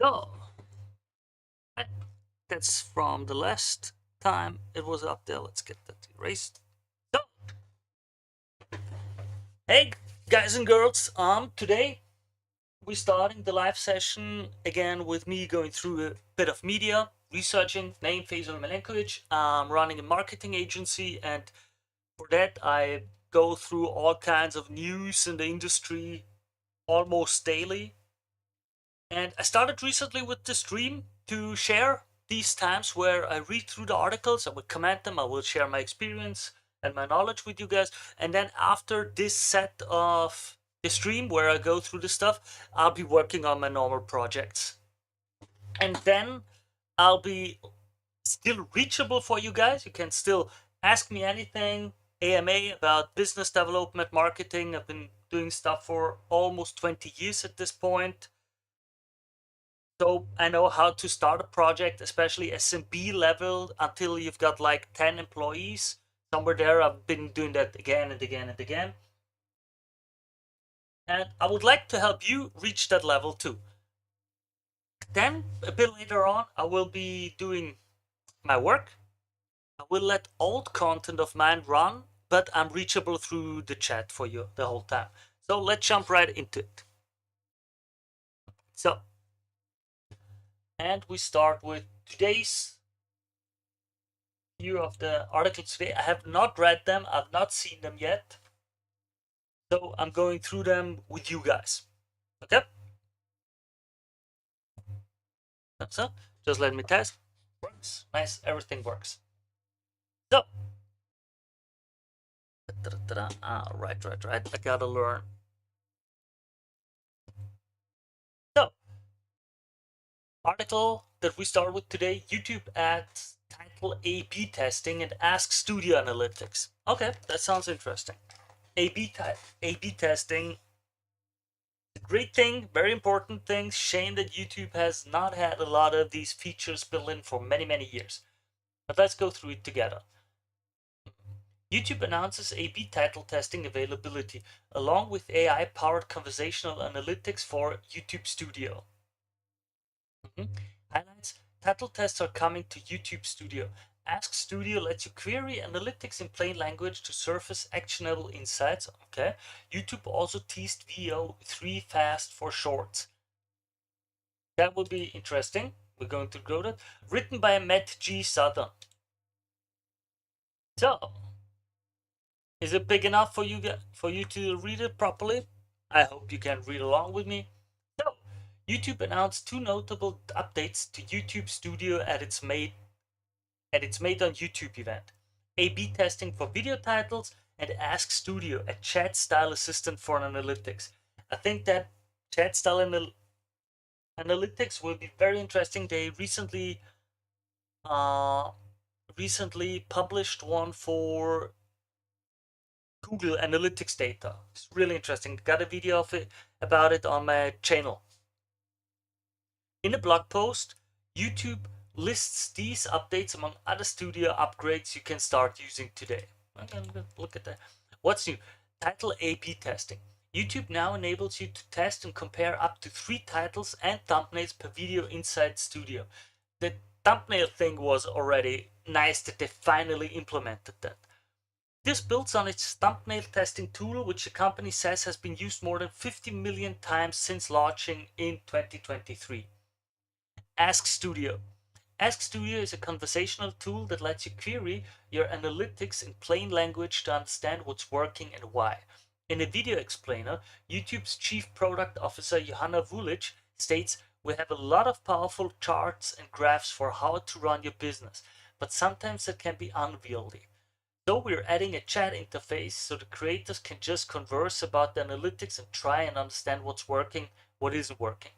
So I- that's from the last time it was up there. Let's get that erased. So, hey guys and girls, today we're starting the live session again with me going through a bit of media, researching. Name Faisal Milenkovic. I'm running a marketing agency, and for that I go through all kinds of news in the industry almost daily. And I started recently with the stream to share these times where I read through the articles, I will comment them, I will share my experience and my knowledge with you guys. And then after this set of the stream where I go through the stuff, I'll be working on my normal projects. And then I'll be still reachable for you guys. You can still ask me anything, AMA about business development, marketing. I've been doing stuff for almost 20 years at this point. So I know how to start a project, especially SMB level, until you've got like 10 employees. Somewhere there, I've been doing that again and again and again. And I would like to help you reach that level too. Then, a bit later on, I will be doing my work. I will let old content of mine run, but I'm reachable through the chat for you the whole time. So let's jump right into it. So, and we start with today's view of the articles today. I have not read them, I've not seen them yet. So I'm going through them with you guys. Okay? So just let me test. Works. Nice, everything works. So, right. I gotta learn. So, article that we start with today, YouTube ads title A/B testing and Ask Studio Analytics. Okay, that sounds interesting. A/B testing, a great thing, very important thing. Shame that YouTube has not had a lot of these features built in for many years. But let's go through it together. YouTube announces A/B title testing availability, along with AI-powered conversational analytics for YouTube Studio. Highlights: title tests are coming to YouTube Studio. Ask Studio lets you query analytics in plain language to surface actionable insights. Okay. YouTube also teased VO3 Fast for Shorts. That would be interesting. We're going to go that. Written by Matt G. Southern. So, is it big enough for you to read it properly? I hope you can read along with me. So, YouTube announced two notable updates to YouTube Studio at its Made on YouTube event. A/B testing for video titles and Ask Studio, a chat-style assistant for analytics. I think that chat-style analytics will be very interesting. They uh, recently published one for Google Analytics data. It's really interesting. Got a video of it about it on my channel. In a blog post, YouTube lists these updates among other studio upgrades you can start using today. Okay, look at that. What's new? Title A/B testing. YouTube now enables you to test and compare up to 3 titles and thumbnails per video inside Studio. The thumbnail thing was already nice that they finally implemented that. This builds on its thumbnail testing tool, which the company says has been used more than 50 million times since launching in 2023. Ask Studio. Ask Studio is a conversational tool that lets you query your analytics in plain language to understand what's working and why. In a video explainer, YouTube's Chief Product Officer Johanna Vulic states, "We have a lot of powerful charts and graphs for how to run your business, but sometimes it can be unwieldy. So we're adding a chat interface so the creators can just converse about the analytics and try and understand what's working, what isn't working."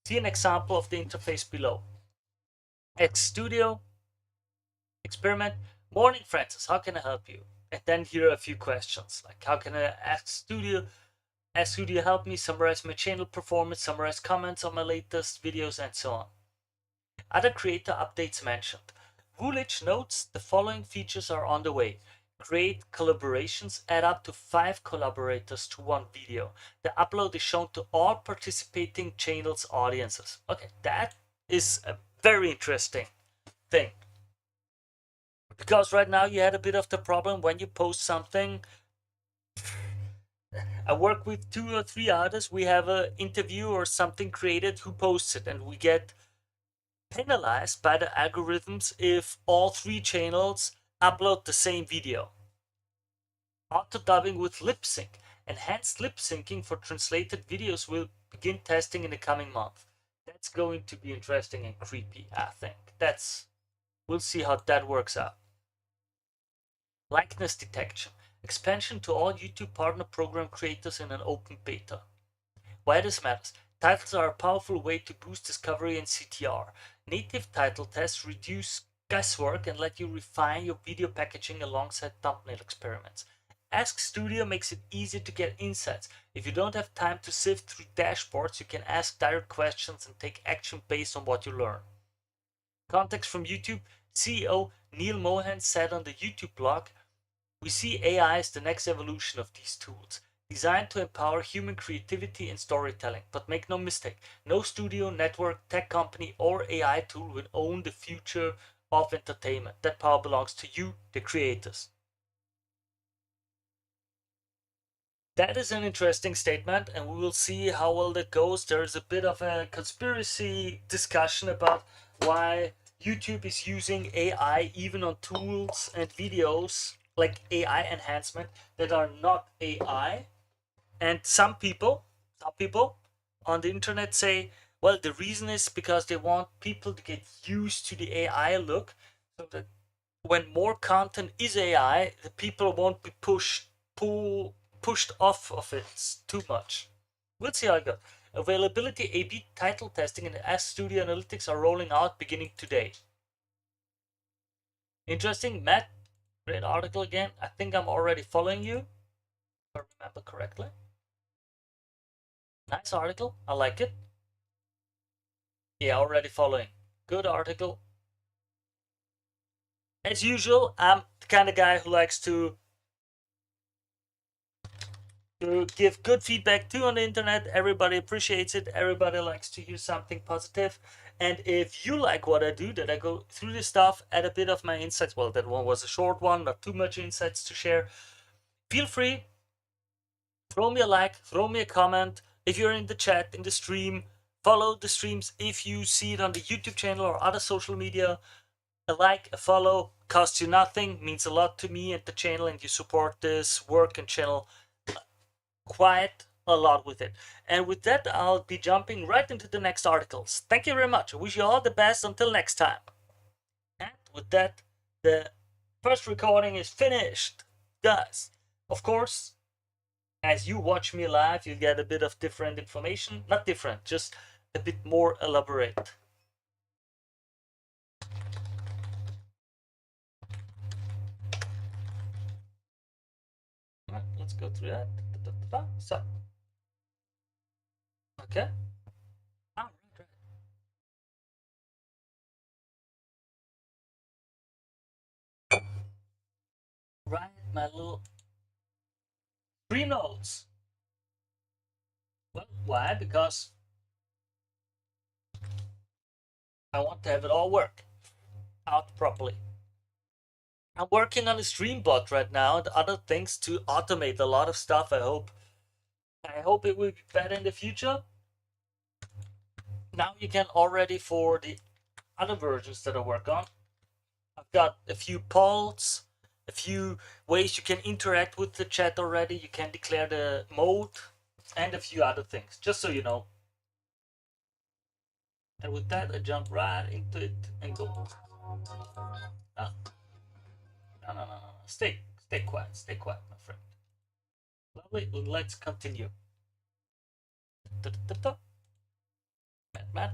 See an example of the interface below. X Studio, experiment. Morning, Francis. How can I help you? And then here are a few questions like, how can I ask Studio help me summarize my channel performance, summarize comments on my latest videos, and so on. Other creator updates mentioned. Woolwich notes the following features are on the way. Create collaborations, add up to 5 collaborators to one video. The upload is shown to all participating channels' audiences. Okay, that is a very interesting thing. Because right now you had a bit of the problem when you post something. I work with 2 or 3 artists. We have an interview or something created who posts it, and we get penalized by the algorithms if all 3 channels upload the same video. Auto dubbing with lip sync. Enhanced lip syncing for translated videos will begin testing in the coming month. That's going to be interesting and creepy, I think. We'll see how that works out. Likeness detection. Expansion to all YouTube partner program creators in an open beta. Why this matters? Titles are a powerful way to boost discovery and CTR. Native title tests reduce guesswork and let you refine your video packaging alongside thumbnail experiments. Ask Studio makes it easier to get insights. If you don't have time to sift through dashboards, you can ask direct questions and take action based on what you learn. Context from YouTube. CEO Neil Mohan said on the YouTube blog, "We see AI as the next evolution of these tools, designed to empower human creativity and storytelling. But make no mistake, no studio, network, tech company, or AI tool will own the future of entertainment. That power belongs to you, the creators." That is an interesting statement, and we will see how well that goes. There is a bit of a conspiracy discussion about why YouTube is using AI even on tools and videos like AI enhancement that are not AI. And some people on the internet say, well, the reason is because they want people to get used to the AI look, so that when more content is AI, the people won't be pushed off of it too much. We'll see how it goes. Availability A/B title testing and S Studio Analytics are rolling out beginning today. Interesting, Matt. Great article again. I think I'm already following you, if I remember correctly. Nice article. I like it. Yeah, already following. Good article. As usual, I'm the kind of guy who likes to give good feedback to on the internet. Everybody appreciates it. Everybody likes to hear something positive. And if you like what I do, that I go through this stuff, add a bit of my insights. Well, that one was a short one, not too much insights to share. Feel free, throw me a like, throw me a comment. If you're in the chat, in the stream, follow the streams. If you see it on the YouTube channel or other social media, a like, a follow costs you nothing, means a lot to me and the channel, and you support this work and channel quite a lot with it. And with that, I'll be jumping right into the next articles. Thank you very much. I wish you all the best until next time. And with that, the first recording is finished. Guys, of course, as you watch me live, you get a bit of different information. Not different, just a bit more elaborate. Right, let's go through that. So, okay. Ah, right, my little stream notes. Well, why? Because I want to have it all work out properly. I'm working on a stream bot right now and other things to automate a lot of stuff. I hope it will be better in the future. Now you can already, for the other versions that I work on, I've got a few polls, a few ways you can interact with the chat already. You can declare the mode and a few other things, just so you know. And with that, I jump right into it and go. No, no. Stay quiet, my friend. Lovely. Let's continue. Matt.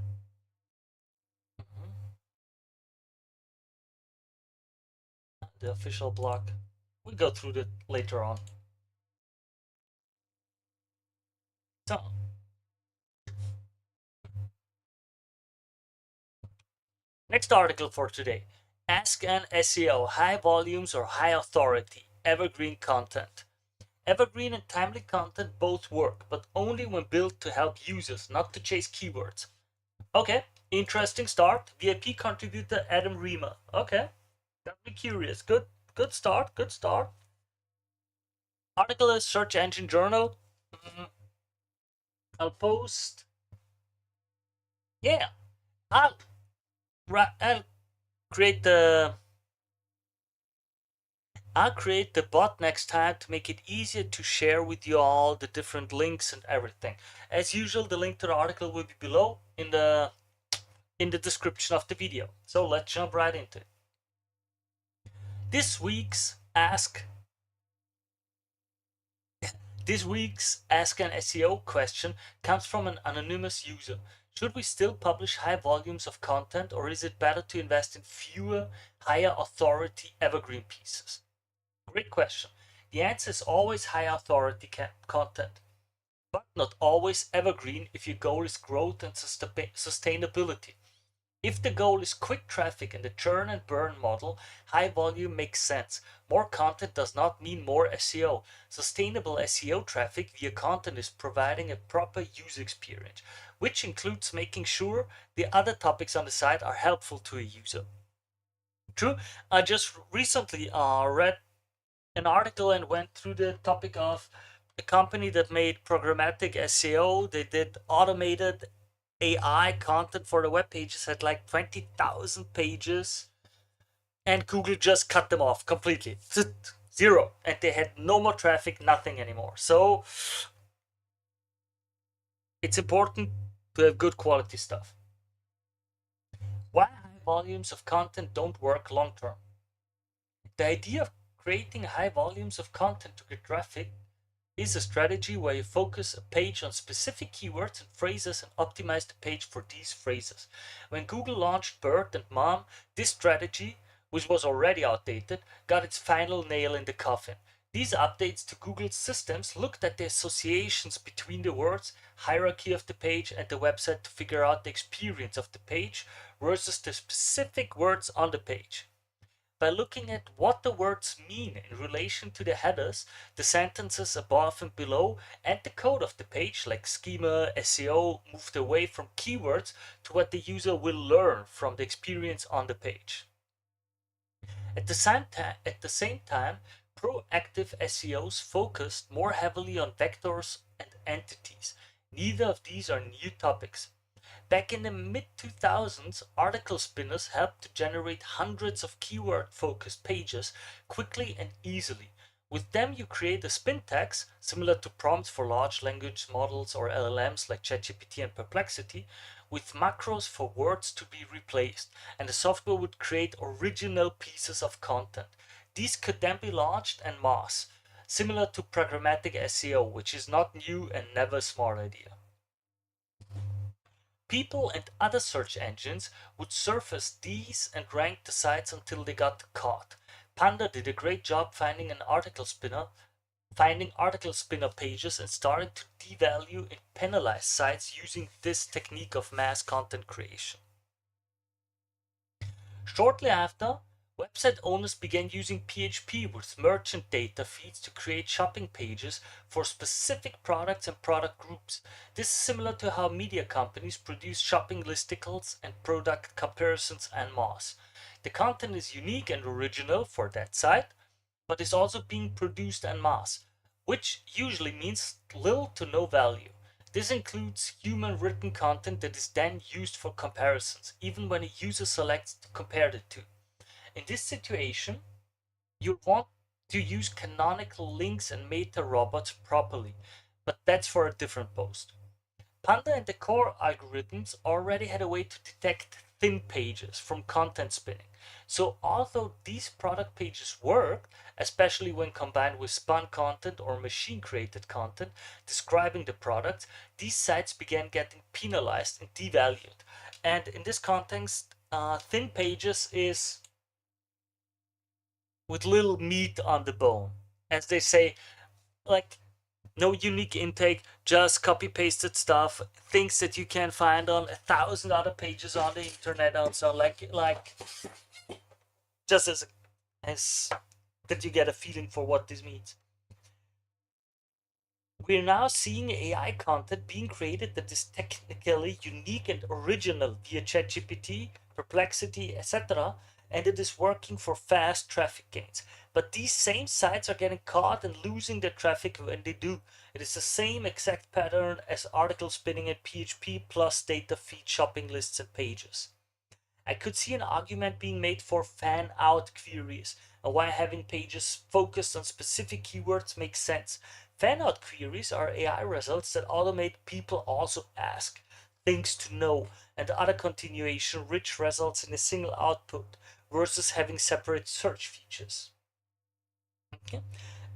The official block. We'll go through that later on. So, next article for today. Ask an SEO, high volumes or high authority. evergreen content. Evergreen and timely content both work, but only when built to help users, not to chase keywords. Okay, interesting start. VIP contributor Adam Rima. Okay, got me curious. Good start, good start. Article is Search Engine Journal. I'll post. Yeah, I'll, I'll create the I'll create the bot next time to make it easier to share with you all the different links and everything. As usual, the link to the article will be below in the description of the video. So let's jump right into it. This week's Ask an SEO question comes from an anonymous user. Should we still publish high volumes of content, or is it better to invest in fewer, higher authority evergreen pieces? Great question. The answer is always high authority content, but not always evergreen if your goal is growth and sustainability. If the goal is quick traffic and the churn and burn model, high volume makes sense. More content does not mean more SEO. Sustainable SEO traffic via content is providing a proper user experience, which includes making sure the other topics on the site are helpful to a user. True, I just recently read an article and went through the topic of a company that made programmatic SEO. They did automated AI content for the web pages, had like 20,000 pages, and Google just cut them off completely. Zero. And they had no more traffic, nothing anymore. So it's important to have good quality stuff. Why high volumes of content don't work long term? The idea of creating high volumes of content to get traffic is a strategy where you focus a page on specific keywords and phrases and optimize the page for these phrases. When Google launched Bird and Mom, this strategy, which was already outdated, got its final nail in the coffin. These updates to Google's systems looked at the associations between the words, hierarchy of the page, and the website to figure out the experience of the page versus the specific words on the page. By looking at what the words mean in relation to the headers, the sentences above and below, and the code of the page, like schema, SEO, moved away from keywords to what the user will learn from the experience on the page. At the same time, proactive SEOs focused more heavily on vectors and entities. Neither of these are new topics. Back in the mid-2000s, article spinners helped to generate hundreds of keyword-focused pages quickly and easily. With them, you create a spin tags, similar to prompts for large language models or LLMs like ChatGPT and Perplexity, with macros for words to be replaced, and the software would create original pieces of content. These could then be launched en masse, similar to programmatic SEO, which is not new and never a smart idea. People and other search engines would surface these and rank the sites until they got caught. Panda did a great job finding article spinner pages and starting to devalue and penalize sites using this technique of mass content creation. Shortly after, website owners began using PHP with merchant data feeds to create shopping pages for specific products and product groups. This is similar to how media companies produce shopping listicles and product comparisons en masse. The content is unique and original for that site, but is also being produced en masse, which usually means little to no value. This includes human written content that is then used for comparisons, even when a user selects to compare it to. In this situation, you want to use canonical links and meta robots properly, but that's for a different post. Panda and the core algorithms already had a way to detect thin pages from content spinning. So although these product pages worked, especially when combined with spun content or machine created content describing the product, these sites began getting penalized and devalued. And in this context, thin pages is with little meat on the bone. As they say, like, no unique intake, just copy pasted stuff, things that you can find on 1,000 other pages on the internet and so like just as that you get a feeling for what this means. We're now seeing AI content being created that is technically unique and original via ChatGPT, Perplexity, etc., and it is working for fast traffic gains. But these same sites are getting caught and losing their traffic when they do. It is the same exact pattern as article spinning in PHP plus data feed shopping lists and pages. I could see an argument being made for fan out queries and why having pages focused on specific keywords makes sense. Fan out queries are AI results that automate people also ask, things to know, and other continuation rich results in a single output versus having separate search features. Okay?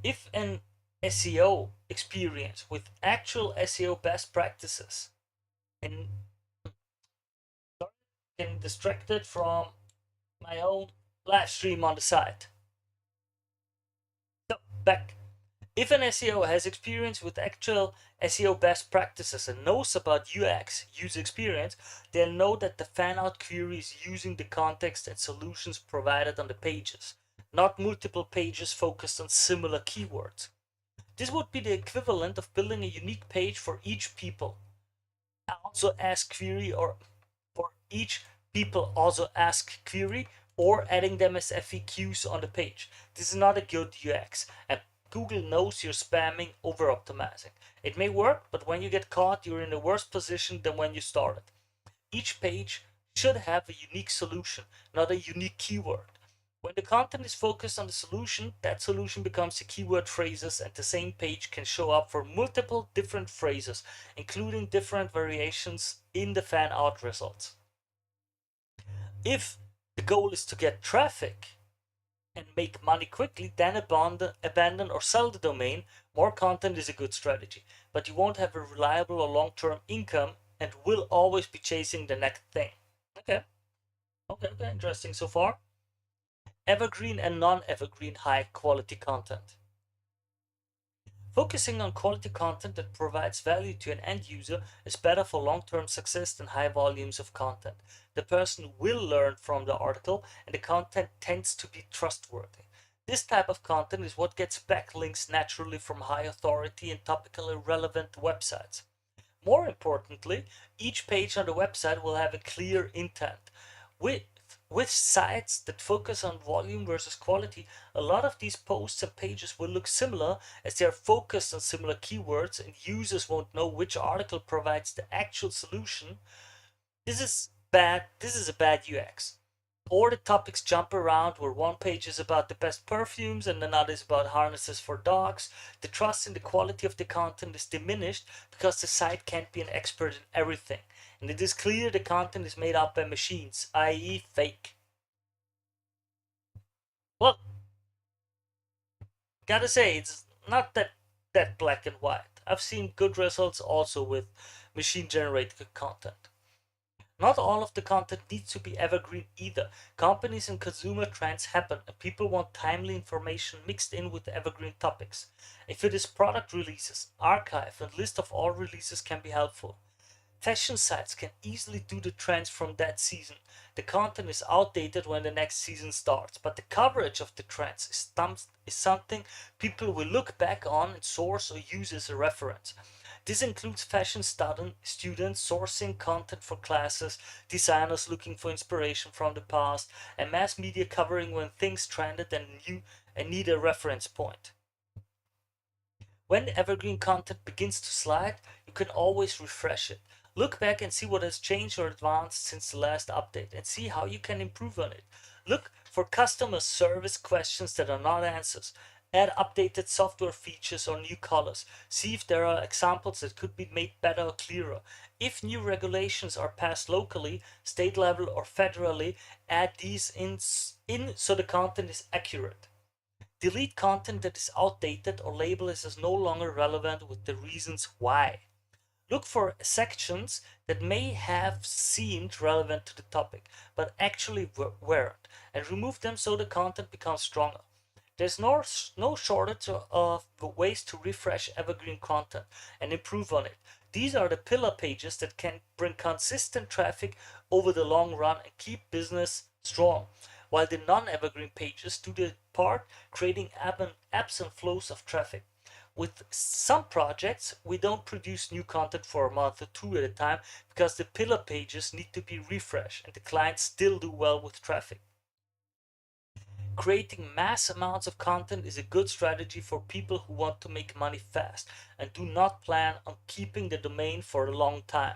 If an SEO experience with actual SEO best practices and getting distracted from my own live stream on the side. So back. If an SEO has experience with actual SEO best practices and knows about UX, user experience, they'll know that the fan out query is using the context and solutions provided on the pages, not multiple pages focused on similar keywords. This would be the equivalent of building a unique page for each people. Also ask query or for each people also ask query or adding them as FAQs on the page. This is not a good UX, and Google knows you're spamming over optimizing. It may work, but when you get caught, you're in a worse position than when you started. Each page should have a unique solution, not a unique keyword. When the content is focused on the solution, that solution becomes the keyword phrases, and the same page can show up for multiple different phrases, including different variations in the fan out results. If the goal is to get traffic and make money quickly, then abandon or sell the domain. More content is a good strategy, but you won't have a reliable or long-term income and will always be chasing the next thing. Okay, okay, interesting so far. Evergreen and non-evergreen high quality content. Focusing on quality content that provides value to an end user is better for long-term success than high volumes of content. The person will learn from the article and the content tends to be trustworthy. This type of content is what gets backlinks naturally from high authority and topically relevant websites. More importantly, each page on the website will have a clear intent. With with sites that focus on volume versus quality, a lot of these posts and pages will look similar as they are focused on similar keywords and users won't know which article provides the actual solution. This is bad. This is a bad UX. Or the topics jump around where one page is about the best perfumes and another is about harnesses for dogs. The trust in the quality of the content is diminished because the site can't be an expert in everything. And it is clear the content is made up by machines, i.e. fake. Well, gotta say, it's not that black and white. I've seen good results also with machine generated content. Not all of the content needs to be evergreen either. Companies and consumer trends happen and people want timely information mixed in with evergreen topics. If it is product releases, archive and list of all releases can be helpful. Fashion sites can easily do the trends from that season. The content is outdated when the next season starts, but the coverage of the trends is something people will look back on and source or use as a reference. This includes fashion students sourcing content for classes, designers looking for inspiration from the past, and mass media covering when things trended and need a reference point. When the evergreen content begins to slide, you can always refresh it. Look back and see what has changed or advanced since the last update and see how you can improve on it. Look for customer service questions that are not answers. Add updated software features or new colors. See if there are examples that could be made better or clearer. If new regulations are passed locally, state level or federally, add these in so the content is accurate. Delete content that is outdated or label it as no longer relevant with the reasons why. Look for sections that may have seemed relevant to the topic, but actually weren't, and remove them so the content becomes stronger. There's no shortage of ways to refresh evergreen content and improve on it. These are the pillar pages that can bring consistent traffic over the long run and keep business strong. while the non-evergreen pages do the part creating ebbs and flows of traffic. With some projects, we don't produce new content for a month or two at a time because the pillar pages need to be refreshed and the clients still do well with traffic. Creating mass amounts of content is a good strategy for people who want to make money fast and do not plan on keeping the domain for a long time.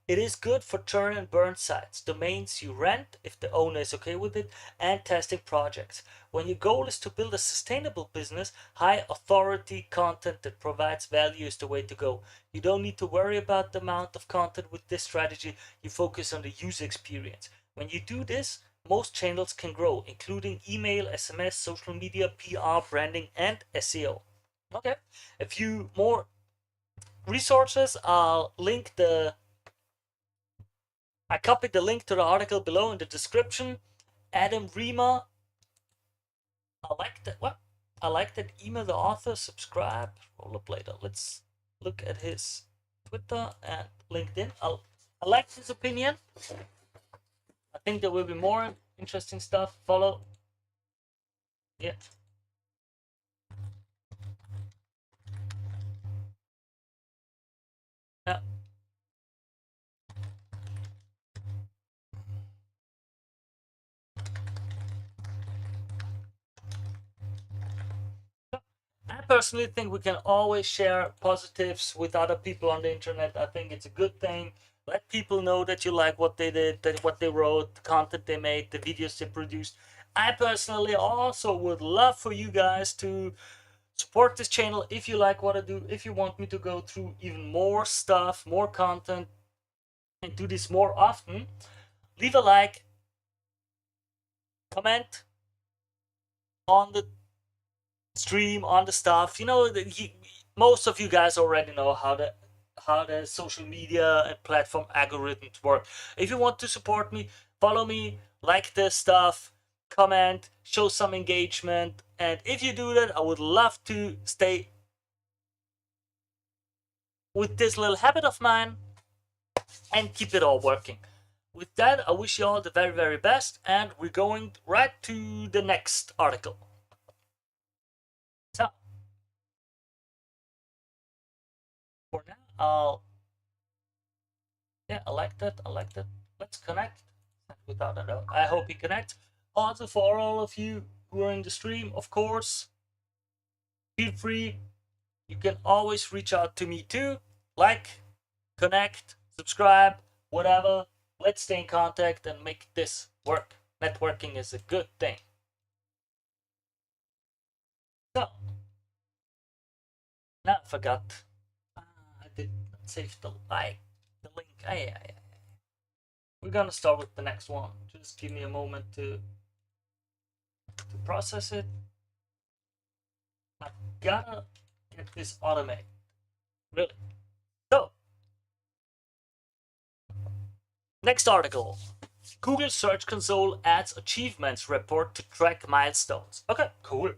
It is good for churn and burn sites, domains you rent if the owner is okay with it, and testing projects. When your goal is to build a sustainable business, high authority content that provides value is the way to go. You don't need to worry about the amount of content with this strategy, you focus on the user experience. When you do this, most channels can grow, including email, SMS, social media, PR, branding, and SEO. Okay, a few more resources. I copied the link to the article below in the description. Adam Rima. I like that. What? I like that. Email the author. Subscribe. Rollerblader. Let's look at his Twitter and LinkedIn. I like his opinion. I think there will be more interesting stuff. Follow. Yeah. Yeah. I personally think we can always share positives with other people on the internet. I think it's a good thing. Let people know that you like what they did, that what they wrote, the content they made, the videos they produced. I personally also would love for you guys to support this channel if you like what I do, if you want me to go through even more stuff, more content, and do this more often. Leave a like, comment on the stream, on the stuff. You know, most of you guys already know how the social media and platform algorithms work. If you want to support me, follow me, like this stuff, comment, show some engagement, and if you do that, I would love to stay with this little habit of mine and keep it all working. With that, I wish you all the very, very best, and we're going right to the next article. So, for now, I like that. I like that. Let's connect. Without a doubt, I hope he connects. Also, for all of you who are in the stream, of course, feel free. You can always reach out to me too. Like, connect, subscribe, whatever. Let's stay in contact and make this work. Networking is a good thing. So, now I forgot. I did not save the link. We're gonna start with the next one. Just give me a moment to process it. I gotta get this automated. Really. So, next article. Google Search Console adds achievements report to track milestones. Okay, cool.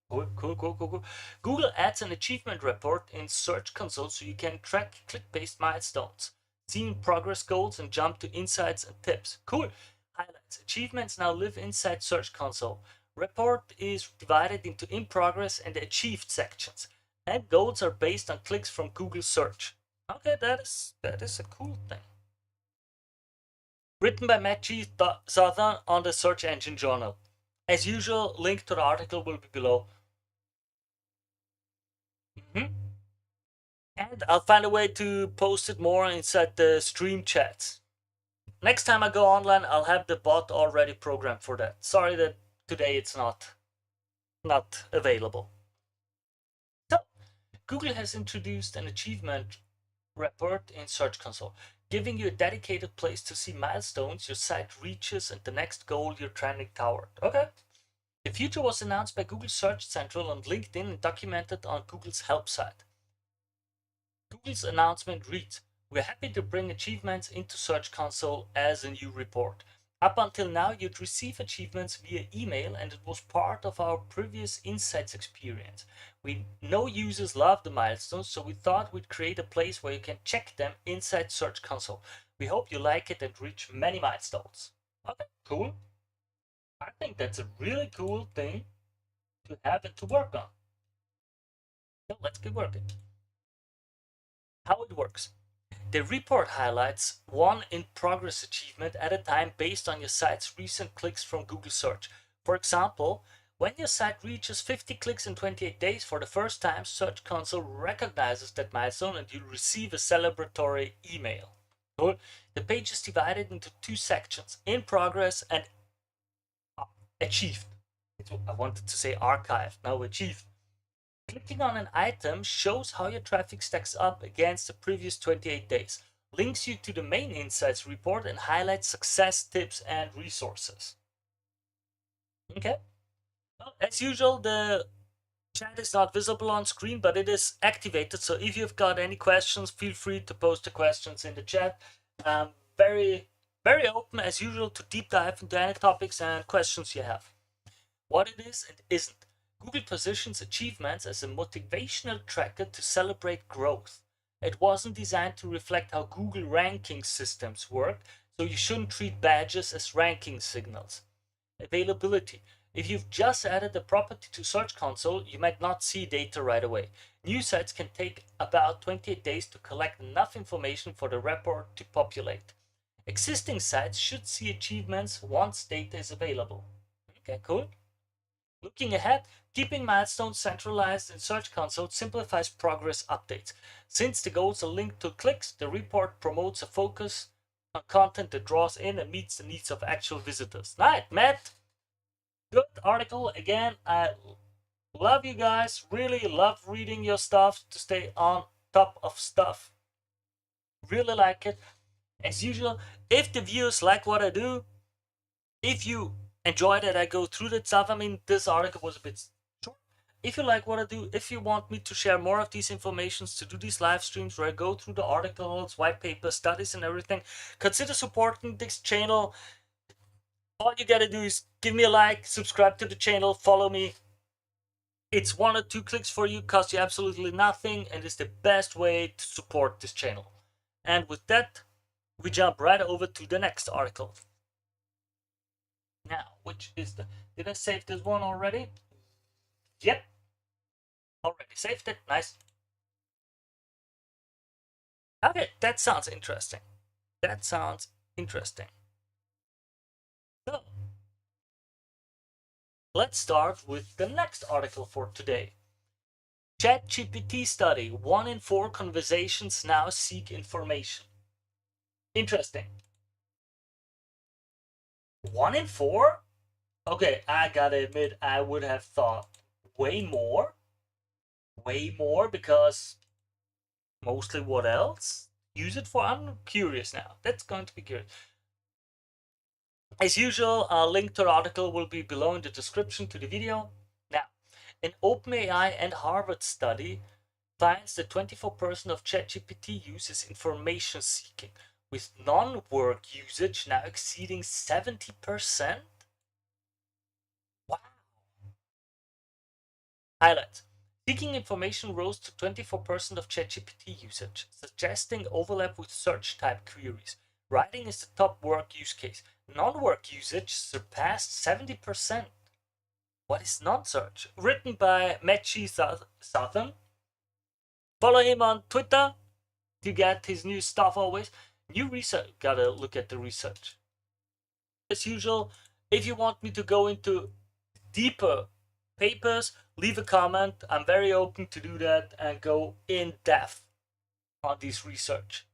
Cool. Google adds an achievement report in Search Console so you can track click-based milestones, see progress goals, and jump to insights and tips. Cool. Highlights. Achievements now live inside Search Console. Report is divided into in progress and achieved sections, and goals are based on clicks from Google Search. Okay, that is a cool thing. Written by Matt G. Southern on the Search Engine Journal. As usual, link to the article will be below. And I'll find a way to post it more inside the stream chats. Next time I go online, I'll have the bot already programmed for that. Sorry that today it's not available. So, Google has introduced an achievement report in Search Console, giving you a dedicated place to see milestones your site reaches and the next goal you're trending toward. Okay. The feature was announced by Google Search Central on LinkedIn and documented on Google's help site. Google's announcement reads, "We're happy to bring achievements into Search Console as a new report. Up until now, you'd receive achievements via email, and it was part of our previous Insights experience. We know users love the milestones, so we thought we'd create a place where you can check them inside Search Console. We hope you like it and reach many milestones." Okay, cool. I think that's a really cool thing to have and to work on. So let's get working. How it works. The report highlights one in-progress achievement at a time based on your site's recent clicks from Google search. For example, when your site reaches 50 clicks in 28 days for the first time, Search Console recognizes that milestone and you'll receive a celebratory email. So the page is divided into two sections, in progress and achieved. I wanted to say archived, now achieved. Clicking on an item shows how your traffic stacks up against the previous 28 days, links you to the main insights report, and highlights success tips and resources. Okay. Well, as usual, the chat is not visible on screen, but it is activated. So if you've got any questions, feel free to post the questions in the chat. Very, very open as usual to deep dive into any topics and questions you have. What it is and isn't. Google positions achievements as a motivational tracker to celebrate growth. It wasn't designed to reflect how Google ranking systems work, so you shouldn't treat badges as ranking signals. Availability. If you've just added a property to Search Console, you might not see data right away. New sites can take about 28 days to collect enough information for the report to populate. Existing sites should see achievements once data is available. Okay, cool. Looking ahead, keeping milestones centralized in Search Console simplifies progress updates. Since the goals are linked to clicks, the report promotes a focus on content that draws in and meets the needs of actual visitors. Right, Matt? Good article. Again, I love you guys. Really love reading your stuff to stay on top of stuff. Really like it. As usual, if the viewers like what I do, if you enjoy that I go through that stuff, I mean, this article was a bit short. If you like what I do, if you want me to share more of these informations, to do these live streams where I go through the articles, white papers, studies and everything, consider supporting this channel. All you gotta do is give me a like, subscribe to the channel, follow me. It's 1 or 2 clicks for you, costs you absolutely nothing, and is the best way to support this channel. And with that, we jump right over to the next article. Now, which is the... Did I save this one already? Yep. Already saved it. Nice. Okay, that sounds interesting. That sounds interesting. So, let's start with the next article for today. ChatGPT study. 1 in 4 conversations now seek information. Interesting. 1 in 4? Okay, I gotta admit, I would have thought way more. Way more, because mostly what else? Use it for? I'm curious now. That's going to be curious. As usual, a link to the article will be below in the description to the video. Now, an OpenAI and Harvard study finds that 24% of ChatGPT use is information seeking, with non-work usage now exceeding 70%. Wow. Highlights. Seeking information rose to 24% of ChatGPT usage, suggesting overlap with search type queries. Writing is the top work use case. Non-work usage surpassed 70%. What is non-search? Written by Matthew Southern. Follow him on Twitter to get his new stuff always. New research. Gotta look at the research. As usual, if you want me to go into deeper papers, leave a comment. I'm very open to do that and go in depth on this research.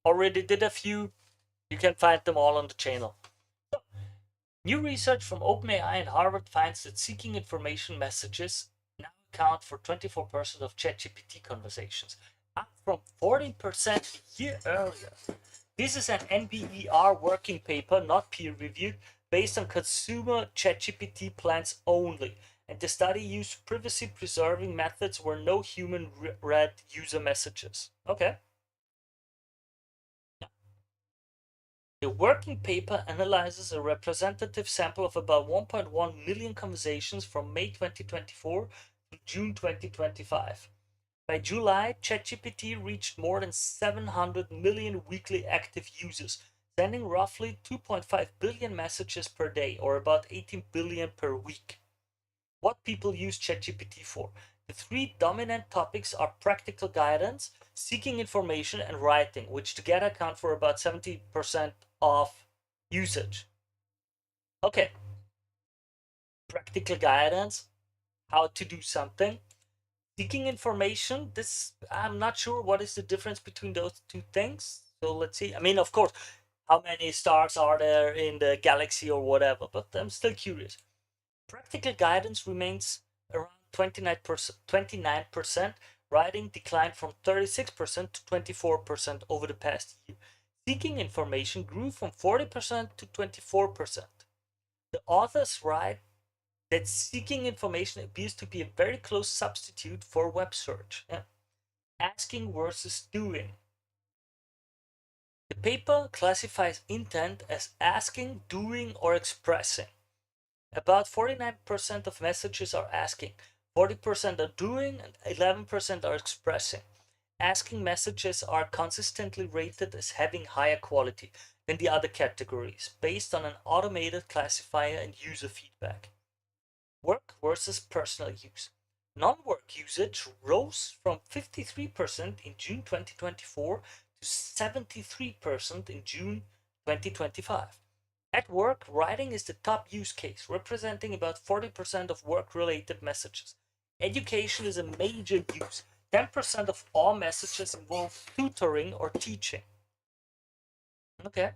Already did a few. You can find them all on the channel. So, new research from OpenAI and Harvard finds that seeking information messages now account for 24% of ChatGPT conversations, up from 14% a year earlier. This is an NBER working paper, not peer-reviewed, based on consumer ChatGPT plans only. And the study used privacy-preserving methods where no human read user messages. Okay. The working paper analyzes a representative sample of about 1.1 million conversations from May 2024 to June 2025. By July, ChatGPT reached more than 700 million weekly active users, sending roughly 2.5 billion messages per day, or about 18 billion per week. What people use ChatGPT for? The three dominant topics are practical guidance, seeking information, and writing, which together account for about 70% of usage. Okay, practical guidance, how to do something. Seeking information, this, I'm not sure what is the difference between those two things. So let's see. I mean, of course, how many stars are there in the galaxy or whatever, but I'm still curious. Practical guidance remains around 29%. Writing declined from 36% to 24% over the past year. Seeking information grew from 40% to 24%. The authors write that seeking information appears to be a very close substitute for web search. Yeah. Asking versus doing. The paper classifies intent as asking, doing, or expressing. About 49% of messages are asking, 40% are doing, and 11% are expressing. Asking messages are consistently rated as having higher quality than the other categories, based on an automated classifier and user feedback. Work versus personal use. Non-work usage rose from 53% in June 2024 to 73% in June 2025. At work, writing is the top use case, representing about 40% of work-related messages. Education is a major use. 10% of all messages involve tutoring or teaching. Okay.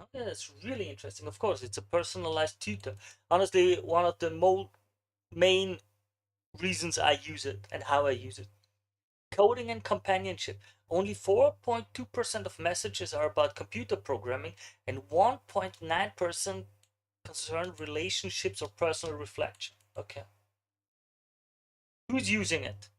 Okay, that's really interesting. Of course, it's a personalized tutor. Honestly, one of the main reasons I use it and how I use it. Coding and companionship. Only 4.2% of messages are about computer programming, and 1.9% concern relationships or personal reflection. Okay. Who's using it?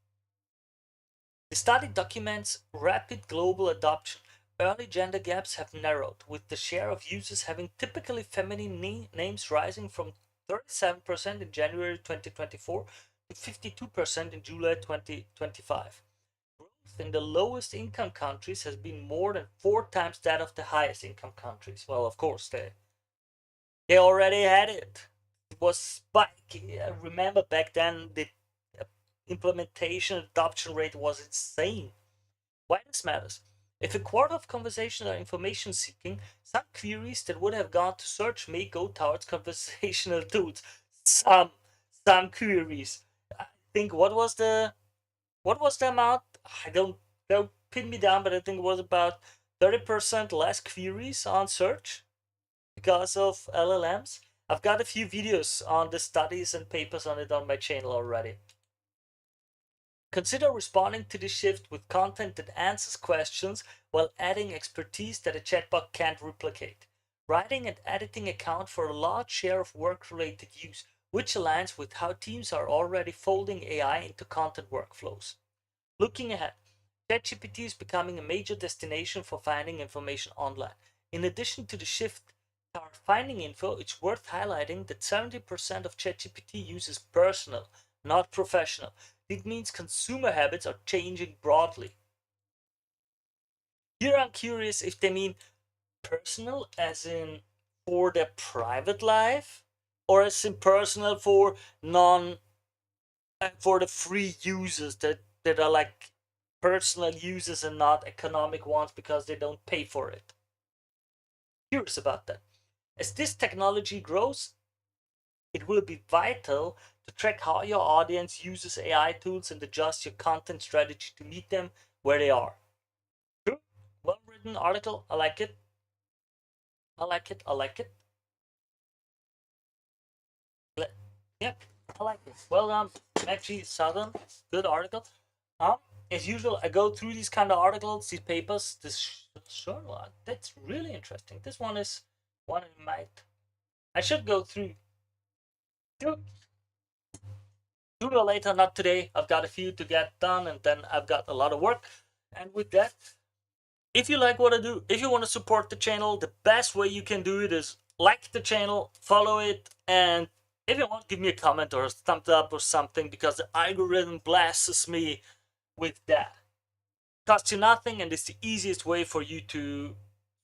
The study documents rapid global adoption. Early gender gaps have narrowed, with the share of users having typically feminine names rising from 37% in January 2024 to 52% in July 2025. Growth in the lowest income countries has been more than 4 times that of the highest income countries. Well, of course, they already had it. It was spiky. I remember back then the implementation adoption rate was insane. Why this matters? If a quarter of conversations are information seeking, some queries that would have gone to search may go towards conversational tools. Some queries. I think what was the amount? I don't pin me down, but I think it was about 30% less queries on search because of LLMs. I've got a few videos on the studies and papers on it on my channel already. Consider responding to the shift with content that answers questions while adding expertise that a chatbot can't replicate. Writing and editing account for a large share of work-related use, which aligns with how teams are already folding AI into content workflows. Looking ahead, ChatGPT is becoming a major destination for finding information online. In addition to the shift toward finding info, it's worth highlighting that 70% of ChatGPT use is personal, not professional. It means consumer habits are changing broadly. Here I'm curious if they mean personal as in for their private life, or as in personal for for the free users that are like personal users and not economic ones because they don't pay for it. Curious about that. As this technology grows, it will be vital to track how your audience uses AI tools and adjust your content strategy to meet them where they are. True. Well written article. I like it. I like it. I like it. Yep. I like it. Well done. Actually, Southern. Good article. Um, as usual, I go through these kind of articles, these papers. This journal, that's really interesting. This one is one I might. I should go through. Sooner or later, not today. I've got a few to get done, and then I've got a lot of work. And with that, if you like what I do, if you want to support the channel, the best way you can do it is like the channel, follow it, and if you want, give me a comment or a thumbs up or something, because the algorithm blasts me with that. Costs you nothing, and it's the easiest way for you to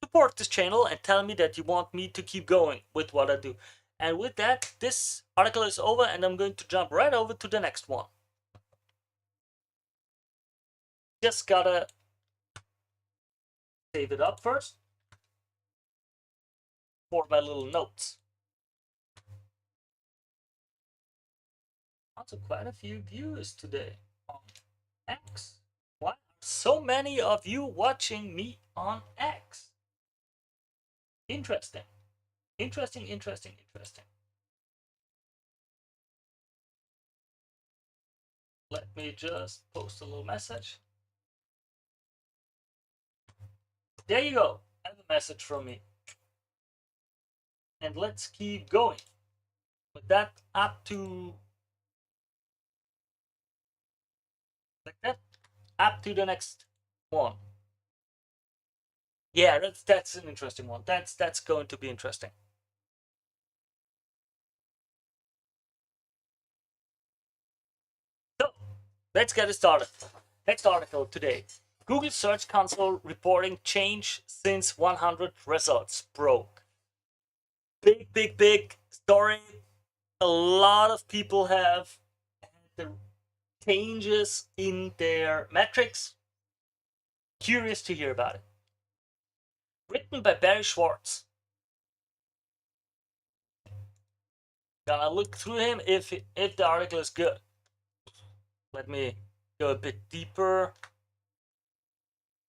support this channel and tell me that you want me to keep going with what I do. And with that, this article is over and I'm going to jump right over to the next one. Just gotta save it up first for my little notes. Also, quite a few viewers today on X. Why are so many of you watching me on X? Interesting. Interesting. Let me just post a little message. There you go. I have a message from me. And let's keep going. With that, up to like that, up to the next one. Yeah, that's an interesting one. That's going to be interesting. So let's get it started. Next article today. Google Search Console reporting change since 100 results broke. Big story. A lot of people have the changes in their metrics. Curious to hear about it. Written by Barry Schwartz. Gonna look through him if the article is good. Let me go a bit deeper.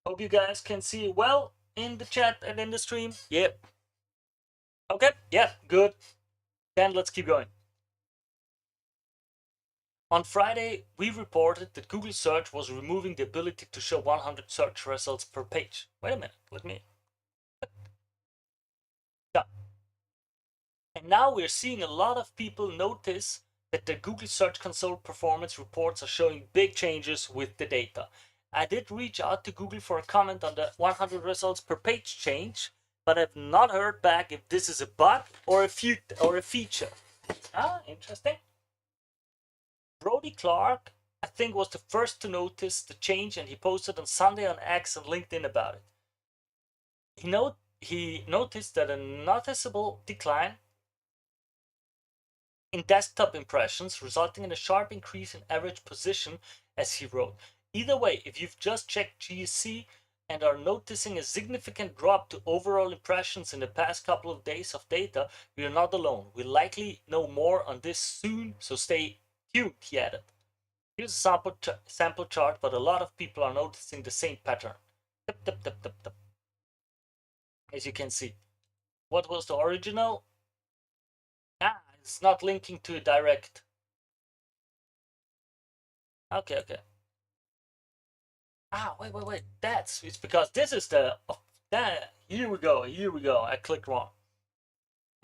Hope you guys can see it well in the chat and in the stream. Yep. Okay, yeah, good. Then let's keep going. On Friday, we reported that Google Search was removing the ability to show 100 search results per page. Wait a minute, let me... Yeah. And now we're seeing a lot of people notice that the Google Search Console performance reports are showing big changes with the data. I did reach out to Google for a comment on the 100 results per page change, but I've not heard back if this is a bug or a feature. Ah, interesting. Brody Clark, I think, was the first to notice the change, and he posted on Sunday on X and LinkedIn about it. He noticed that a noticeable decline in desktop impressions, resulting in a sharp increase in average position, as he wrote. Either way, if you've just checked GSC and are noticing a significant drop to overall impressions in the past couple of days of data, we are not alone. We'll likely know more on this soon, so stay tuned, he added. Here's a sample chart, but a lot of people are noticing the same pattern. As you can see. What was the original? Ah, it's not linking to a direct. Okay. Ah, wait. It's because this is the... Here we go. I clicked wrong.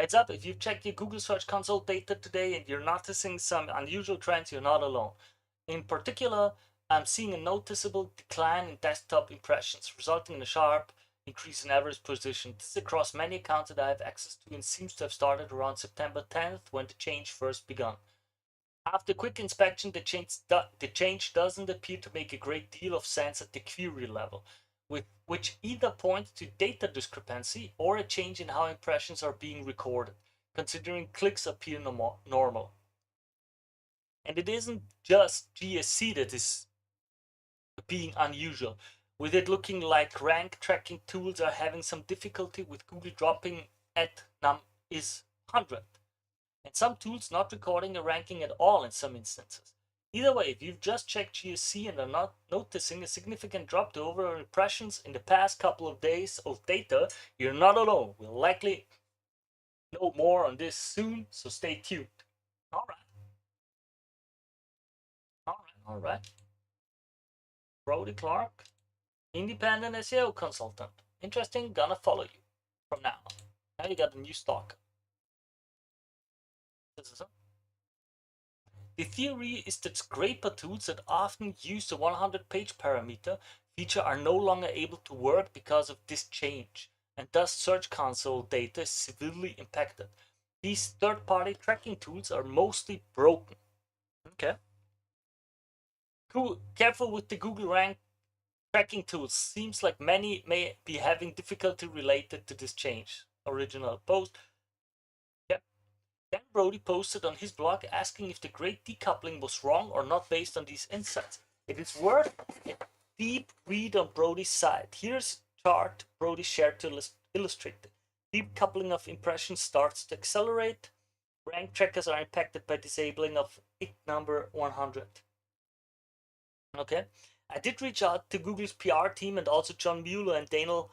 Heads up, if you've checked your Google Search Console data today and you're noticing some unusual trends, you're not alone. In particular, I'm seeing a noticeable decline in desktop impressions, resulting in a sharp increase in average position. This is across many accounts that I have access to and seems to have started around September 10th when the change first began. After quick inspection, the change doesn't appear to make a great deal of sense at the query level, which either points to data discrepancy or a change in how impressions are being recorded, considering clicks appear normal. And it isn't just GSC that is being unusual, with it looking like rank tracking tools are having some difficulty with Google dropping at num is 100. And some tools not recording a ranking at all in some instances. Either way, if you've just checked GSC and are not noticing a significant drop to overall impressions in the past couple of days of data, you're not alone. We'll likely know more on this soon, so stay tuned. All right. Brody Clark, independent SEO consultant. Interesting, gonna follow you from now on. Now you got a new stock. The theory is that scraper tools that often use the 100-page parameter feature are no longer able to work because of this change, and thus Search Console data is severely impacted. These third-party tracking tools are mostly broken. Okay. Cool. Careful with the Google rank tracking tools. Seems like many may be having difficulty related to this change. Original post. Yep. Dan Brody posted on his blog asking if the great decoupling was wrong or not based on these insights. It is worth a deep read on Brody's site. Here's a chart Brody shared to illustrate it. Deep coupling of impressions starts to accelerate. Rank trackers are impacted by disabling of ick number 100. Okay. I did reach out to Google's PR team and also John Mueller and Daniel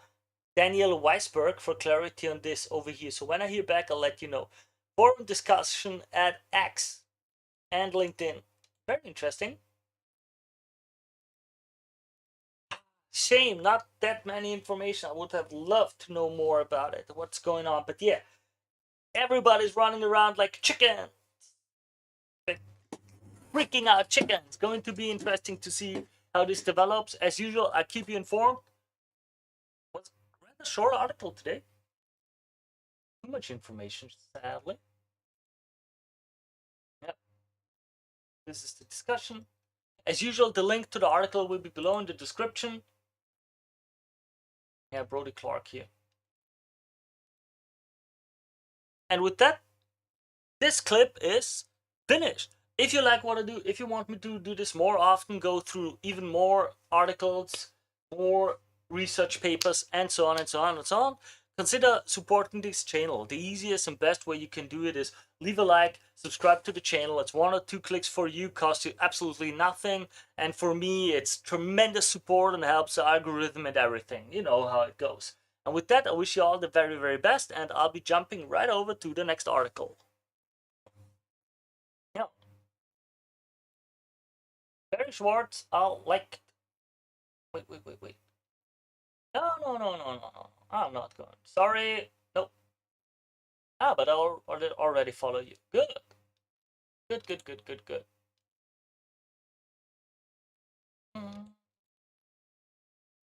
Weisberg for clarity on this over here. So when I hear back, I'll let you know. Forum discussion at X and LinkedIn. Very interesting. Shame, not that many information. I would have loved to know more about it, what's going on. But yeah, everybody's running around like chickens. Freaking out chickens. It's going to be interesting to see how this develops. As usual, I keep you informed. Was a rather short article today. Too much information, sadly. Yep. This is the discussion. As usual, the link to the article will be below in the description. Yeah, Brody Clark here. And with that, this clip is finished. If you like what I do, if you want me to do this more often, go through even more articles, more research papers, and so on and so on and so on, consider supporting this channel. The easiest and best way you can do it is leave a like, subscribe to the channel. It's 1 or 2 clicks for you, costs you absolutely nothing. And for me, it's tremendous support and helps the algorithm and everything. You know how it goes. And with that, I wish you all the very, very best, and I'll be jumping right over to the next article. Yeah. Barry Schwartz, I'll like. Wait. No. I'm not going. Sorry. Nope. Ah, but I already follow you. Good. Good.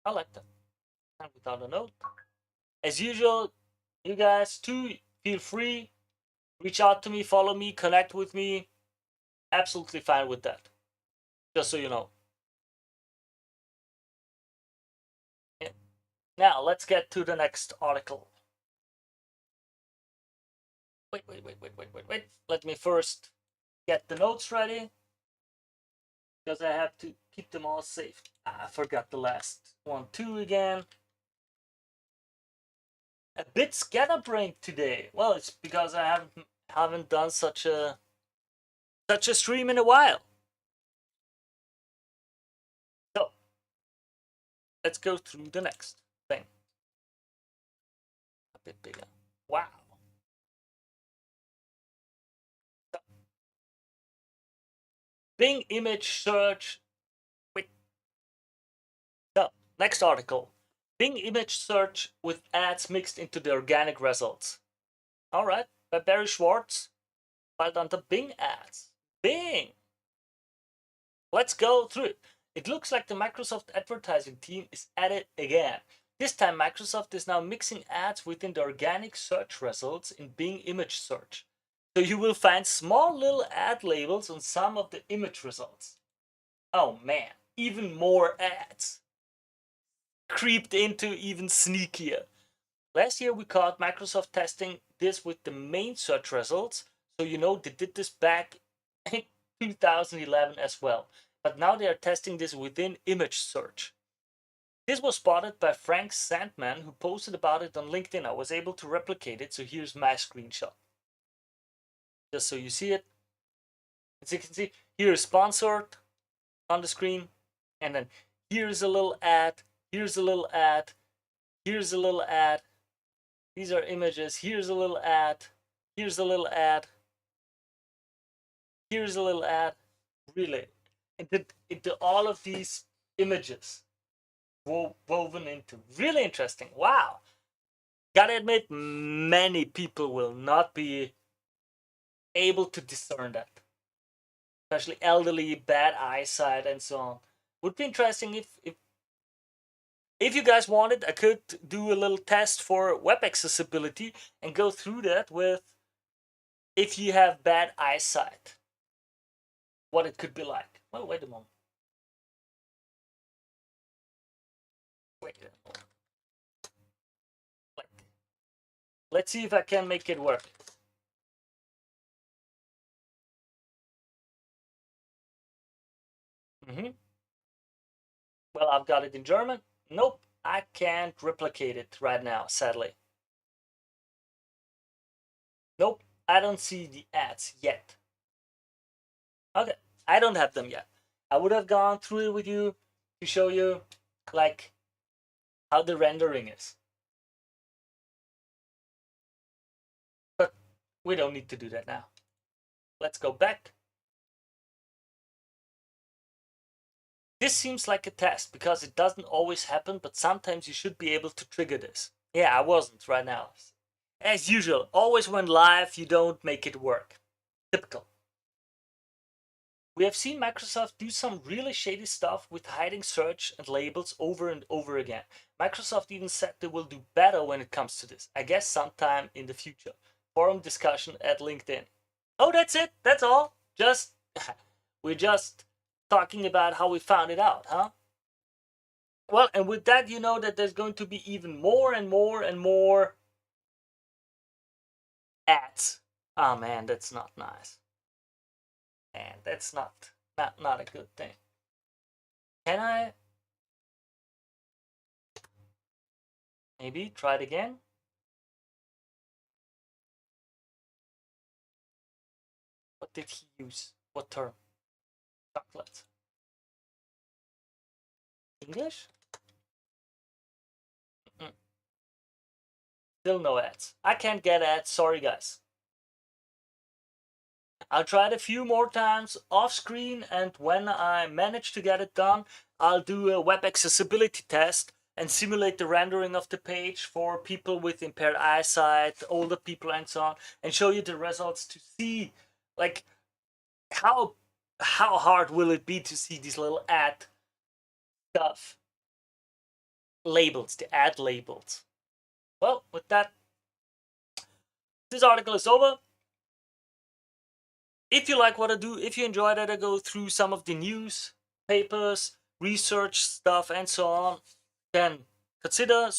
I like that. And without a note. As usual, you guys too, feel free. Reach out to me, follow me, connect with me. Absolutely fine with that. Just so you know. Yeah. Now, let's get to the next article. Wait. Let me first get the notes ready. Because I have to keep them all safe. I forgot the last one too again. A bit scatterbrained today. Well, it's because I haven't done such a stream in a while. So let's go through the next thing. A bit bigger. Wow. So, Bing image search. Wait. So next article. Bing image search with ads mixed into the organic results. All right, by Barry Schwartz, filed under Bing ads. Bing. Let's go through it. It looks like the Microsoft advertising team is at it again. This time Microsoft is now mixing ads within the organic search results in Bing image search. So you will find small little ad labels on some of the image results. Oh man, even more ads. Creeped into even sneakier. Last year we caught Microsoft testing this with the main search results. So you know they did this back in 2011 as well. But now they are testing this within image search. This was spotted by Frank Sandman, who posted about it on LinkedIn. I was able to replicate it, so here's my screenshot. Just so you see it. As you can see, here is sponsored on the screen. And then here's a little ad, here's a little ad, here's a little ad. These are images. Here's a little ad, here's a little ad, here's a little ad. Really, into all of these images woven into. Really interesting. Wow. Gotta admit, many people will not be able to discern that. Especially elderly, bad eyesight, and so on. Would be interesting if you guys wanted, I could do a little test for web accessibility and go through that with if you have bad eyesight. What it could be like. Well, wait a moment. Wait. Let's see if I can make it work. Well, I've got it in German. Nope, I can't replicate it right now, sadly. Nope, I don't see the ads yet. Okay, I don't have them yet. I would have gone through it with you to show you like how the rendering is. But we don't need to do that now. Let's go back. This seems like a test because it doesn't always happen, but sometimes you should be able to trigger this. Yeah, I wasn't right now. As usual, always when live, you don't make it work. Typical. We have seen Microsoft do some really shady stuff with hiding search and labels over and over again. Microsoft even said they will do better when it comes to this. I guess sometime in the future. Forum discussion at LinkedIn. Oh, that's it. That's all. Just we're just talking about how we found it out, huh? Well, and with that, you know that there's going to be even more and more and more ads. Oh man, that's not nice. And that's not a good thing. Can I maybe try it again? What did he use? What term? Chocolate. English? Mm-mm. Still no ads. I can't get ads. Sorry, guys. I'll try it a few more times off screen, and when I manage to get it done, I'll do a web accessibility test and simulate the rendering of the page for people with impaired eyesight, older people, and so on, and show you the results to see, like, how hard will it be to see these little ad stuff labels, the ad labels. Well, with that, this article is over. If you like what I do, if you enjoy that I go through some of the news, papers, research stuff, and so on, then consider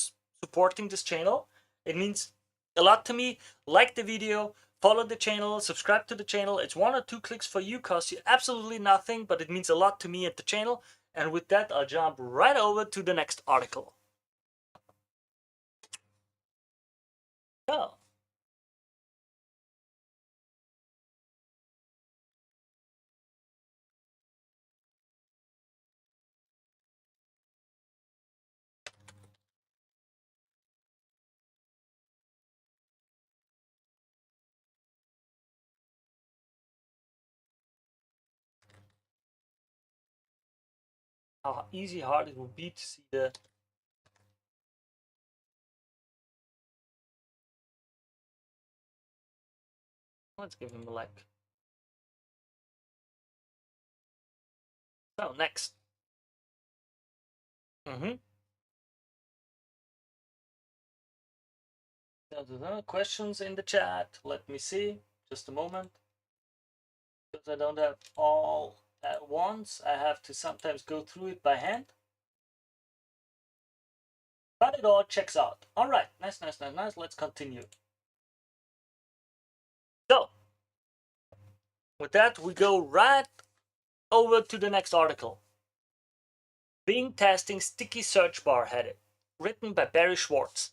supporting this channel. It means a lot to me. Like the video, follow the channel, subscribe to the channel. It's 1 or 2 clicks for you, costs you absolutely nothing, but it means a lot to me and the channel. And with that, I'll jump right over to the next article. So, how hard it would be to see the let's give him a like. So next. Questions in the chat. Let me see. Just a moment. Because I don't have all at once, I have to sometimes go through it by hand. But it all checks out. All right. Nice. Let's continue. So, with that, we go right over to the next article. Bing testing sticky search bar headed. Written by Barry Schwartz.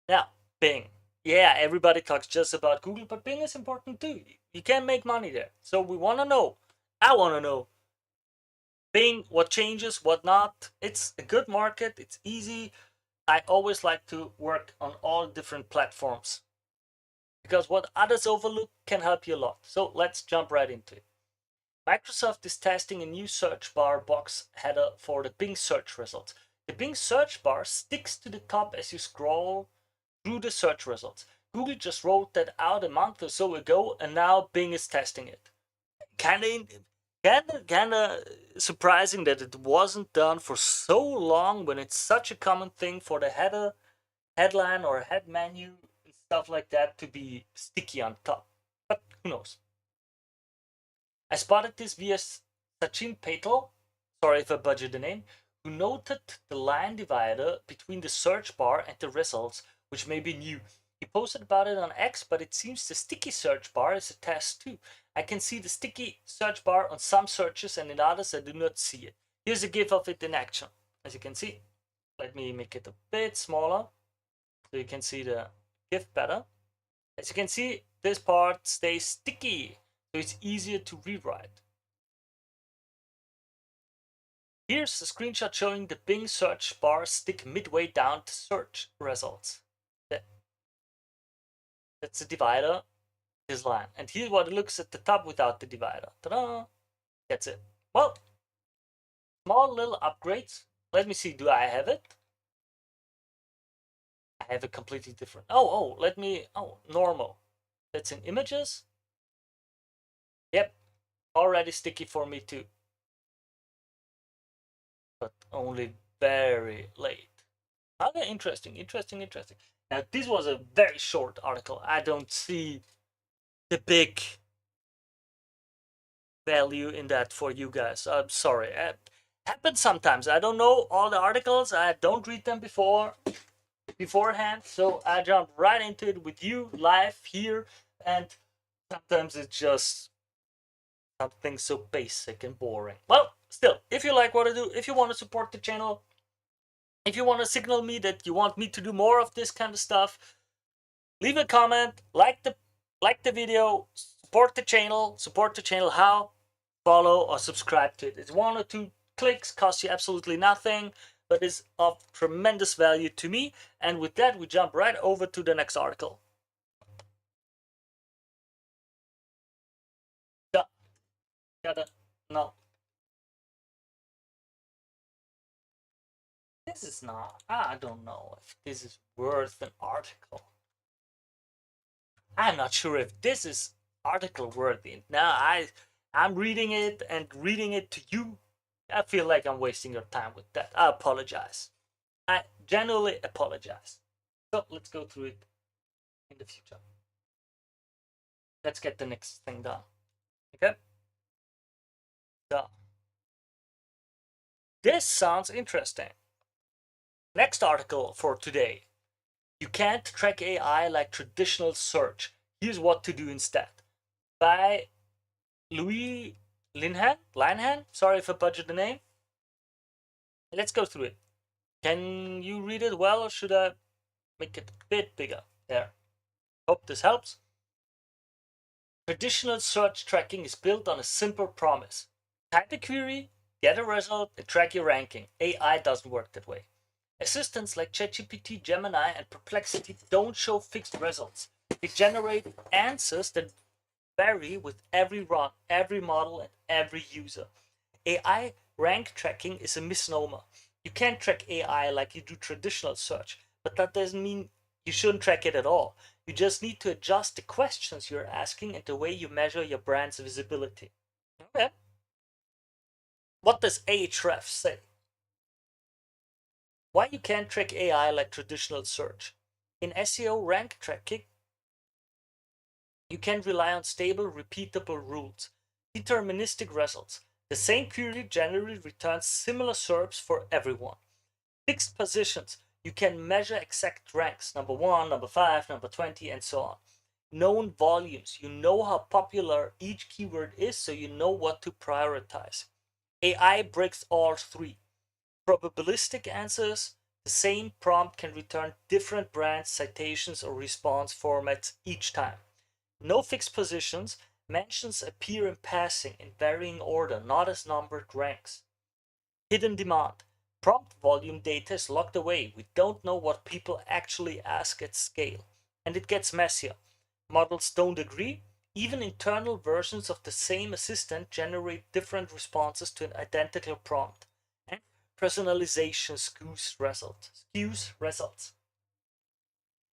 Now, Bing. Yeah, everybody talks just about Google, but Bing is important too. You can make money there. So we want to know. I want to know. Bing, what changes, what not. It's a good market. It's easy. I always like to work on all different platforms because what others overlook can help you a lot. So let's jump right into it. Microsoft is testing a new search bar box header for the Bing search results. The Bing search bar sticks to the top as you scroll through the search results. Google just rolled that out a month or so ago, and now Bing is testing it. Kinda surprising that it wasn't done for so long when it's such a common thing for the header, headline, or head menu and stuff like that to be sticky on top. But who knows? I spotted this via Sachin Patel, sorry if I butchered the name, who noted the line divider between the search bar and the results, which may be new. He posted about it on X, but it seems the sticky search bar is a test too. I can see the sticky search bar on some searches, and in others I do not see it. Here's a GIF of it in action. As you can see, let me make it a bit smaller so you can see the GIF better. As you can see, this part stays sticky, so it's easier to rewrite. Here's a screenshot showing the Bing search bar stick midway down to search results. That's the divider, this line. And here's what it looks at the top without the divider. Ta-da! That's it. Well, small little upgrades. Let me see, do I have it? I have a completely different. Normal. That's in images. Yep, already sticky for me too. But only very late. Okay, interesting. Now, this was a very short article. I don't see the big value in that for you guys. I'm sorry. It happens sometimes. I don't know all the articles. I don't read them beforehand. So I jump right into it with you live here. And sometimes it's just something so basic and boring. Well, still, if you like what I do, if you want to support the channel, if you want to signal me that you want me to do more of this kind of stuff, leave a comment, like the video, support the channel. How? Follow or subscribe to it. It's 1 or 2 clicks, costs you absolutely nothing, but is of tremendous value to me. And with that, we jump right over to the next article. No. This is not, I don't know if this is worth an article. I'm not sure if this is article worthy. Now I'm reading it to you. I feel like I'm wasting your time with that. I apologize. I genuinely apologize. So let's go through it in the future. Let's get the next thing done. Okay? So this sounds interesting. Next article for today. You can't track AI like traditional search. Here's what to do instead. By Louis Linehan? Sorry if I butchered the name. Let's go through it. Can you read it well, or should I make it a bit bigger? There. Hope this helps. Traditional search tracking is built on a simple promise. Type a query, get a result, and track your ranking. AI doesn't work that way. Assistants like ChatGPT, Gemini, and Perplexity don't show fixed results. They generate answers that vary with every run, every model, and every user. AI rank tracking is a misnomer. You can't track AI like you do traditional search, but that doesn't mean you shouldn't track it at all. You just need to adjust the questions you're asking and the way you measure your brand's visibility. Okay. What does Ahrefs say? Why you can't track AI like traditional search? In SEO rank tracking, you can rely on stable, repeatable rules, deterministic results. The same query generally returns similar SERPs for everyone. Fixed positions, you can measure exact ranks, number 1, number 5, number 20, and so on. Known volumes, you know how popular each keyword is, so you know what to prioritize. AI breaks all 3. Probabilistic answers, the same prompt can return different brands, citations, or response formats each time. No fixed positions, mentions appear in passing in varying order, not as numbered ranks. Hidden demand. Prompt volume data is locked away. We don't know what people actually ask at scale. And it gets messier. Models don't agree. Even internal versions of the same assistant generate different responses to an identical prompt. And personalization skews results.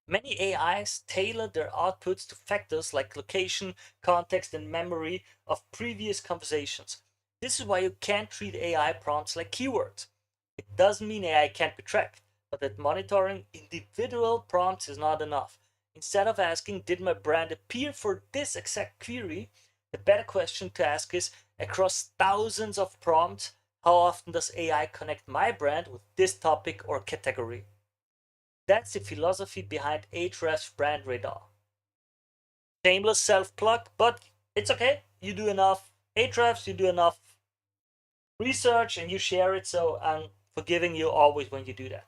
Many AIs tailor their outputs to factors like location, context, and memory of previous conversations. This is why you can't treat AI prompts like keywords. It doesn't mean AI can't be tracked, but that monitoring individual prompts is not enough. Instead of asking, did my brand appear for this exact query, the better question to ask is, across thousands of prompts, how often does AI connect my brand with this topic or category? That's the philosophy behind Ahrefs Brand Radar. Shameless self-plug, but it's okay. You do enough Ahrefs, you do enough research, and you share it, so I'm forgiving you always when you do that.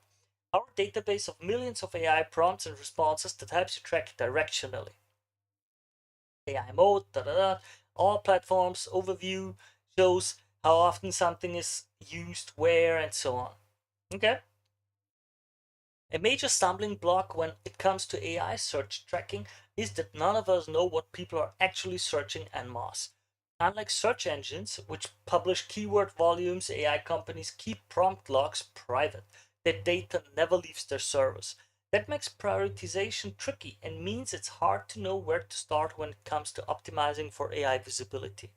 Our database of millions of AI prompts and responses that helps you track directionally. AI mode, da da da, all platforms, overview, shows how often something is used, where, and so on. Okay? A major stumbling block when it comes to AI search tracking is that none of us know what people are actually searching en masse. Unlike search engines, which publish keyword volumes, AI companies keep prompt logs private. Their data never leaves their servers. That makes prioritization tricky and means it's hard to know where to start when it comes to optimizing for AI visibility.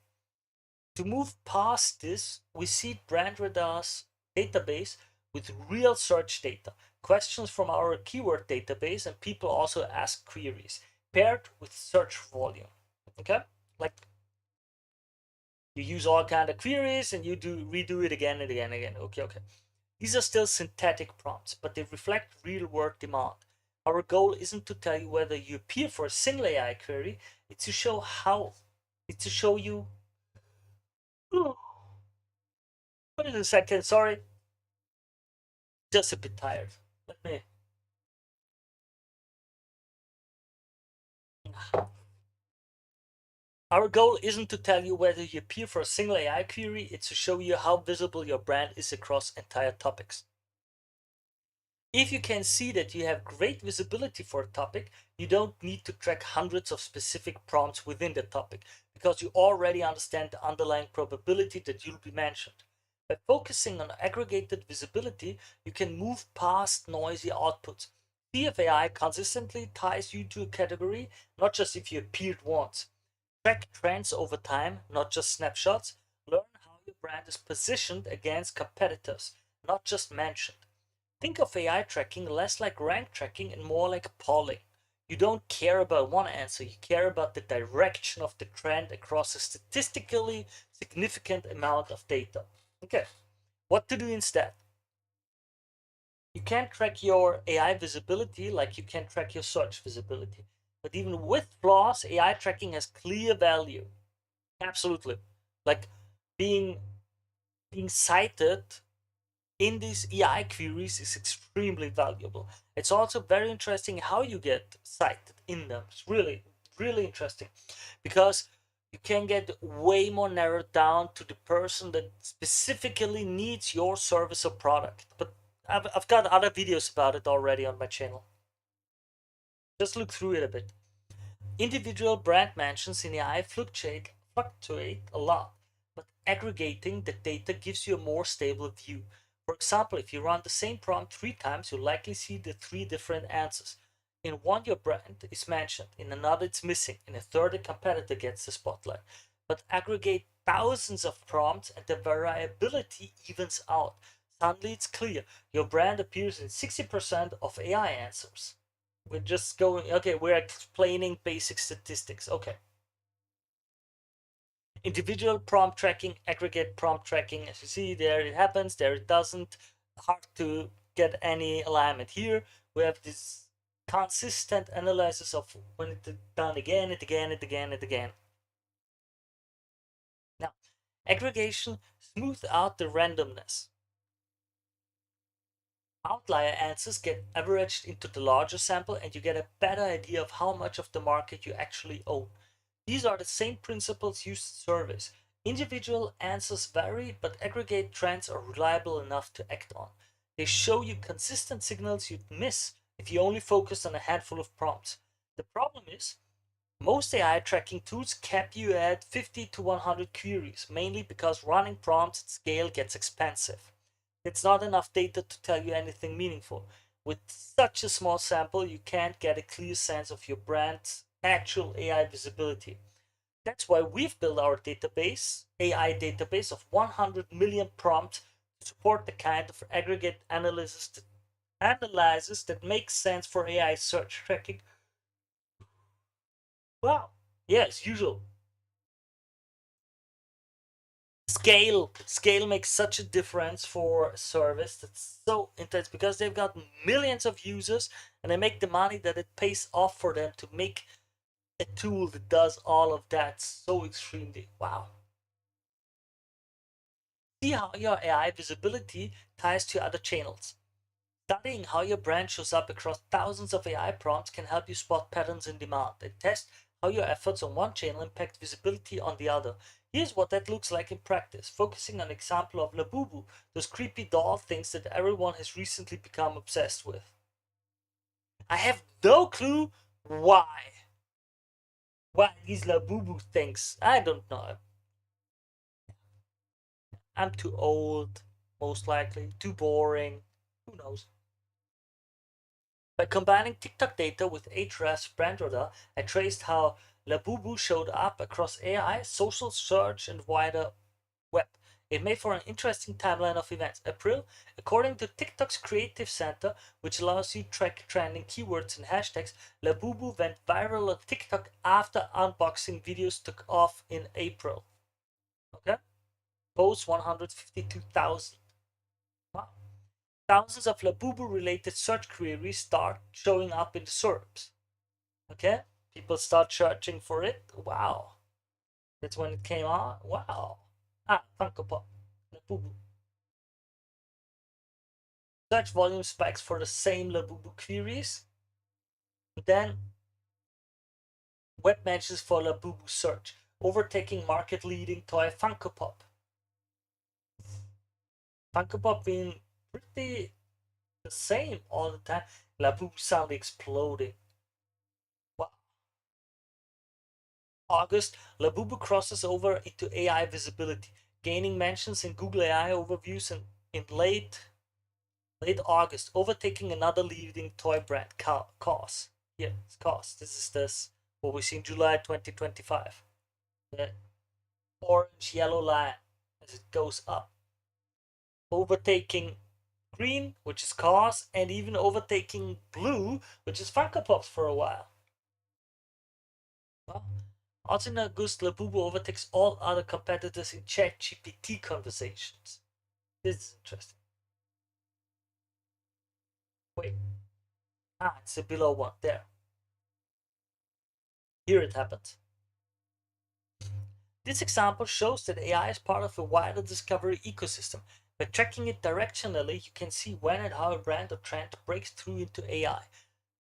To move past this, we seed Brand Radar's database with real search data, questions from our keyword database, and people also ask queries paired with search volume. Okay, like you use all kind of queries and you do redo it again and again and again. Okay. These are still synthetic prompts, but they reflect real world demand. Our goal isn't to tell you whether you appear for a single AI query, it's to show how, it's to show you. Wait a second, sorry, just a bit tired. Let me. Our goal isn't to tell you whether you appear for a single AI query, it's to show you how visible your brand is across entire topics. If you can see that you have great visibility for a topic, you don't need to track hundreds of specific prompts within the topic because you already understand the underlying probability that you'll be mentioned. By focusing on aggregated visibility, you can move past noisy outputs. See if AI consistently ties you to a category, not just if you appeared once. Track trends over time, not just snapshots. Learn how your brand is positioned against competitors, not just mentioned. Think of AI tracking less like rank tracking and more like polling. You don't care about one answer, you care about the direction of the trend across a statistically significant amount of data. Okay, what to do instead? You can't track your AI visibility like you can track your search visibility. But even with flaws, AI tracking has clear value. Absolutely. Like being being cited in these AI queries is extremely valuable. It's also very interesting how you get cited in them. It's really interesting because you can get way more narrowed down to the person that specifically needs your service or product. But I've got other videos about it already on my channel. Just look through it a bit. Individual brand mentions in AI fluctuate a lot, but aggregating the data gives you a more stable view. For example, if you run the same prompt 3 times, you'll likely see the 3 different answers. In one, your brand is mentioned, in another, it's missing, in a third, a competitor gets the spotlight. But aggregate thousands of prompts and the variability evens out. Suddenly, it's clear your brand appears in 60% of AI answers. We're just going, okay, we're explaining basic statistics. Okay. Individual prompt tracking, aggregate prompt tracking. As you see, there it happens, there it doesn't. Hard to get any alignment here. We have this consistent analysis of when it's done again and again and again and again. Now, aggregation smooths out the randomness. Outlier answers get averaged into the larger sample and you get a better idea of how much of the market you actually own. These are the same principles used in surveys. Individual answers vary, but aggregate trends are reliable enough to act on. They show you consistent signals you'd miss if you only focused on a handful of prompts. The problem is, most AI tracking tools cap you at 50 to 100 queries, mainly because running prompts at scale gets expensive. It's not enough data to tell you anything meaningful. With such a small sample, you can't get a clear sense of your brand's actual AI visibility. That's why we've built our database, AI database of 100 million prompts to support the kind of aggregate analysis that makes sense for AI search tracking. Wow. Yeah, as usual. Scale makes such a difference for a service that's so intense because they've got millions of users and they make the money that it pays off for them to make a tool that does all of that so extremely. Wow. See how your AI visibility ties to other channels. Studying how your brand shows up across thousands of AI prompts can help you spot patterns in demand and test how your efforts on one channel impact visibility on the other. Here's what that looks like in practice, focusing on an example of Labubu, those creepy doll things that everyone has recently become obsessed with. I have no clue why. Why these Labubu things? I don't know. I'm too old, most likely, too boring. Who knows? By combining TikTok data with Ahrefs brand radar, I traced how Labubu showed up across AI, social search, and wider web. It made for an interesting timeline of events. April, according to TikTok's Creative Center, which allows you to track trending keywords and hashtags, Labubu went viral on TikTok after unboxing videos took off in April. Okay? Posts 152,000. Wow. Thousands of Labubu related search queries start showing up in the SERPs. Okay? People start searching for it. Wow. That's when it came out. Wow. Ah, Funko Pop. Labubu. Search volume spikes for the same Labubu queries. Then web matches for Labubu search, overtaking market leading toy Funko Pop. Funko Pop being pretty the same all the time. Labubu sound exploding. Wow. August, Labubu crosses over into AI visibility, gaining mentions in Google AI overviews and in late August, overtaking another leading toy brand, COS. Yeah, it's COS. This what we see in July 2025. The orange yellow line as it goes up, overtaking green, which is COS, and even overtaking blue, which is Funko Pops for a while. Well, also in August, Labubu overtakes all other competitors in ChatGPT conversations. This is interesting. Wait. Ah, it's a below one. There. Here it happens. This example shows that AI is part of a wider discovery ecosystem. By tracking it directionally, you can see when and how a brand or trend breaks through into AI.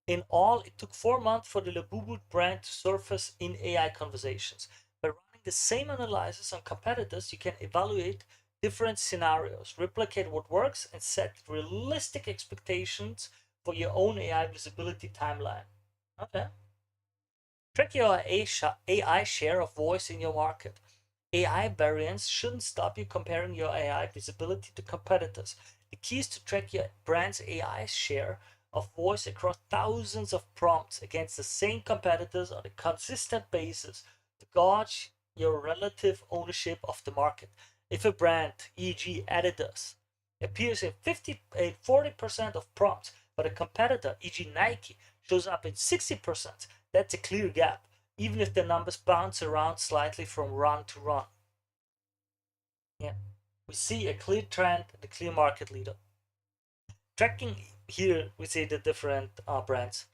In all, it took 4 months for the Labubu brand to surface in AI conversations. By running the same analysis on competitors, you can evaluate different scenarios, replicate what works, and set realistic expectations for your own AI visibility timeline. Okay. Track your AI share of voice in your market. AI variance shouldn't stop you comparing your AI visibility to competitors. The key is to track your brand's AI share of voice across thousands of prompts against the same competitors on a consistent basis to gauge your relative ownership of the market. If a brand, e.g., Adidas, appears in 40% of prompts, but a competitor, e.g., Nike, shows up in 60%, that's a clear gap, even if the numbers bounce around slightly from run to run. Yeah, we see a clear trend and a clear market leader. Tracking here, we see the different brands.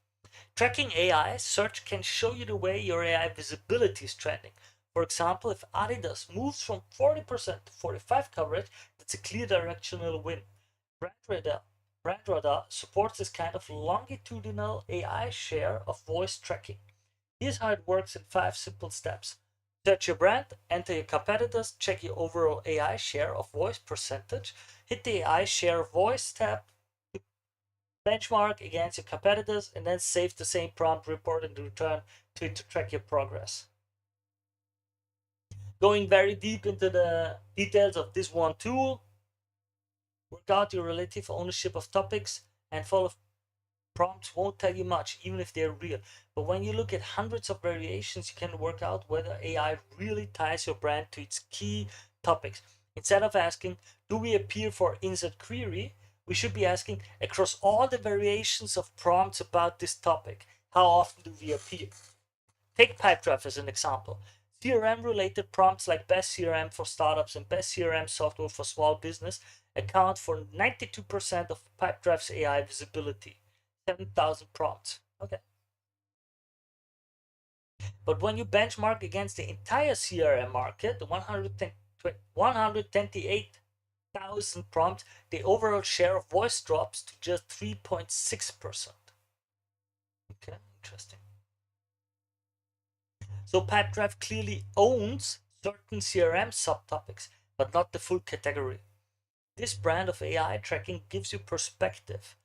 Tracking AI search can show you the way your AI visibility is trending. For example, if Adidas moves from 40% to 45% coverage, that's a clear directional win. Brand Radar supports this kind of longitudinal AI share of voice tracking. Here's how it works in 5 simple steps. Search your brand, enter your competitors, check your overall AI share of voice percentage, hit the AI share of voice tab, benchmark against your competitors, and then save the same prompt report and return to it to track your progress. Going very deep into the details of this one tool, work out your relative ownership of topics and follow prompts won't tell you much, even if they're real. But when you look at hundreds of variations, you can work out whether AI really ties your brand to its key topics. Instead of asking, do we appear for insert query? We should be asking, across all the variations of prompts about this topic, how often do we appear? Take Pipedrive as an example. CRM related prompts like best CRM for startups and best CRM software for small business account for 92% of Pipedrive's AI visibility. 7,000 prompts. Okay. But when you benchmark against the entire CRM market, the 128,000 prompts, the overall share of voice drops to just 3.6%. Okay, interesting. So Pipedrive clearly owns certain CRM subtopics, but not the full category. This brand of AI tracking gives you perspective.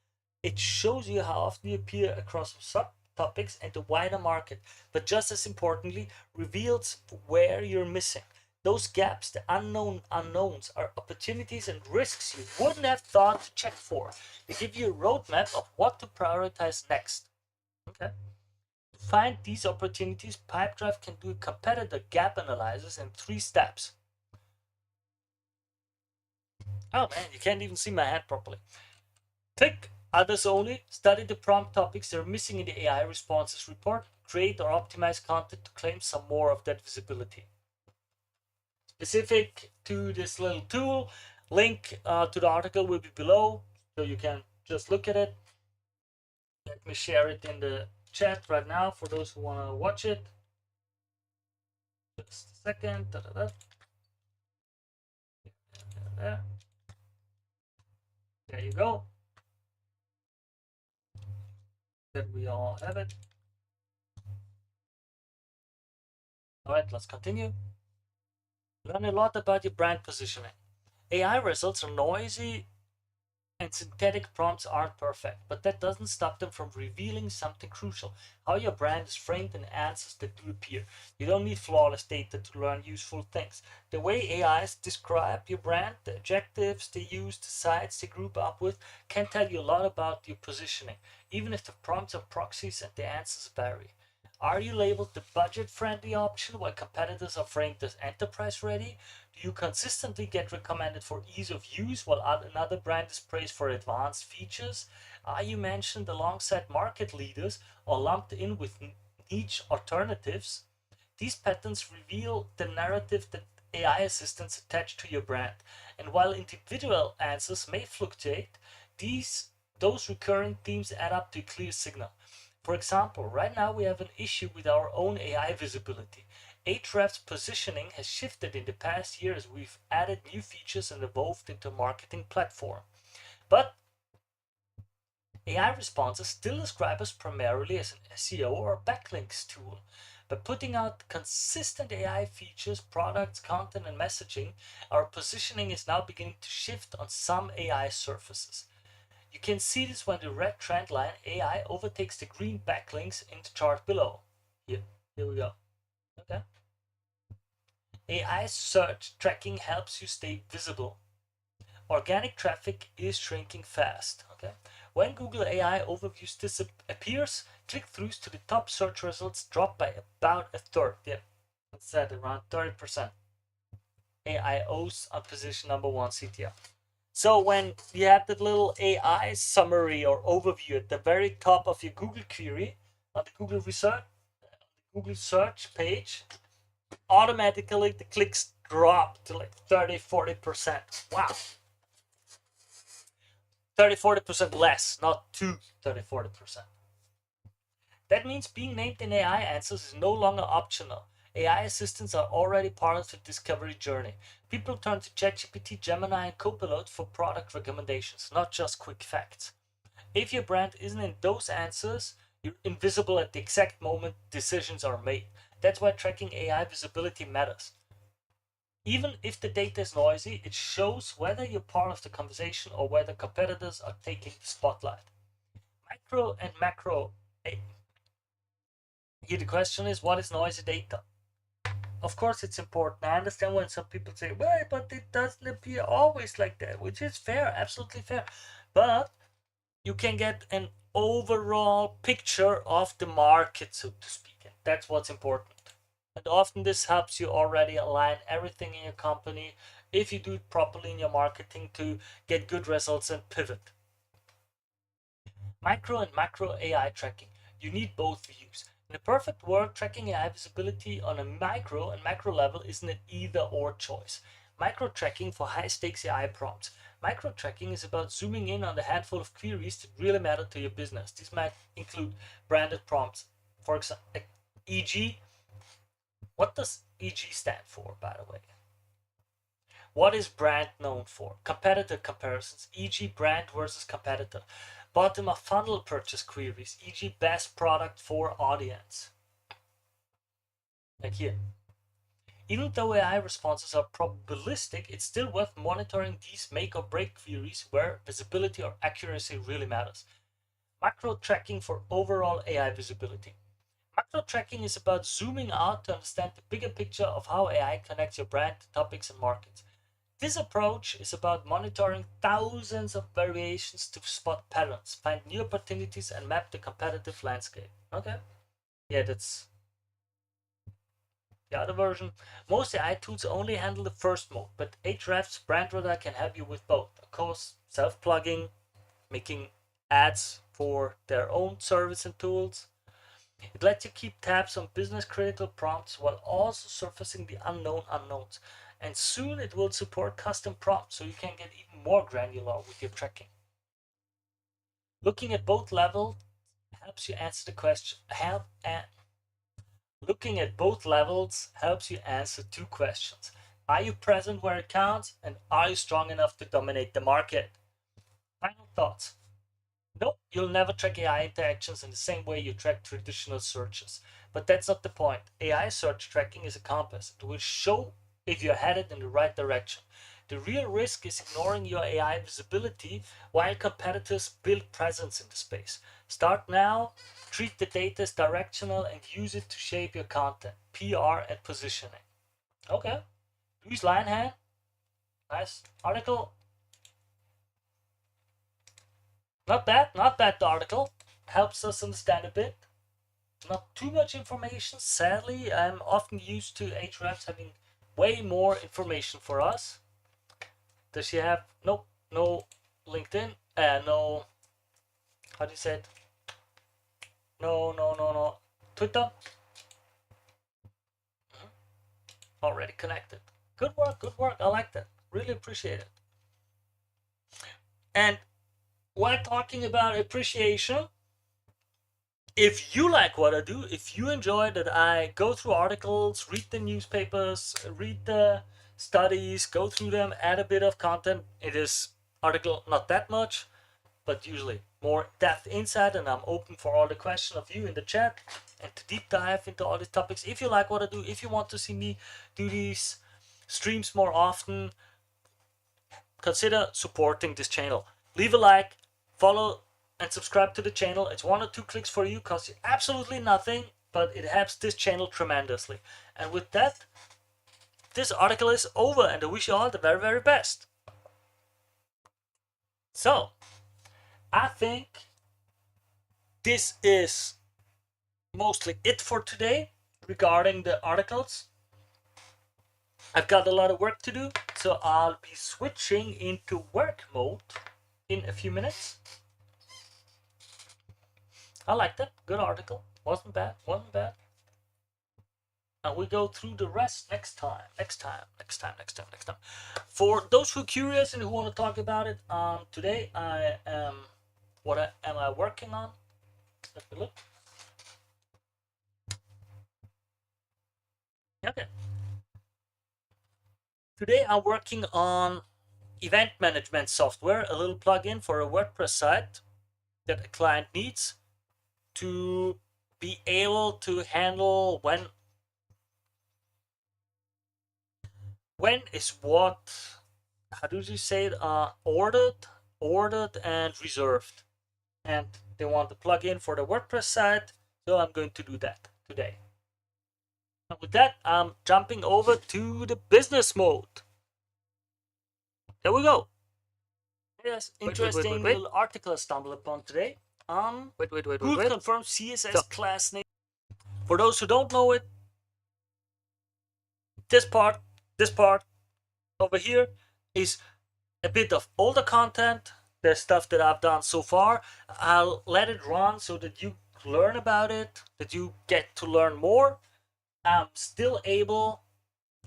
It shows you how often you appear across subtopics and the wider market, but just as importantly, reveals where you're missing. Those gaps, the unknown unknowns, are opportunities and risks you wouldn't have thought to check for. They give you a roadmap of what to prioritize next. Okay. To find these opportunities, Pipedrive can do a competitor gap analysis in 3 steps. Oh man, you can't even see my hand properly. Click Others Only, study the prompt topics that are missing in the AI responses report, create or optimize content to claim some more of that visibility. Specific to this little tool, link to the article will be below, so you can just look at it. Let me share it in the chat right now for those who want to watch it. Just a second. There. There you go. That we all have it. All right, let's continue. Learn a lot about your brand positioning. AI results are noisy and synthetic prompts aren't perfect, but that doesn't stop them from revealing something crucial: how your brand is framed and answers that do appear. You don't need flawless data to learn useful things. The way AIs describe your brand, the adjectives they use, the sites they group up with, can tell you a lot about your positioning, even if the prompts are proxies and the answers vary. Are you labeled the budget-friendly option while competitors are framed as enterprise-ready? Do you consistently get recommended for ease of use while another brand is praised for advanced features? Are you mentioned alongside market leaders or lumped in with niche alternatives? These patterns reveal the narrative that AI assistants attach to your brand. And while individual answers may fluctuate, those recurring themes add up to a clear signal. For example, right now we have an issue with our own AI visibility. Ahrefs' positioning has shifted in the past year as we've added new features and evolved into a marketing platform. But AI responses still describe us primarily as an SEO or backlinks tool. By putting out consistent AI features, products, content, and messaging, our positioning is now beginning to shift on some AI surfaces. You can see this when the red trend line AI overtakes the green backlinks in the chart below. Here we go. Okay. AI search tracking helps you stay visible. Organic traffic is shrinking fast. Okay. When Google AI overviews disappears, click-throughs to the top search results drop by about a third. Yeah, that's said around 30%. AIOs on position number 1 CTR. So when you have that little AI summary or overview at the very top of your Google query on the Google search page, automatically the clicks drop to like 30-40%. Wow. 30-40% less, not to 30-40%. That means being named in AI answers is no longer optional. AI assistants are already part of the discovery journey. People turn to ChatGPT, Gemini, and Copilot for product recommendations, not just quick facts. If your brand isn't in those answers, you're invisible at the exact moment decisions are made. That's why tracking AI visibility matters. Even if the data is noisy, it shows whether you're part of the conversation or whether competitors are taking the spotlight. Micro and macro. Here the question is, what is noisy data? Of course it's important. I understand when some people say, well, but it doesn't appear always like that, which is fair, absolutely fair. But you can get an overall picture of the market, so to speak. And that's what's important. And often this helps you already align everything in your company, if you do it properly in your marketing, to get good results and pivot. Micro and macro AI tracking. You need both views. In a perfect world, tracking AI visibility on a micro and macro level isn't an either or choice. Micro tracking for high stakes AI prompts. Micro tracking is about zooming in on the handful of queries that really matter to your business. These might include branded prompts. For example, e.g., what does e.g. stand for, by the way? What is brand known for? Competitor comparisons, e.g. brand versus competitor. Bottom of funnel purchase queries, e.g. best product for audience. Like here. Even though AI responses are probabilistic, it's still worth monitoring these make or break queries where visibility or accuracy really matters. Macro tracking for overall AI visibility. Macro tracking is about zooming out to understand the bigger picture of how AI connects your brand, topics, and markets. This approach is about monitoring thousands of variations to spot patterns, find new opportunities, and map the competitive landscape. Okay. Yeah, that's the other version. Most AI tools only handle the first mode, but Ahrefs Brand Radar can help you with both. Of course, self-plugging, making ads for their own service and tools. It lets you keep tabs on business critical prompts while also surfacing the unknown unknowns. And soon it will support custom prompts so you can get even more granular with your tracking. Looking at both levels helps you answer the question. Looking at both levels helps you answer two questions. Are you present where it counts? And are you strong enough to dominate the market? Final thoughts. No, you'll never track AI interactions in the same way you track traditional searches. But that's not the point. AI search tracking is a compass. It will show if you're headed in the right direction. The real risk is ignoring your AI visibility while competitors build presence in the space. Start now, treat the data as directional, and use it to shape your content, PR, and positioning. Okay. Louise Linehan, nice article. Not bad, not bad, the article. Helps us understand a bit. Not too much information, sadly. I'm often used to Ahrefs having way more information for us. Does she have? Nope, no LinkedIn. No, how do you say it? No. Twitter? Already connected. Good work. I like that. Really appreciate it. And while talking about appreciation, if you like what I do, if you enjoy that I go through articles, read the newspapers, read the studies, go through them, add a bit of content, it is article not that much, but usually more depth insight, and I'm open for all the questions of you in the chat and to deep dive into all these topics. If you like what I do, if you want to see me do these streams more often, consider supporting this channel. Leave a like, follow and subscribe to the channel. It's 1 or 2 clicks for you, costs you absolutely nothing, but it helps this channel tremendously. And with that, this article is over, and I wish you all the very, very best. So, I think this is mostly it for today regarding the articles. I've got a lot of work to do, so I'll be switching into work mode in a few minutes. I liked it. Good article. Wasn't bad. And we go through the rest next time. For those who are curious and who want to talk about it, today I am. What am I working on? Let me look. Okay. Today I'm working on event management software, a little plugin for a WordPress site that a client needs to be able to handle when is what, how do you say it, ordered and reserved, and they want the plugin for the WordPress site, so I'm going to do that today. And with that, I'm jumping over to the business mode. There we go. Yes, interesting little article I stumbled upon today. Google confirms CSS class name. For those who don't know it, this part over here is a bit of older content, the stuff that I've done so far. I'll let it run so that you learn about it, that you get to learn more. I'm still able,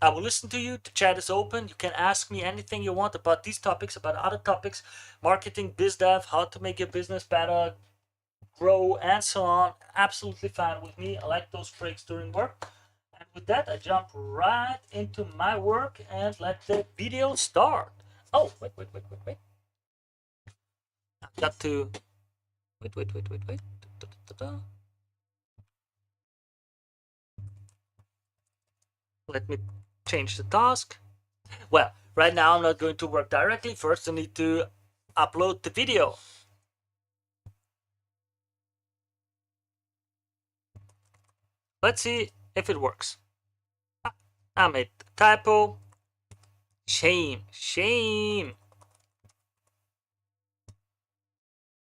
I will listen to you. The chat is open. You can ask me anything you want about these topics, about other topics, marketing, biz dev, how to make your business better, grow, and so on. Absolutely fine with me. I like those breaks during work. And with that, I jump right into my work and let the video start. Oh, wait. I've got to wait. Let me change the task. Well, right now I'm not going to work directly. First, I need to upload the video. Let's see if it works. I made a typo. Shame.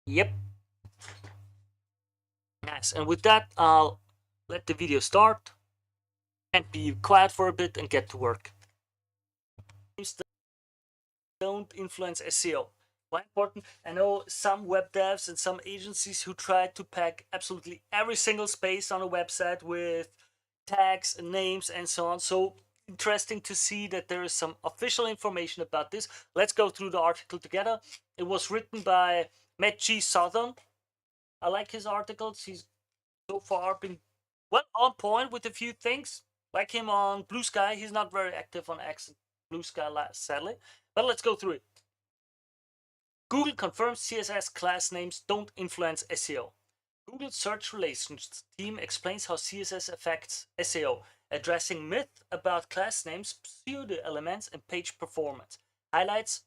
Yep. Nice. And with that, I'll let the video start and be quiet for a bit and get to work. Don't influence SEO. Why important? I know some web devs and some agencies who try to pack absolutely every single space on a website with tags and names and so on. So interesting to see that there is some official information about this. Let's go through the article together. It was written by Matt G. Southern. I like his articles. He's so far been well on point with a few things. Like him on Blue Sky. He's not very active on X and Blue Sky, sadly. But let's go through it. Google confirms CSS class names don't influence SEO. Google Search Relations team explains how CSS affects SEO, addressing myth about class names, pseudo elements, and page performance. Highlights: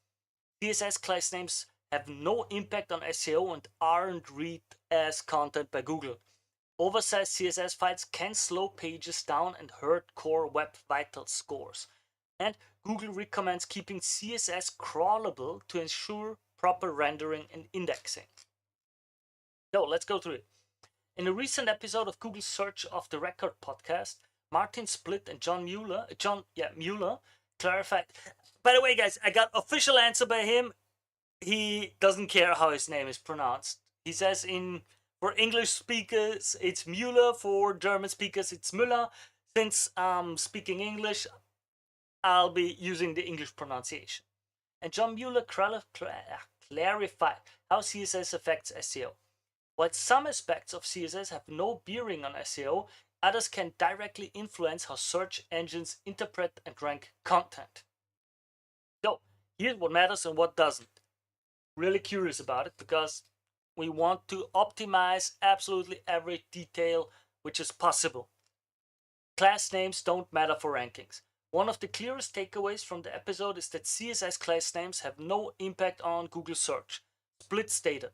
CSS class names have no impact on SEO and aren't read as content by Google. Oversized CSS files can slow pages down and hurt core web vital scores. And Google recommends keeping CSS crawlable to ensure proper rendering and indexing. So let's go through it. In a recent episode of Google's Search Off the Record podcast, Martin Splitt and John Mueller clarified. By the way, guys, I got official answer by him. He doesn't care how his name is pronounced. He says for English speakers it's Mueller, for German speakers it's Müller. Since I'm speaking English, I'll be using the English pronunciation. And John Mueller clarified how CSS affects SEO. While some aspects of CSS have no bearing on SEO, others can directly influence how search engines interpret and rank content. So, here's what matters and what doesn't. Really curious about it because we want to optimize absolutely every detail which is possible. Class names don't matter for rankings. One of the clearest takeaways from the episode is that CSS class names have no impact on Google search. Splitt stated,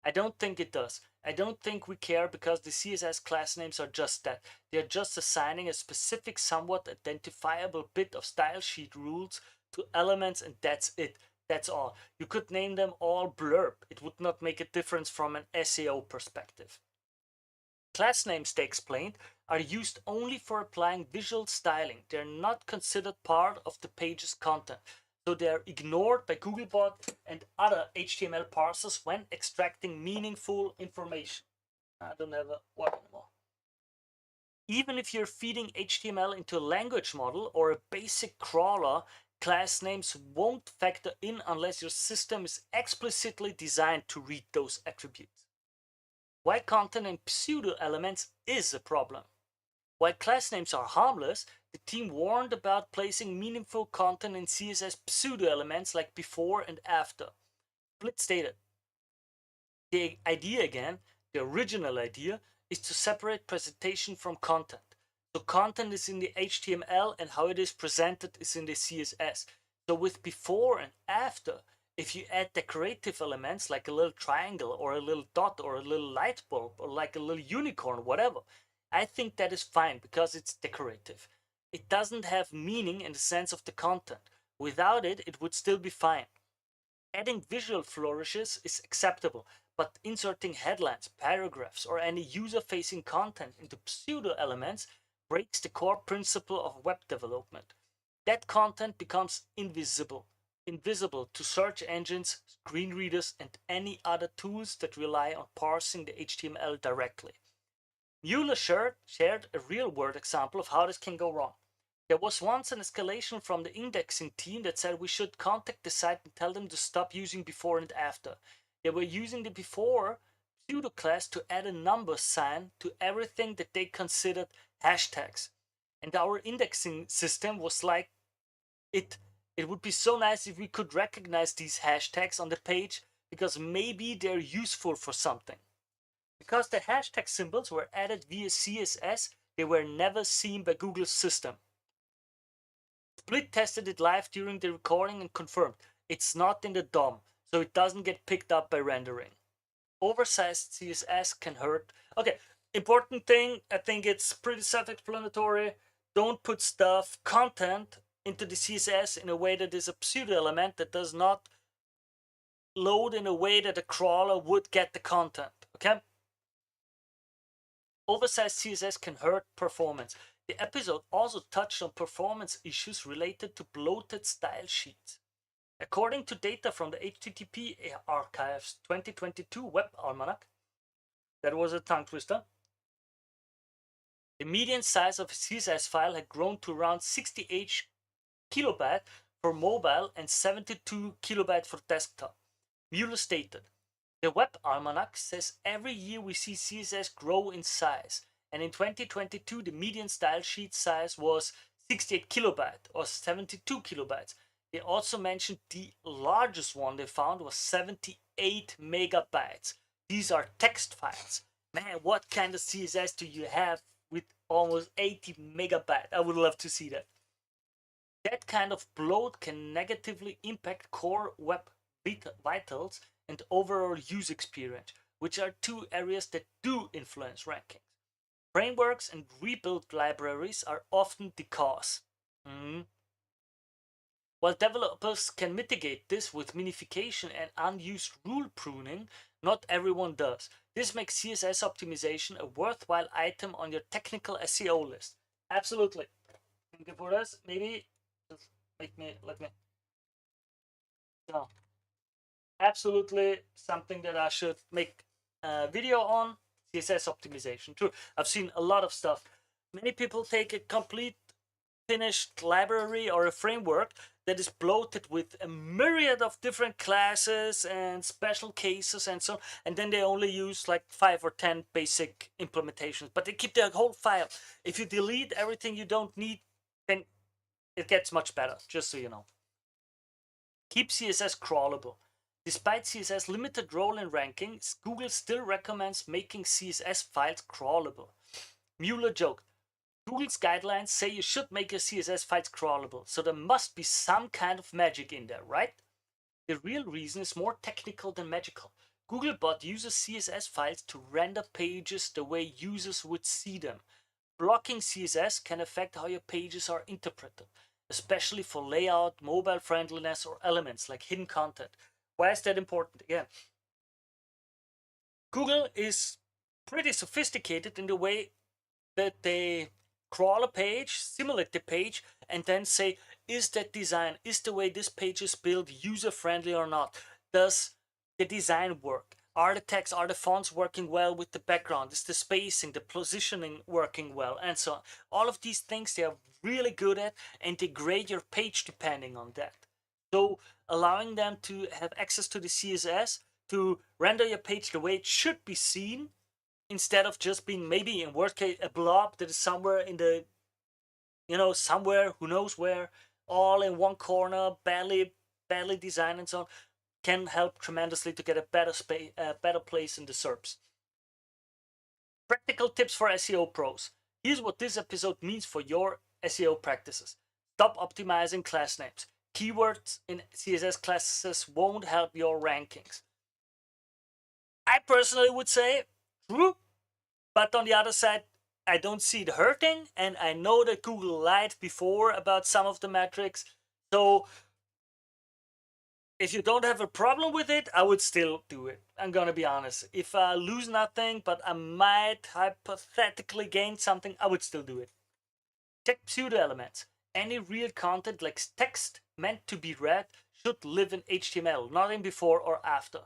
I don't think it does. I don't think we care because the CSS class names are just that. They are just assigning a specific, somewhat identifiable bit of style sheet rules to elements and that's it. That's all. You could name them all blurb. It would not make a difference from an SEO perspective. Class names, they explained, are used only for applying visual styling. They're not considered part of the page's content. So they're ignored by Googlebot and other HTML parsers when extracting meaningful information. I don't have a word anymore. Even if you're feeding HTML into a language model or a basic crawler, class names won't factor in unless your system is explicitly designed to read those attributes. Why content and pseudo elements is a problem. While class names are harmless, the team warned about placing meaningful content in CSS pseudo elements like before and after. Splitt stated, the idea again, the original idea, is to separate presentation from content. So content is in the HTML and how it is presented is in the CSS. So with before and after, if you add decorative elements like a little triangle or a little dot or a little light bulb or like a little unicorn, whatever, I think that is fine because it's decorative. It doesn't have meaning in the sense of the content. Without it, it would still be fine. Adding visual flourishes is acceptable, but inserting headlines, paragraphs, or any user-facing content into pseudo-elements breaks the core principle of web development. That content becomes invisible. invisible to search engines, screen readers, and any other tools that rely on parsing the HTML directly. Mueller shared a real-world example of how this can go wrong. There was once an escalation from the indexing team that said we should contact the site and tell them to stop using before and after. They were using the before pseudo class to add a number sign to everything that they considered hashtags. And our indexing system was like, it would be so nice if we could recognize these hashtags on the page because maybe they're useful for something. Because the hashtag symbols were added via CSS, they were never seen by Google's system. Split tested it live during the recording and confirmed it's not in the DOM, so it doesn't get picked up by rendering. Oversized CSS can hurt. Okay, important thing, I think it's pretty self-explanatory. Don't put content into the CSS in a way that is a pseudo element that does not load in a way that a crawler would get the content, okay? Oversized CSS can hurt performance. The episode also touched on performance issues related to bloated style sheets. According to data from the HTTP Archive's 2022 Web Almanac, that was a tongue twister, the median size of a CSS file had grown to around 68 kilobyte for mobile and 72 kilobyte for desktop. Mueller stated, the Web Almanac says every year we see CSS grow in size, and in 2022 the median style sheet size was 68 kilobyte or 72 kilobytes. They also mentioned the largest one they found was 78 megabytes. These are text files. Man, what kind of CSS do you have with almost 80 megabytes? I would love to see that. That kind of bloat can negatively impact core web vitals and overall user experience, which are two areas that do influence rankings. Frameworks and rebuild libraries are often the cause. While developers can mitigate this with minification and unused rule pruning, not everyone does. This makes CSS optimization a worthwhile item on your technical SEO list. Absolutely. Thank you for this. Maybe just let me. So, absolutely something that I should make a video on. CSS optimization. True. I've seen a lot of stuff. Many people take a complete finished library or a framework that is bloated with a myriad of different classes and special cases and so on, and then they only use like 5 or 10 basic implementations, but they keep their whole file. If you delete everything you don't need, then it gets much better, just so you know. Keep CSS crawlable. Despite CSS limited role in rankings, Google still recommends making CSS files crawlable. Mueller joked, Google's guidelines say you should make your CSS files crawlable, so there must be some kind of magic in there, right? The real reason is more technical than magical. Googlebot uses CSS files to render pages the way users would see them. Blocking CSS can affect how your pages are interpreted, especially for layout, mobile friendliness, or elements like hidden content. Why is that important? Again, Google is pretty sophisticated in the way that they crawl a page, simulate the page, and then say, is that design, is the way this page is built user-friendly or not? Does the design work? Are the text, are the fonts working well with the background? Is the spacing, the positioning working well? And so on. All of these things they are really good at, and they grade your page depending on that. So allowing them to have access to the CSS to render your page the way it should be seen, instead of just being maybe in worst case a blob that is somewhere in the, somewhere who knows where, all in one corner, badly designed and so on, can help tremendously to get a better place in the SERPs. Practical tips for SEO pros. Here's what this episode means for your SEO practices. Stop optimizing class names. Keywords in CSS classes won't help your rankings. I personally would say true, but on the other side, I don't see it hurting, and I know that Google lied before about some of the metrics. So if you don't have a problem with it, I would still do it. I'm gonna be honest. If I lose nothing, but I might hypothetically gain something, I would still do it. Check pseudo elements. Any real content like text meant to be read should live in HTML, not in before or after.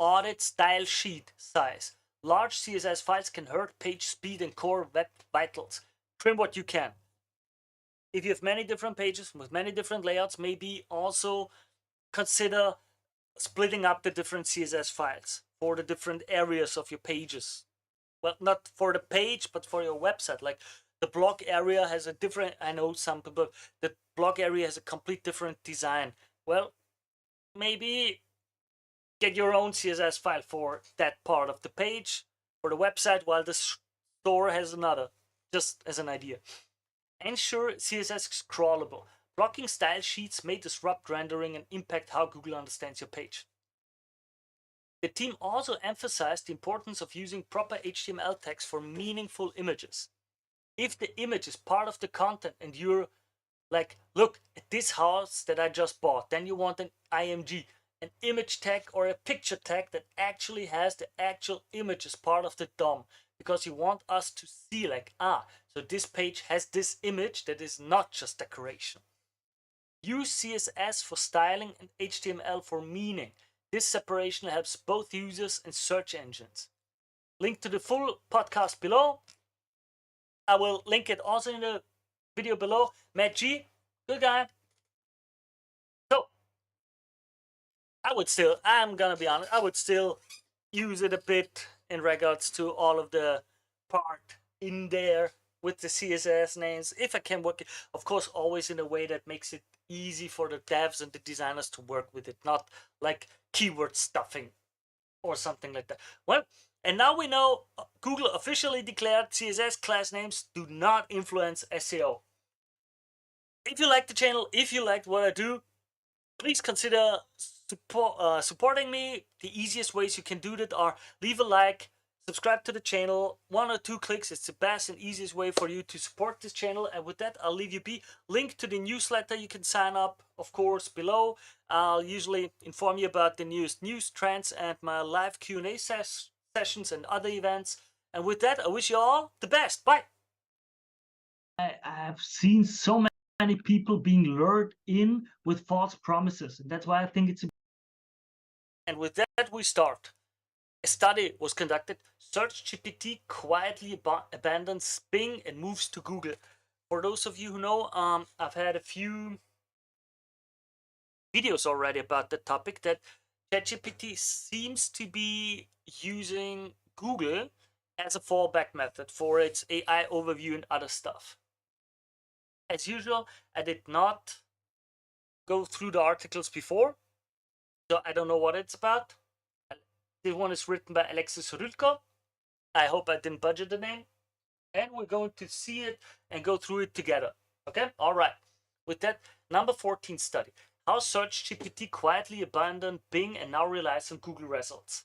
Audit style sheet size. Large CSS files can hurt page speed and core web vitals. Trim what you can. If you have many different pages with many different layouts, maybe also consider splitting up the different CSS files for the different areas of your pages. Well, not for the page, but for your website. Like the blog area has a different, I know some people, the blog area has a complete different design. Well, maybe get your own CSS file for that part of the page, for the website, while the store has another, just as an idea. Ensure CSS is crawlable. Blocking style sheets may disrupt rendering and impact how Google understands your page. The team also emphasized the importance of using proper HTML text for meaningful images. If the image is part of the content and you're like, look at this house that I just bought, then you want an IMG, an image tag or a picture tag that actually has the actual image as part of the DOM, because you want us to see like, so this page has this image that is not just decoration. Use CSS for styling and HTML for meaning. This separation helps both users and search engines. Link to the full podcast below. I will link it also in the video below. Matt G, good guy. So, I'm gonna be honest, I would still use it a bit in regards to all of the part in there with the CSS names, if I can work it, of course, always in a way that makes it easy for the devs and the designers to work with it, not like keyword stuffing or something like that. Well, and now we know Google officially declared CSS class names do not influence SEO. If you like the channel, if you liked what I do, please consider supporting me. The easiest ways you can do that are leave a like, subscribe to the channel. 1 or 2 clicks is the best and easiest way for you to support this channel. And with that, I'll leave you be. Link to the newsletter you can sign up, of course, below. I'll usually inform you about the newest news, trends, and my live Q&A sessions and other events. And with that, I wish you all the best. Bye. I've seen so many people being lured in with false promises, and that's why I think it's. And with that, we start. A study was conducted. SearchGPT quietly abandons Bing and moves to Google. For those of you who know, I've had a few videos already about the topic that ChatGPT seems to be using Google as a fallback method for its AI overview and other stuff. As usual, I did not go through the articles before, so I don't know what it's about. This one is written by Alexis Rulko. I hope I didn't butcher the name. And we're going to see it and go through it together. Okay? All right. With that, number 14 study. How SearchGPT quietly abandoned Bing and now relies on Google results.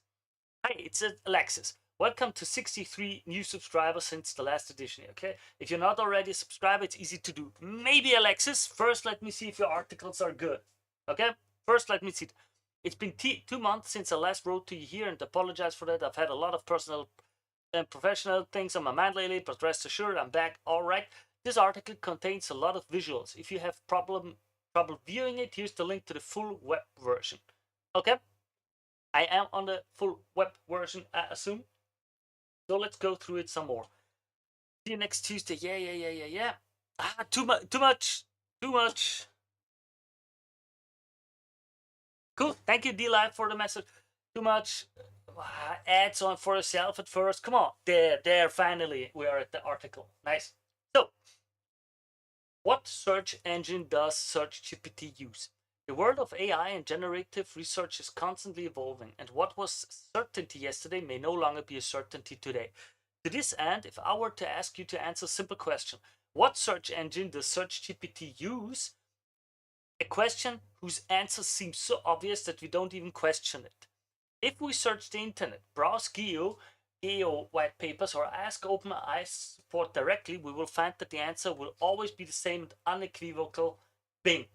Hi, it's Alexis. Welcome to 63 new subscribers since the last edition, okay? If you're not already a subscriber, it's easy to do. Maybe Alexis, first let me see if your articles are good, okay? First let me see. It's been 2 months since I last wrote to you here, and apologize for that. I've had a lot of personal and professional things on my mind lately, but rest assured, I'm back. All right. This article contains a lot of visuals. If you have trouble viewing it, here's the link to the full web version. Okay? I am on the full web version, I assume. So let's go through it some more. See you next Tuesday. Yeah. Too much. Cool. Thank you, D-Live, for the message. Too much ads on for yourself at first. Come on. There. Finally, we are at the article. Nice. So, what search engine does SearchGPT use? The world of AI and generative research is constantly evolving, and what was certainty yesterday may no longer be a certainty today. To this end, if I were to ask you to answer a simple question, what search engine does SearchGPT use? A question whose answer seems so obvious that we don't even question it. If we search the internet, browse Geo white papers, or ask OpenAI support directly, we will find that the answer will always be the same and unequivocal: Bing.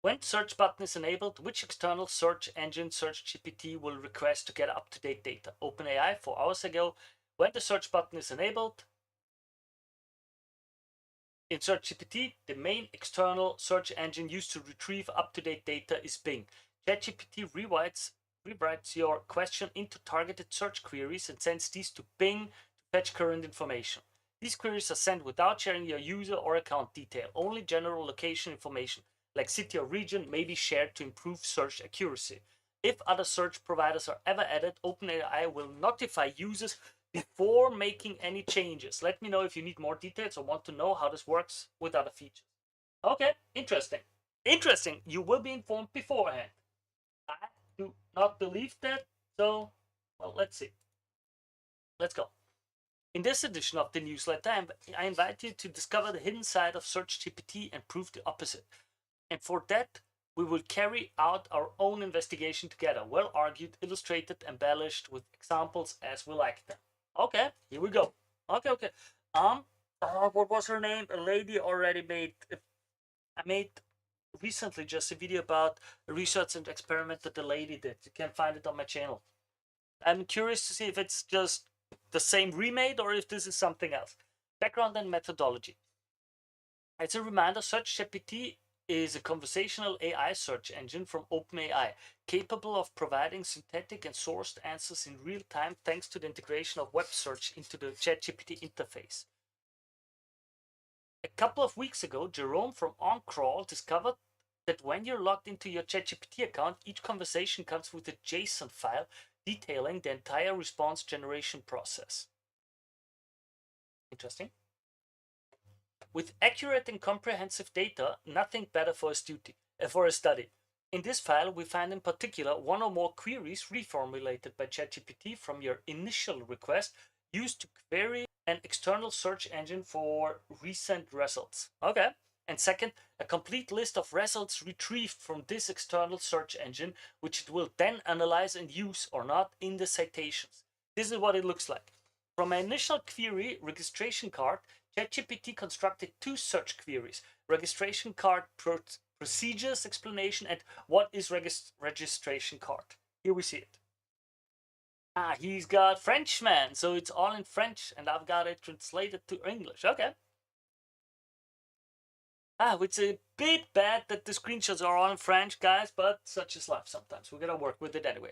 When search button is enabled, which external search engine SearchGPT will request to get up-to-date data? OpenAI 4 hours ago. When the search button is enabled, In ChatGPT, the main external search engine used to retrieve up-to-date data is Bing. ChatGPT rewrites your question into targeted search queries and sends these to Bing to fetch current information. These queries are sent without sharing your user or account detail. Only general location information, like city or region, may be shared to improve search accuracy. If other search providers are ever added, OpenAI will notify users before making any changes. Let me know if you need more details or want to know how this works with other features. Okay, interesting. Interesting. You will be informed beforehand. I do not believe that, so, well, let's see. Let's go. In this edition of the newsletter, I invite you to discover the hidden side of SearchGPT and prove the opposite. And for that, we will carry out our own investigation together, well argued, illustrated, embellished with examples as we like them. Okay, here we go. Okay. What was her name? A lady already made. I made recently just a video about a research and experiment that the lady did. You can find it on my channel. I'm curious to see if it's just the same remade or if this is something else. Background and methodology. As a reminder, SearchGPT is a conversational AI search engine from OpenAI, capable of providing synthetic and sourced answers in real time thanks to the integration of web search into the ChatGPT interface. A couple of weeks ago, Jerome from OnCrawl discovered that when you're logged into your ChatGPT account, each conversation comes with a JSON file detailing the entire response generation process. Interesting. With accurate and comprehensive data, nothing better for a study. In this file, we find in particular one or more queries reformulated by ChatGPT from your initial request used to query an external search engine for recent results. Okay. And second, a complete list of results retrieved from this external search engine, which it will then analyze and use or not in the citations. This is what it looks like. From my initial query, registration card, ChatGPT constructed two search queries: registration card procedures explanation and what is registration card. Here we see it. He's got Frenchman, so it's all in French, and I've got it translated to English. Okay. It's a bit bad that the screenshots are all in French, guys, but such is life sometimes. We're gonna work with it anyway.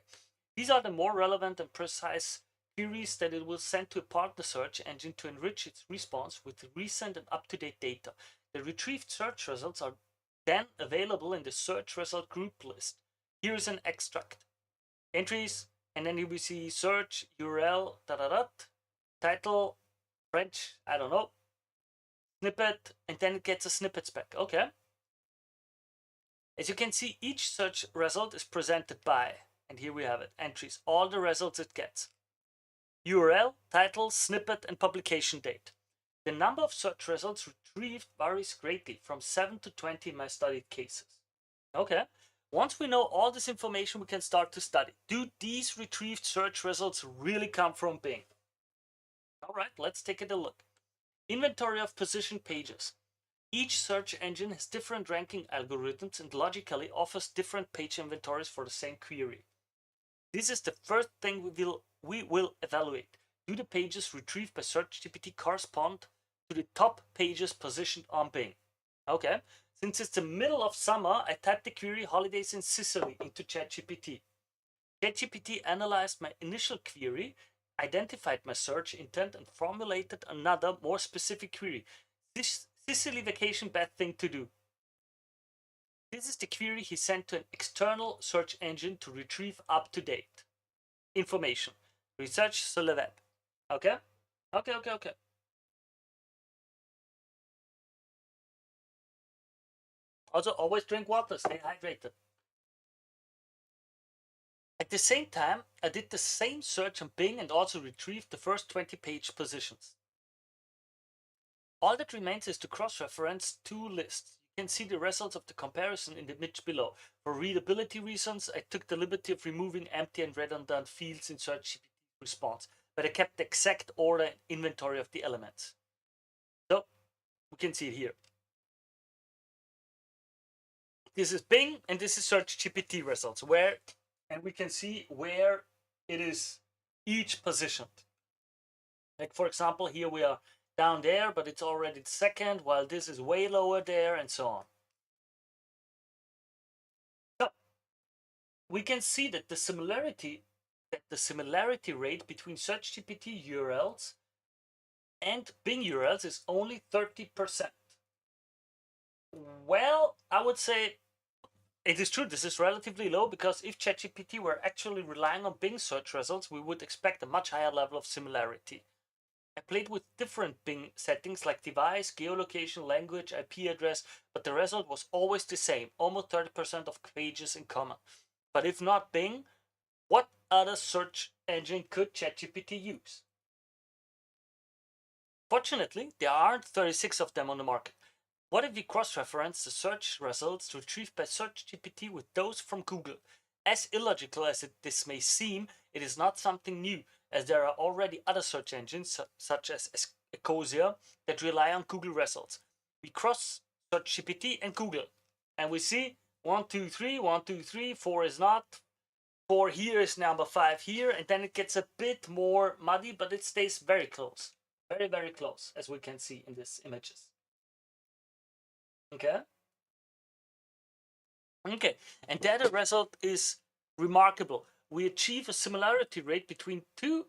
These are the more relevant and precise queries that it will send to a partner search engine to enrich its response with recent and up-to-date data. The retrieved search results are then available in the search result group list. Here is an extract. Entries, and then here we see search, URL, title, French, I don't know, snippet, and then it gets a snippet spec. Okay. As you can see, each search result is presented by, and here we have it, entries, all the results it gets. URL, title, snippet, and publication date. The number of search results retrieved varies greatly, from 7 to 20 in my studied cases. Okay. Once we know all this information, we can start to study. Do these retrieved search results really come from Bing? All right, let's take a look. Inventory of position pages. Each search engine has different ranking algorithms and logically offers different page inventories for the same query. This is the first thing we will evaluate. Do the pages retrieved by SearchGPT correspond to the top pages positioned on Bing? Okay. Since it's the middle of summer, I typed the query holidays in Sicily into ChatGPT. ChatGPT analyzed my initial query, identified my search intent, and formulated another, more specific query. This Sicily vacation bad thing to do. This is the query he sent to an external search engine to retrieve up-to-date information. Research sur le web. Okay? Okay. Also, always drink water, stay hydrated. At the same time, I did the same search on Bing and also retrieved the first 20 page positions. All that remains is to cross-reference two lists. You can see the results of the comparison in the image below. For readability reasons, I took the liberty of removing empty and redundant fields in SearchGPT response, but I kept the exact order and inventory of the elements. So, we can see it here. This is Bing and this is SearchGPT results, and we can see where it is each positioned. Like for example, here we are down there, but it's already second, while this is way lower there, and so on. So we can see that the similarity rate between SearchGPT URLs and Bing URLs is only 30%. Well, I would say it is true, this is relatively low, because if ChatGPT were actually relying on Bing search results, we would expect a much higher level of similarity. I played with different Bing settings like device, geolocation, language, IP address, but the result was always the same, almost 30% of pages in common. But if not Bing, what other search engine could ChatGPT use? Fortunately, there aren't 36 of them on the market. What if we cross-reference the search results retrieved by SearchGPT with those from Google? As illogical as this may seem, it is not something new, as there are already other search engines, such as Ecosia, that rely on Google results. We cross SearchGPT and Google, and we see 1, 2, 3, 1, 2, 3, 4 is not, 4 here is number 5 here, and then it gets a bit more muddy, but it stays very close. Very, very close, as we can see in these images. Okay. Okay, and that result is remarkable. We achieve a similarity rate between the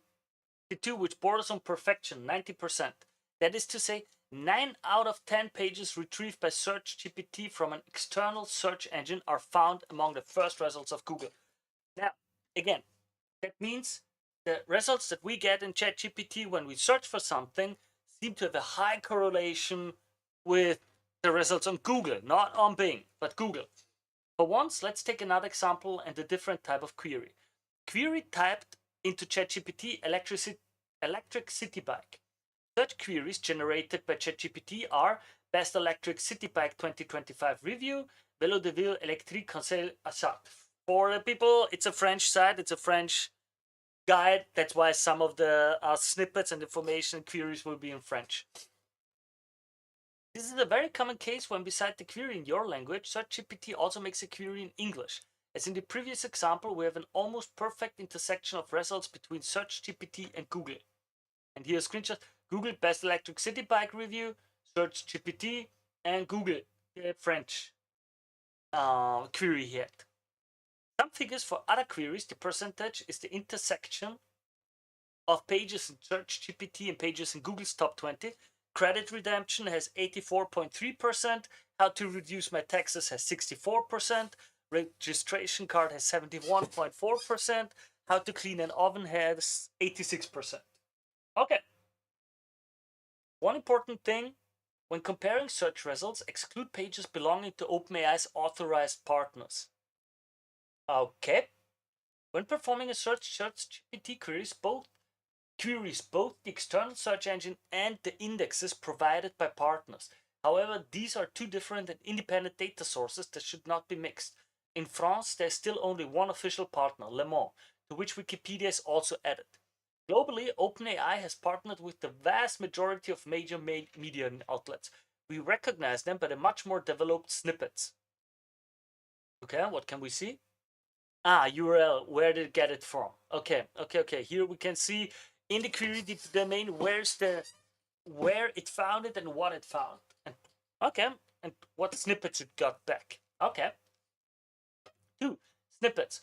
two which borders on perfection, 90%. That is to say, 9 out of 10 pages retrieved by SearchGPT from an external search engine are found among the first results of Google. Now, again, that means the results that we get in ChatGPT when we search for something seem to have a high correlation with the results on Google, not on Bing, but Google. For once, let's take another example and a different type of query. Query typed into ChatGPT electric city bike. Such queries generated by ChatGPT are Best Electric City Bike 2025 Review, Vélo de Ville électrique conseil achat. For the people, it's a French site, it's a French guide. That's why some of the snippets and information queries will be in French. This is a very common case when beside the query in your language, SearchGPT also makes a query in English. As in the previous example, we have an almost perfect intersection of results between SearchGPT and Google. And here a screenshot, Google Best Electric City Bike Review, SearchGPT, and Google French query here. Some figures for other queries, the percentage is the intersection of pages in SearchGPT and pages in Google's top 20. Credit redemption has 84.3%. How to reduce my taxes has 64%. Registration card has 71.4%. How to clean an oven has 86%. Okay. One important thing, when comparing search results, exclude pages belonging to OpenAI's authorized partners. Okay. When performing a search, SearchGPT queries both the external search engine and the indexes provided by partners. However, these are two different and independent data sources that should not be mixed. In France, there's still only one official partner, Le Monde, to which Wikipedia is also added. Globally, OpenAI has partnered with the vast majority of major media outlets. We recognize them by the much more developed snippets. Okay, what can we see? URL, where did it get it from? Okay. Here we can see in the query domain where it found it and what it found. And what snippets it got back. Okay. 2. Snippets.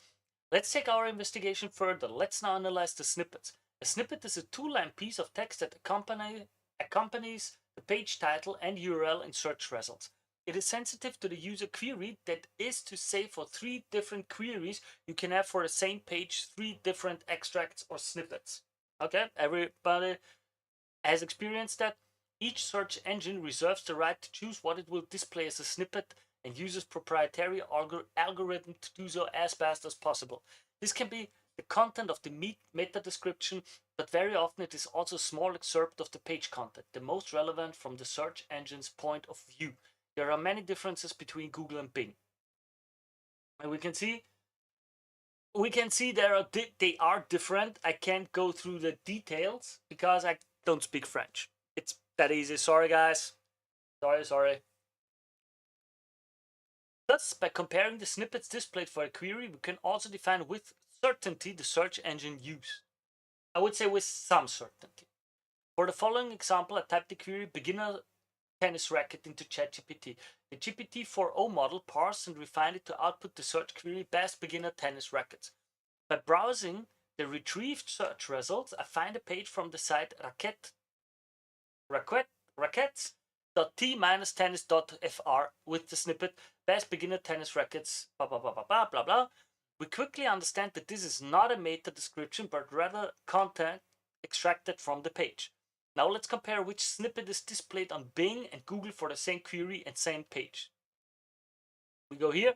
Let's take our investigation further. Let's now analyze the snippets. A snippet is a 2-line piece of text that accompanies the page title and URL in search results. It is sensitive to the user query, that is to say, for 3 different queries you can have for the same page 3 different extracts or snippets. Okay, everybody has experienced that. Each search engine reserves the right to choose what it will display as a snippet and uses proprietary algorithm to do so as fast as possible. This can be the content of the meta description, but very often it is also a small excerpt of the page content, the most relevant from the search engine's point of view. There are many differences between Google and Bing. And we can see they are different. I can't go through the details because I don't speak French. It's that easy. Sorry, guys. Sorry. Thus, by comparing the snippets displayed for a query, we can also define with certainty the search engine use. I would say with some certainty. For the following example, I typed the query beginner tennis racket into ChatGPT. The GPT-4o model parsed and refined it to output the search query best beginner tennis rackets. By browsing the retrieved search results, I find a page from the site rackets.t-tennis.fr with the snippet best beginner tennis rackets blah blah blah blah blah blah blah. We quickly understand that this is not a meta description but rather content extracted from the page. Now let's compare which snippet is displayed on Bing and Google for the same query and same page. We go here,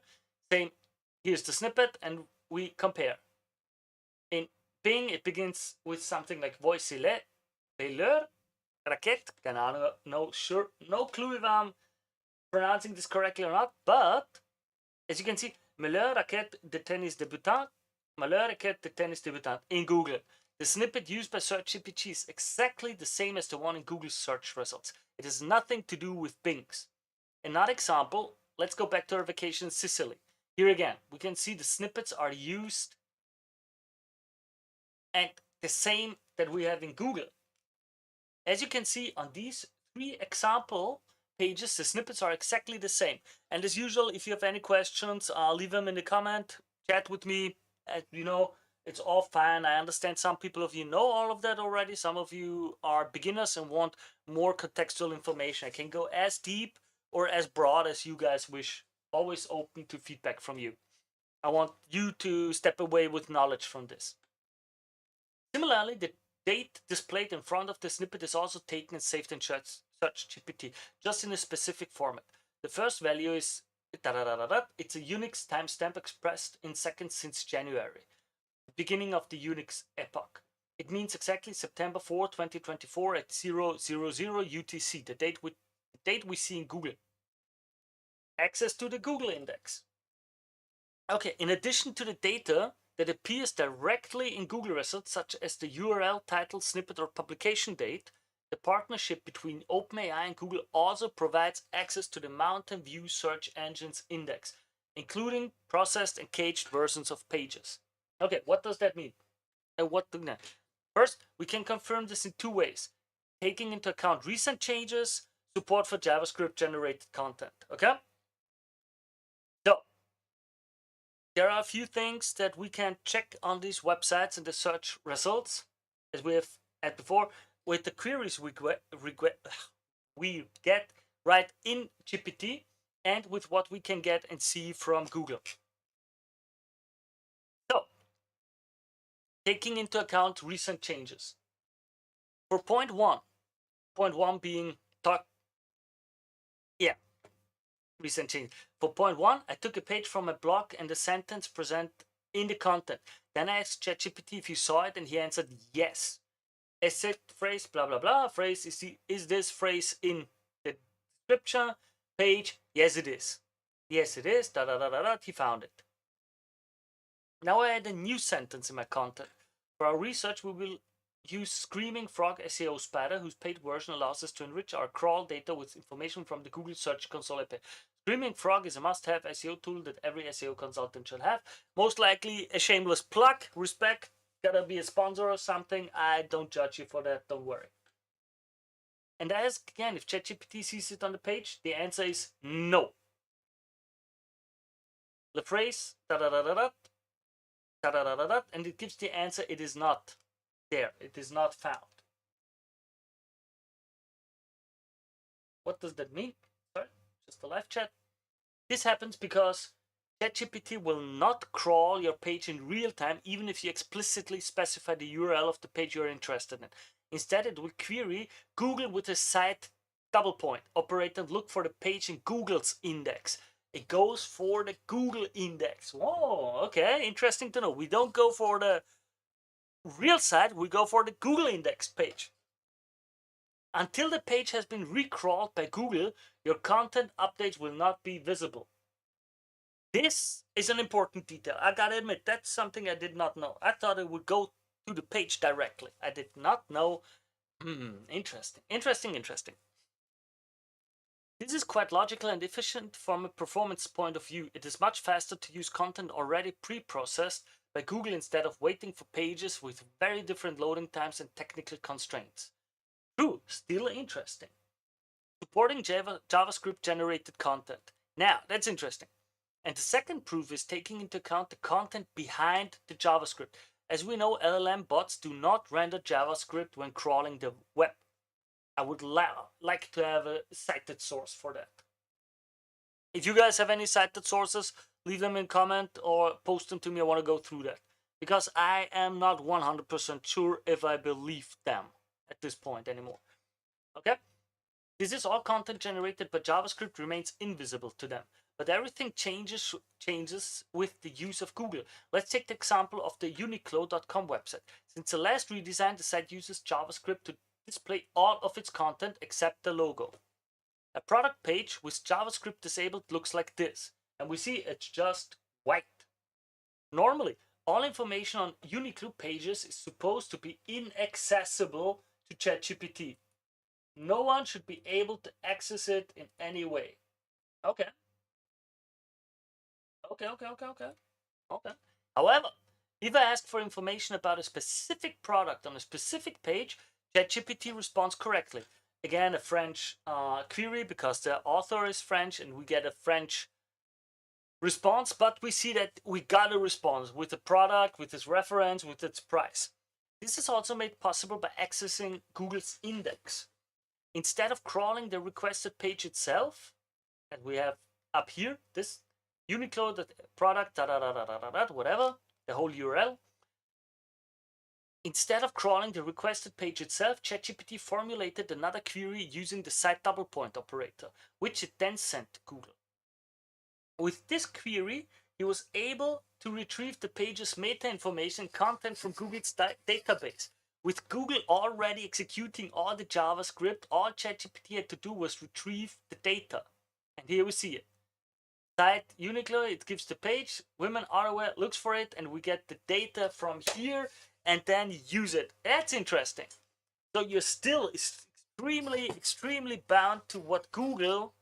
here's the snippet, and we compare. In Bing, it begins with something like Voicele, Veilleur, Raquette, keine Ahnung, no clue if I'm pronouncing this correctly or not, but as you can see, Malheur Raquette de tennis débutant, Malheur Raquette de tennis débutant in Google. The snippet used by SearchGPT is exactly the same as the one in Google's search results. It has nothing to do with Bing's. Another example, let's go back to our vacation in Sicily. Here again, we can see the snippets are used and the same that we have in Google. As you can see on these 3 example pages, the snippets are exactly the same. And as usual, if you have any questions, leave them in the comment, chat with me. It's all fine. I understand some people of you know all of that already. Some of you are beginners and want more contextual information. I can go as deep or as broad as you guys wish. Always open to feedback from you. I want you to step away with knowledge from this. Similarly, the date displayed in front of the snippet is also taken and saved in SearchGPT, just in a specific format. The first value is it's a Unix timestamp expressed in seconds since January, the beginning of the Unix epoch. It means exactly September 4, 2024 at 000 UTC, the date we see in Google. Access to the Google index. Okay, in addition to the data that appears directly in Google results, such as the URL, title, snippet, or publication date, the partnership between OpenAI and Google also provides access to the Mountain View search engine's index, including processed and caged versions of pages. Okay, what does that mean? First, we can confirm this in 2 ways. Taking into account recent changes, support for JavaScript generated content. Okay? So, there are a few things that we can check on these websites in the search results, as we have had before, with the queries we get right in GPT and with what we can get and see from Google. So, taking into account recent changes. For point one being recent change. For point 1, I took a page from a blog and the sentence present in the content. Then I asked ChatGPT if he saw it, and he answered yes. Asset phrase, blah blah blah. Phrase is this phrase in the description page? Yes, it is. Yes, it is. Da da da da da. He found it. Now I add a new sentence in my content. For our research, we will use Screaming Frog SEO Spider, whose paid version allows us to enrich our crawl data with information from the Google Search Console API. Screaming Frog is a must-have SEO tool that every SEO consultant should have. Most likely a shameless plug. Respect. Gotta be a sponsor or something. I don't judge you for that. Don't worry. And I ask again if ChatGPT sees it on the page. The answer is no. The phrase da da da da da da da da da da, and it gives the answer. It is not there. It is not found. What does that mean? Sorry, just a live chat. This happens because ChatGPT will not crawl your page in real time, even if you explicitly specify the URL of the page you're interested in. Instead, it will query Google with a site double point operator and look for the page in Google's index. It goes for the Google index. Whoa, okay, interesting to know. We don't go for the real site, we go for the Google index page. Until the page has been recrawled by Google, your content updates will not be visible. This is an important detail. I gotta admit, that's something I did not know. I thought it would go to the page directly. I did not know. Interesting. This is quite logical and efficient from a performance point of view. It is much faster to use content already pre-processed by Google instead of waiting for pages with very different loading times and technical constraints. True, still interesting. Supporting JavaScript generated content. Now, that's interesting. And the second proof is taking into account the content behind the JavaScript. As we know, LLM bots do not render JavaScript when crawling the web. I would like to have a cited source for that. If you guys have any cited sources, leave them in comment or post them to me. I want to go through that because I am not 100% sure if I believe them at this point anymore. Okay? This is all content generated, but JavaScript remains invisible to them. But everything changes with the use of Google. Let's take the example of the Uniqlo.com website. Since the last redesign, the site uses JavaScript to display all of its content except the logo. A product page with JavaScript disabled looks like this, and we see it's just white. Normally, all information on Uniqlo pages is supposed to be inaccessible to ChatGPT. No one should be able to access it in any way. Okay. Okay. However, if I ask for information about a specific product on a specific page, ChatGPT responds correctly. Again, a French query because the author is French and we get a French response, but we see that we got a response with the product, with its reference, with its price. This is also made possible by accessing Google's index. Instead of crawling the requested page itself, and we have up here this Uniqlo product, whatever, the whole URL. Instead of crawling the requested page itself, ChatGPT formulated another query using the site double point operator, which it then sent to Google. With this query, he was able to retrieve the page's meta information content from Google's database. With Google already executing all the JavaScript, all ChatGPT had to do was retrieve the data. And here we see it. Site Uniqlo, it gives the page, women are aware, looks for it, and we get the data from here and then use it. That's interesting. So you're still extremely bound to what Google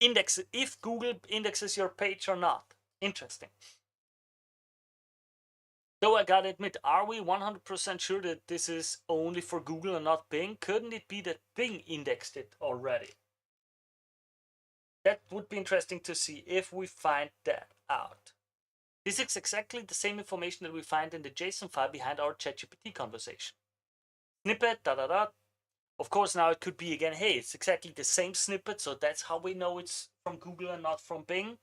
indexes, if Google indexes your page or not. Interesting. Though I gotta admit, are we 100% sure that this is only for Google and not Bing? Couldn't it be that Bing indexed it already? That would be interesting to see if we find that out. This is exactly the same information that we find in the JSON file behind our ChatGPT conversation. Snippet, Of course, now it could be again, hey, it's exactly the same snippet, so that's how we know it's from Google and not from Bing.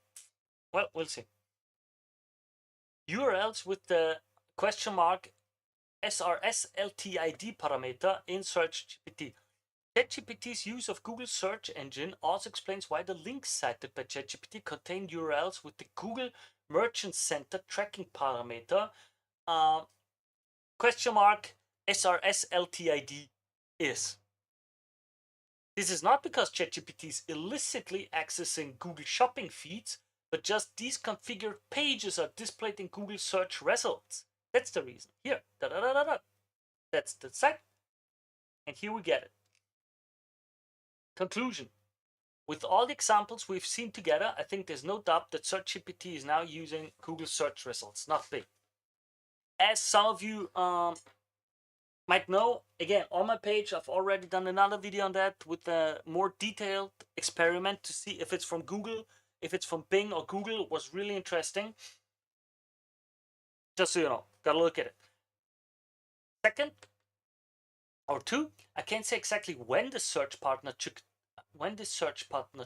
Well, we'll see. URLs with the question mark SRSLTID parameter in SearchGPT. ChatGPT's use of Google's search engine also explains why the links cited by ChatGPT contain URLs with the Google Merchant Center tracking parameter question mark SRSLTID is. This is not because ChatGPT is illicitly accessing Google shopping feeds, but just these configured pages are displayed in Google search results. That's the reason. Here, that's the site, and here we get it. Conclusion. With all the examples we've seen together, I think there's no doubt that SearchGPT is now using Google search results, not Bing. As some of you might know, again, on my page, I've already done another video on that with a more detailed experiment to see if it's from Google, if it's from Bing or Google. It was really interesting. Just so you know, gotta look at it. Second, or two, I can't say exactly when the search partner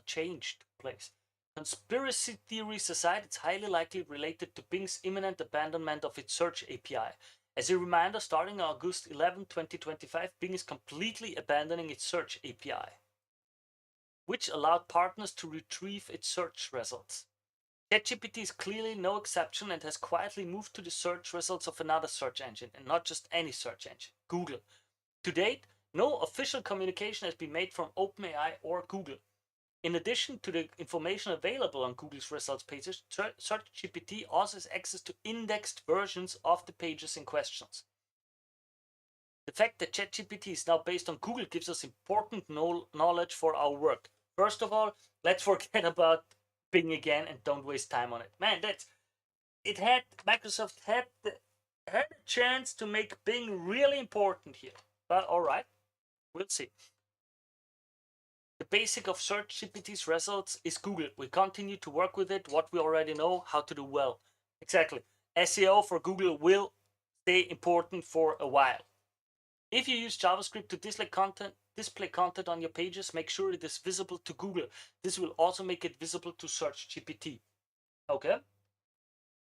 change took place. Conspiracy theories aside, it's highly likely related to Bing's imminent abandonment of its search API. As a reminder, starting August 11, 2025, Bing is completely abandoning its search API, which allowed partners to retrieve its search results. ChatGPT is clearly no exception and has quietly moved to the search results of another search engine, and not just any search engine, Google. To date, no official communication has been made from OpenAI or Google. In addition to the information available on Google's results pages, SearchGPT also has access to indexed versions of the pages in questions. The fact that ChatGPT is now based on Google gives us important knowledge for our work. First of all, let's forget about Bing again and don't waste time on it. Man, Microsoft had a chance to make Bing really important here. But all right, We'll see. The basic of search GPT's results is Google. We continue to work with it, what we already know, how to do well. Exactly. SEO for Google will stay important for a while. If you use JavaScript to display content on your pages, make sure it is visible to Google. This will also make it visible to Search GPT. Okay?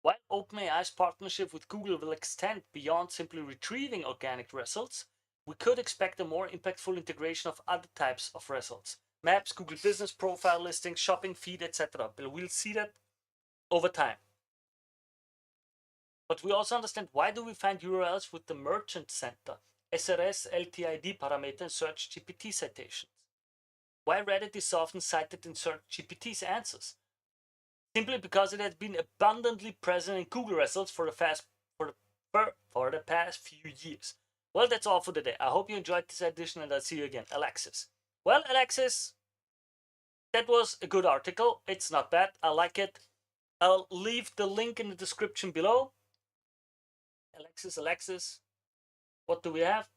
While OpenAI's partnership with Google will extend beyond simply retrieving organic results, we could expect a more impactful integration of other types of results. Maps, Google Business Profile listings, shopping feed, etc. But we'll see that over time. But we also understand why do we find URLs with the Merchant Center, SRS LTID parameter in Search GPT citations? Why Reddit is often cited in Search GPT's answers? Simply because it has been abundantly present in Google results for the past few years. Well, that's all for today. I hope you enjoyed this edition, and I'll see you again. Alexis. Well, Alexis, that was a good article. It's not bad. I like it. I'll leave the link in the description below. Alexis, what do we have?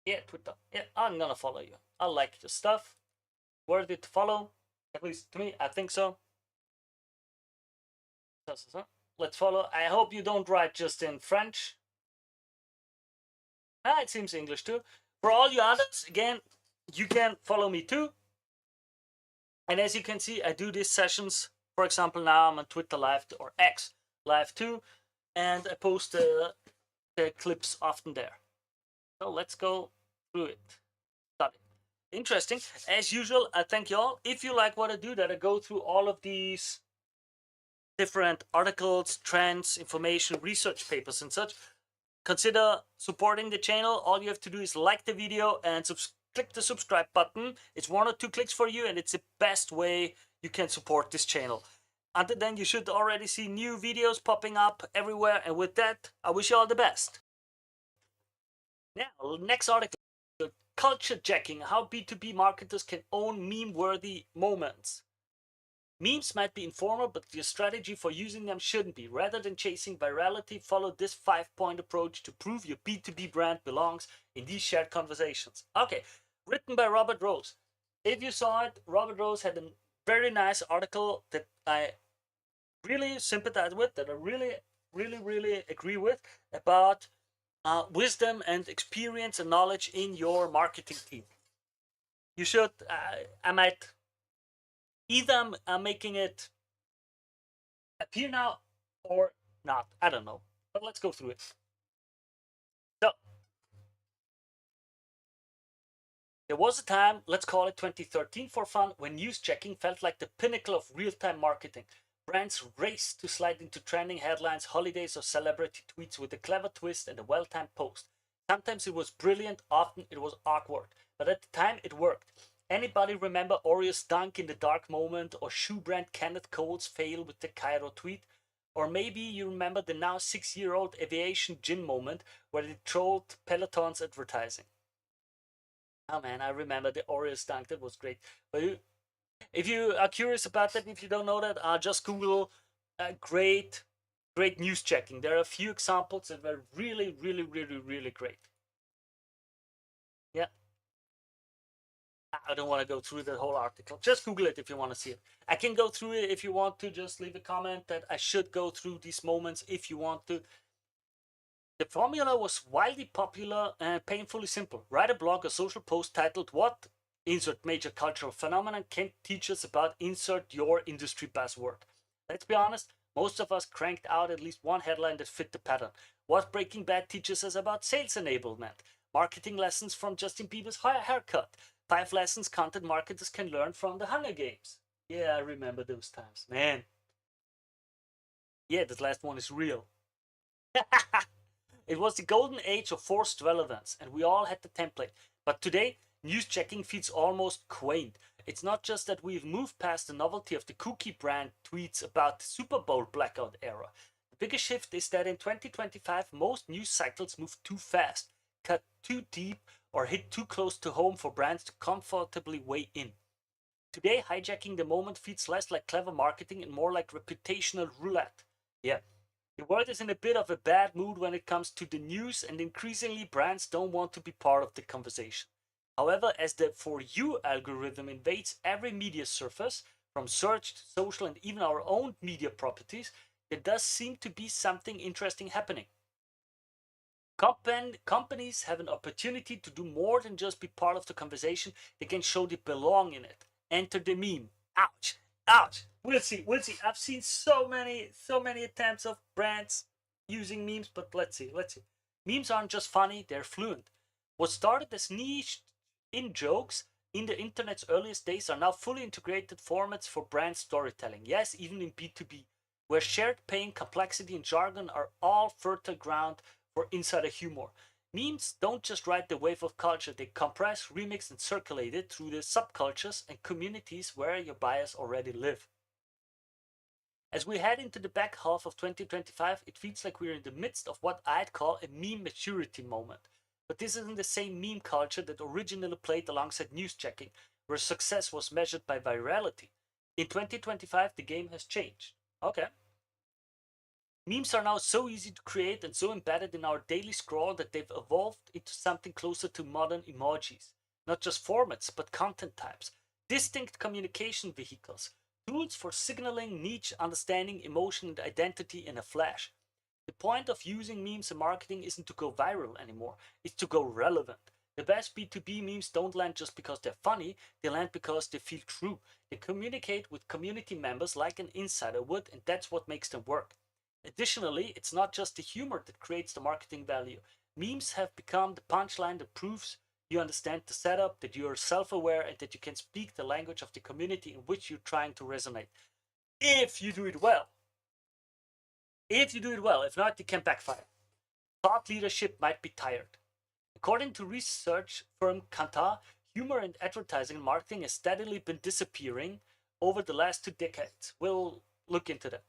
Yeah, Twitter. Yeah, I'm gonna follow you. I like your stuff. Worthy to follow. At least to me, I think so. Let's follow. I hope you don't write just in French. Ah, it seems English too. For all you others, again, you can follow me too. And as you can see, I do these sessions. For example, now I'm on Twitter Live or X Live too, and I post the clips often there. So let's go through it. Interesting. As usual, I thank you all. If you like what I do, that I go through all of these different articles, trends, information, research papers and such, consider supporting the channel. All you have to do is like the video and click the subscribe button. It's 1 or 2 clicks for you, and it's the best way you can support this channel. Until then, you should already see new videos popping up everywhere. And with that, I wish you all the best. Now, next article, culture checking, how B2B marketers can own meme-worthy moments. Memes might be informal, but your strategy for using them shouldn't be. Rather than chasing virality, follow this 5-point approach to prove your B2B brand belongs in these shared conversations. Okay, written by Robert Rose. If you saw it, Robert Rose had a very nice article that I really sympathize with, that I really agree with, about wisdom and experience and knowledge in your marketing team. You should, I might, either I'm making it appear now or not. I don't know. But let's go through it. So, there was a time, let's call it 2013 for fun, when news checking felt like the pinnacle of real-time marketing. Brands raced to slide into trending headlines, holidays, or celebrity tweets with a clever twist and a well-timed post. Sometimes it was brilliant, often it was awkward. But at the time, it worked. Anybody remember Oreo's dunk in the dark moment, or shoe brand Kenneth Cole's fail with the Cairo tweet? Or maybe you remember the now 6-year-old aviation gin moment where they trolled Peloton's advertising. Oh man, I remember the Oreo's dunk, that was great. But if you are curious about that, if you don't know that, just Google great news checking. There are a few examples that were really great. Yeah. I don't want to go through the whole article. Just Google it if you want to see it. I can go through it if you want to. Just leave a comment that I should go through these moments if you want to. The formula was wildly popular and painfully simple. Write a blog or social post titled "What insert major cultural phenomenon can teach us about insert your industry buzzword." Let's be honest, most of us cranked out at least one headline that fit the pattern. What Breaking Bad teaches us about sales enablement. Marketing lessons from Justin Bieber's haircut. 5 lessons content marketers can learn from the Hunger Games. Yeah, I remember those times, man. Yeah, this last one is real. It was the golden age of forced relevance, and we all had the template. But today, news checking feels almost quaint. It's not just that we've moved past the novelty of the cookie brand tweets about the Super Bowl blackout era. The biggest shift is that in 2025, most news cycles move too fast, cut too deep, or hit too close to home for brands to comfortably weigh in. Today, hijacking the moment feels less like clever marketing and more like reputational roulette. Yeah, the world is in a bit of a bad mood when it comes to the news, and increasingly brands don't want to be part of the conversation. However, as the For You algorithm invades every media surface, from search to social and even our own media properties, there does seem to be something interesting happening. Companies have an opportunity to do more than just be part of the conversation. They can show they belong in it. Enter the meme. Ouch. Ouch. We'll see. We'll see. I've seen so many attempts of brands using memes, but let's see. Let's see. Memes aren't just funny, they're fluent. What started as niche in jokes in the internet's earliest days are now fully integrated formats for brand storytelling. Yes, even in B2B, where shared pain, complexity, and jargon are all fertile ground for insider humor. Memes don't just ride the wave of culture, they compress, remix, and circulate it through the subcultures and communities where your buyers already live. As we head into the back half of 2025, it feels like we're in the midst of what I'd call a meme maturity moment. But this isn't the same meme culture that originally played alongside news checking, where success was measured by virality. In 2025, the game has changed. Okay. Memes are now so easy to create and so embedded in our daily scroll that they've evolved into something closer to modern emojis. Not just formats, but content types, distinct communication vehicles, tools for signaling niche understanding, emotion, and identity in a flash. The point of using memes in marketing isn't to go viral anymore, it's to go relevant. The best B2B memes don't land just because they're funny, they land because they feel true. They communicate with community members like an insider would, and that's what makes them work. Additionally, it's not just the humor that creates the marketing value. Memes have become the punchline that proves you understand the setup, that you are self aware, and that you can speak the language of the community in which you're trying to resonate. If you do it well. If you do it well, if not, it can backfire. Thought leadership might be tired. According to research firm Kantar, humor in advertising and marketing has steadily been disappearing over the last 2 decades. We'll look into that.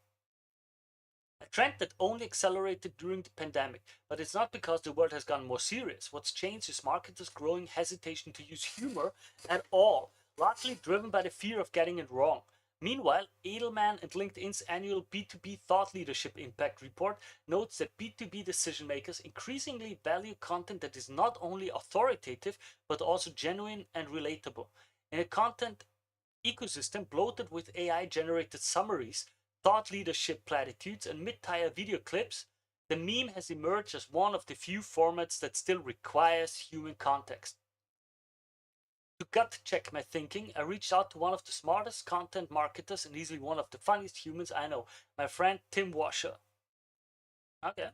A trend that only accelerated during the pandemic, but it's not because the world has gotten more serious. What's changed is marketers' growing hesitation to use humor at all, largely driven by the fear of getting it wrong. Meanwhile, Edelman and LinkedIn's annual B2B Thought Leadership Impact Report notes that B2B decision makers increasingly value content that is not only authoritative, but also genuine and relatable. In a content ecosystem bloated with AI generated summaries, thought leadership platitudes, and mid tier video clips, the meme has emerged as one of the few formats that still requires human context. To gut check my thinking, I reached out to one of the smartest content marketers and easily one of the funniest humans I know, my friend Tim Washer. Okay.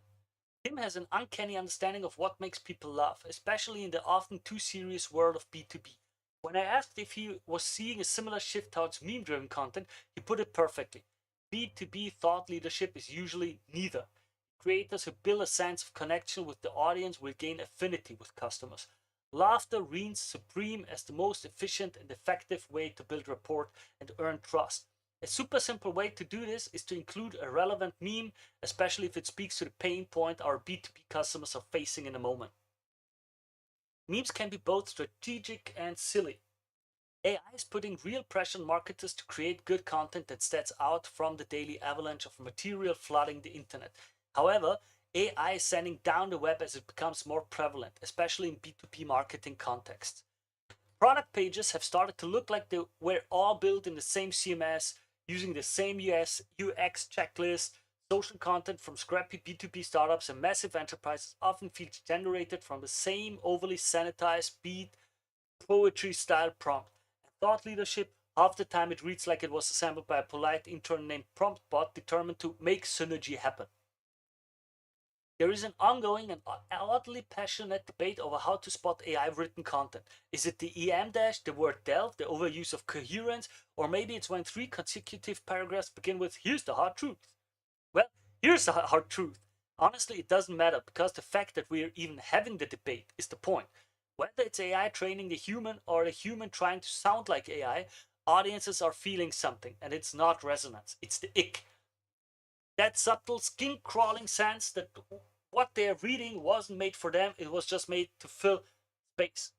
Tim has an uncanny understanding of what makes people laugh, especially in the often too serious world of B2B. When I asked if he was seeing a similar shift towards meme driven content, he put it perfectly. B2B thought leadership is usually neither. Creators who build a sense of connection with the audience will gain affinity with customers. Laughter reigns supreme as the most efficient and effective way to build rapport and earn trust. A super simple way to do this is to include a relevant meme, especially if it speaks to the pain point our B2B customers are facing in a moment. Memes can be both strategic and silly. AI is putting real pressure on marketers to create good content that stands out from the daily avalanche of material flooding the internet. However, AI is sending down the web as it becomes more prevalent, especially in B2B marketing contexts. Product pages have started to look like they were all built in the same CMS, using the same UX checklist. Social content from scrappy B2B startups and massive enterprises often feels generated from the same overly sanitized beat poetry style prompt. And thought leadership, half the time it reads like it was assembled by a polite intern named PromptBot determined to make synergy happen. There is an ongoing and oddly passionate debate over how to spot AI written content. Is it the EM dash, the word delve, the overuse of coherence, or maybe it's when 3 consecutive paragraphs begin with, here's the hard truth? Well, here's the hard truth. Honestly, it doesn't matter because the fact that we're even having the debate is the point. Whether it's AI training the human or the human trying to sound like AI, audiences are feeling something, and it's not resonance, it's the ick. That subtle, skin crawling sense that what they're reading wasn't made for them, it was just made to fill space.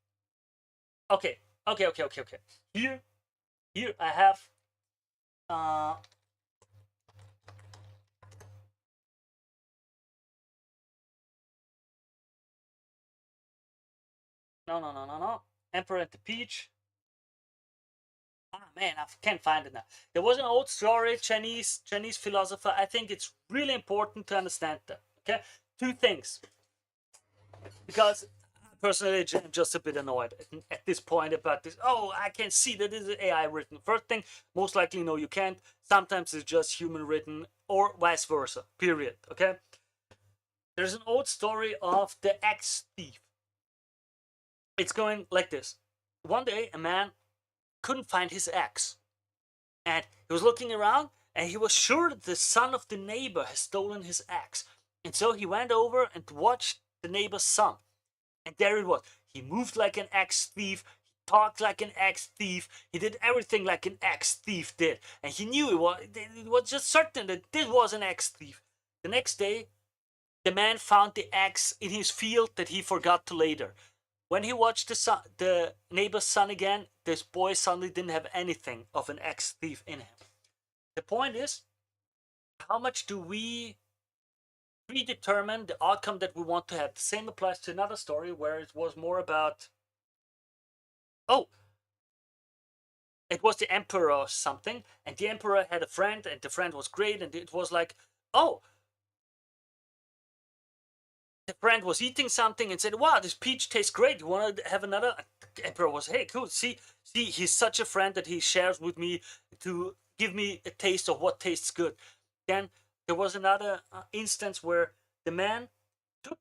Okay, okay. Here I have. Uh, no. Emperor and the Peach. Ah man, I can't find it now. There was an old story, Chinese philosopher. I think it's really important to understand that. Okay, two things. Because personally, I'm just a bit annoyed at this point about this. Oh, I can see that this is AI written. First thing, most likely, no, you can't. Sometimes it's just human written, or vice versa. Period. Okay. There's an old story of the axe thief. It's going like this. One day, a man couldn't find his axe, and he was looking around, and he was sure that the son of the neighbor had stolen his axe. And so he went over and watched the neighbor's son. And there it was. He moved like an axe thief. He talked like an axe thief. He did everything like an axe thief did. And he knew it was just certain that this was an axe thief. The next day, the man found the axe in his field that he forgot to later. When he watched the neighbor's son again, this boy suddenly didn't have anything of an axe thief in him. The point is, how much do we predetermine the outcome that we want to have? The same applies to another story where it was more about, oh, it was the emperor or something, and the emperor had a friend, and the friend was great, and it was like, oh, the friend was eating something and said, wow, this peach tastes great. You want to have another? The emperor was, hey, cool. See, he's such a friend that he shares with me to give me a taste of what tastes good. Then there was another instance where the man took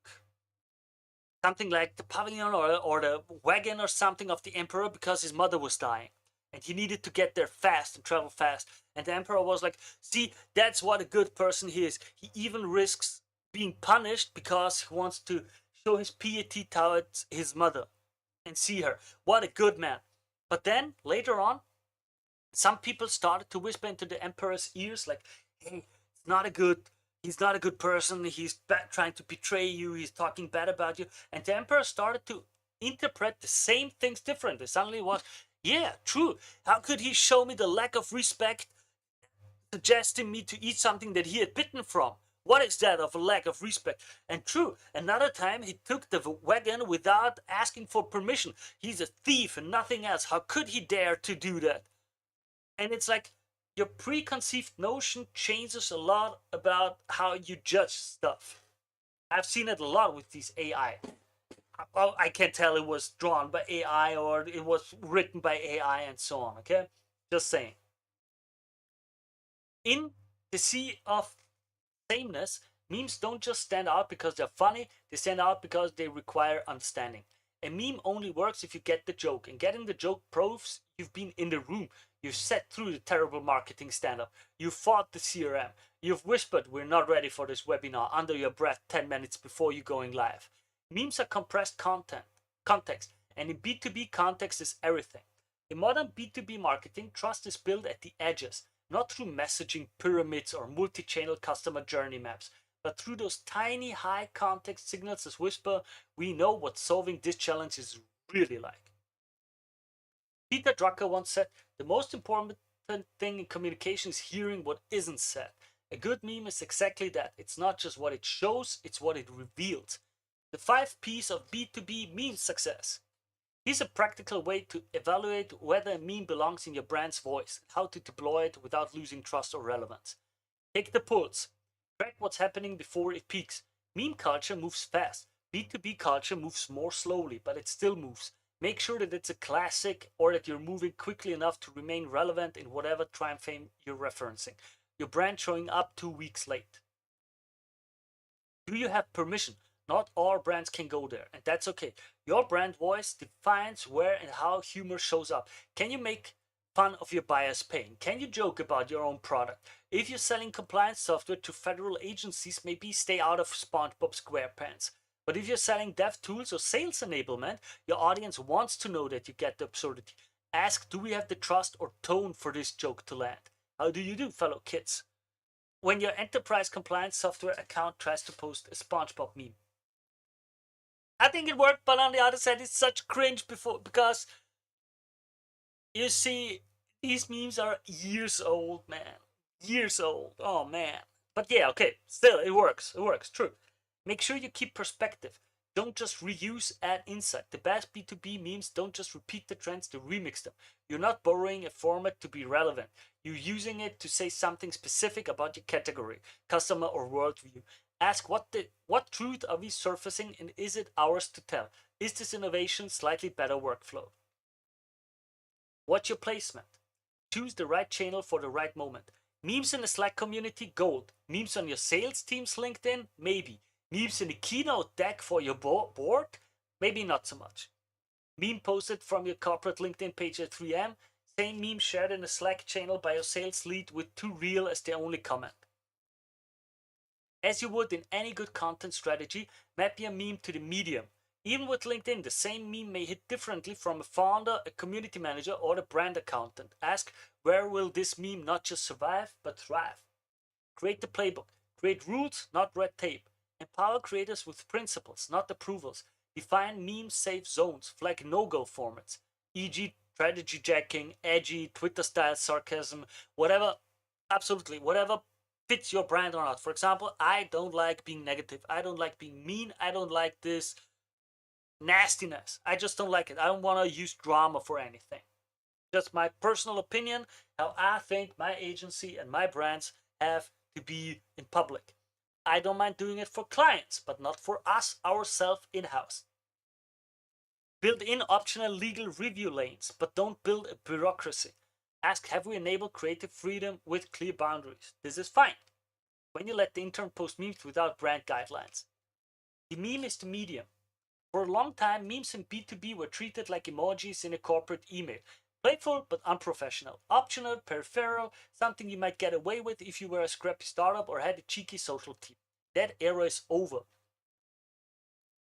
something like the pavilion or the wagon or something of the emperor because his mother was dying. And he needed to get there fast and travel fast. And the emperor was like, see, that's what a good person he is. He even risks being punished because he wants to show his piety towards his mother and see her. What a good man. But then, later on, some people started to whisper into the emperor's ears like, hey, he's not a good person. He's trying to betray you. He's talking bad about you. And the emperor started to interpret the same things differently. Suddenly it was, yeah, true. How could he show me the lack of respect, suggesting me to eat something that he had bitten from? What is that of a lack of respect? And true, another time he took the wagon without asking for permission. He's a thief and nothing else. How could he dare to do that? And it's like your preconceived notion changes a lot about how you judge stuff. I've seen it a lot with these AI. Oh, I can't tell it was drawn by AI or it was written by AI and so on, okay? Just saying. In the sea of sameness, memes don't just stand out because they're funny, they stand out because they require understanding. A meme only works if you get the joke, and getting the joke proves you've been in the room. You've sat through the terrible marketing stand up. You've fought the CRM. You've whispered, we're not ready for this webinar, under your breath 10 minutes before you going live. Memes are compressed context, and in B2B context is everything. In modern B2B marketing, trust is built at the edges, not through messaging pyramids or multi-channel customer journey maps, but through those tiny high context signals as whisper, we know what solving this challenge is really like. Peter Drucker once said, the most important thing in communication is hearing what isn't said. A good meme is exactly that. It's not just what it shows, it's what it reveals. The 5 P's of B2B meme success. Here's a practical way to evaluate whether a meme belongs in your brand's voice, how to deploy it without losing trust or relevance. Take the pulse. Track what's happening before it peaks. Meme culture moves fast. B2B culture moves more slowly, but it still moves. Make sure that it's a classic or that you're moving quickly enough to remain relevant in whatever time frame you're referencing. Your brand showing up 2 weeks late. Do you have permission? Not all brands can go there, and that's okay. Your brand voice defines where and how humor shows up. Can you make fun of your buyer's pain? Can you joke about your own product? If you're selling compliance software to federal agencies, maybe stay out of SpongeBob SquarePants. But if you're selling dev tools or sales enablement, your audience wants to know that you get the absurdity. Ask, do we have the trust or tone for this joke to land? How do you do, fellow kids? When your enterprise compliance software account tries to post a SpongeBob meme. I think it worked, but on the other side, it's such cringe because you see, these memes are years old, man. Years old. Oh, man. But yeah, okay. Still, it works. It works. True. Make sure you keep perspective. Don't just reuse, add insight. The best B2B memes don't just repeat the trends, they remix them. You're not borrowing a format to be relevant. You're using it to say something specific about your category, customer, or worldview. Ask what truth are we surfacing and is it ours to tell? Is this innovation slightly better workflow? What's your placement? Choose the right channel for the right moment. Memes in the Slack community, gold. Memes on your sales team's LinkedIn, maybe. Memes in the keynote deck for your board, maybe not so much. Meme posted from your corporate LinkedIn page at 3am, same meme shared in a Slack channel by your sales lead with too real as the only comment. As you would in any good content strategy, map your meme to the medium. Even with LinkedIn, the same meme may hit differently from a founder, a community manager, or the brand accountant. Ask, where will this meme not just survive, but thrive? Create the playbook. Create rules, not red tape. Empower creators with principles, not approvals. Define meme-safe zones, flag no-go formats, e.g. strategy jacking, edgy, Twitter-style sarcasm, whatever, absolutely, whatever fits your brand or not. For example, I don't like being negative. I don't like being mean. I don't like this nastiness. I just don't like it. I don't want to use drama for anything. Just my personal opinion, how I think my agency and my brands have to be in public. I don't mind doing it for clients, but not for us, ourselves, in-house. Build in optional legal review lanes, but don't build a bureaucracy. Ask, have we enabled creative freedom with clear boundaries? This is fine. When you let the intern post memes without brand guidelines. The meme is the medium. For a long time, memes in B2B were treated like emojis in a corporate email. Playful but unprofessional. Optional, peripheral, something you might get away with if you were a scrappy startup or had a cheeky social team. That era is over.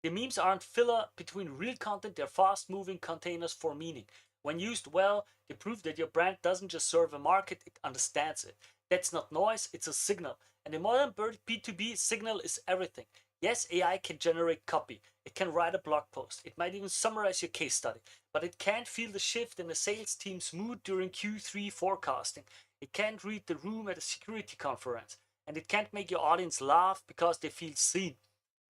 The memes aren't filler between real content, they're fast-moving containers for meaning. When used well, they prove that your brand doesn't just serve a market, it understands it. That's not noise, it's a signal. And in modern B2B, signal is everything. Yes, AI can generate copy. It can write a blog post. It might even summarize your case study. But it can't feel the shift in the sales team's mood during Q3 forecasting. It can't read the room at a security conference. And it can't make your audience laugh because they feel seen.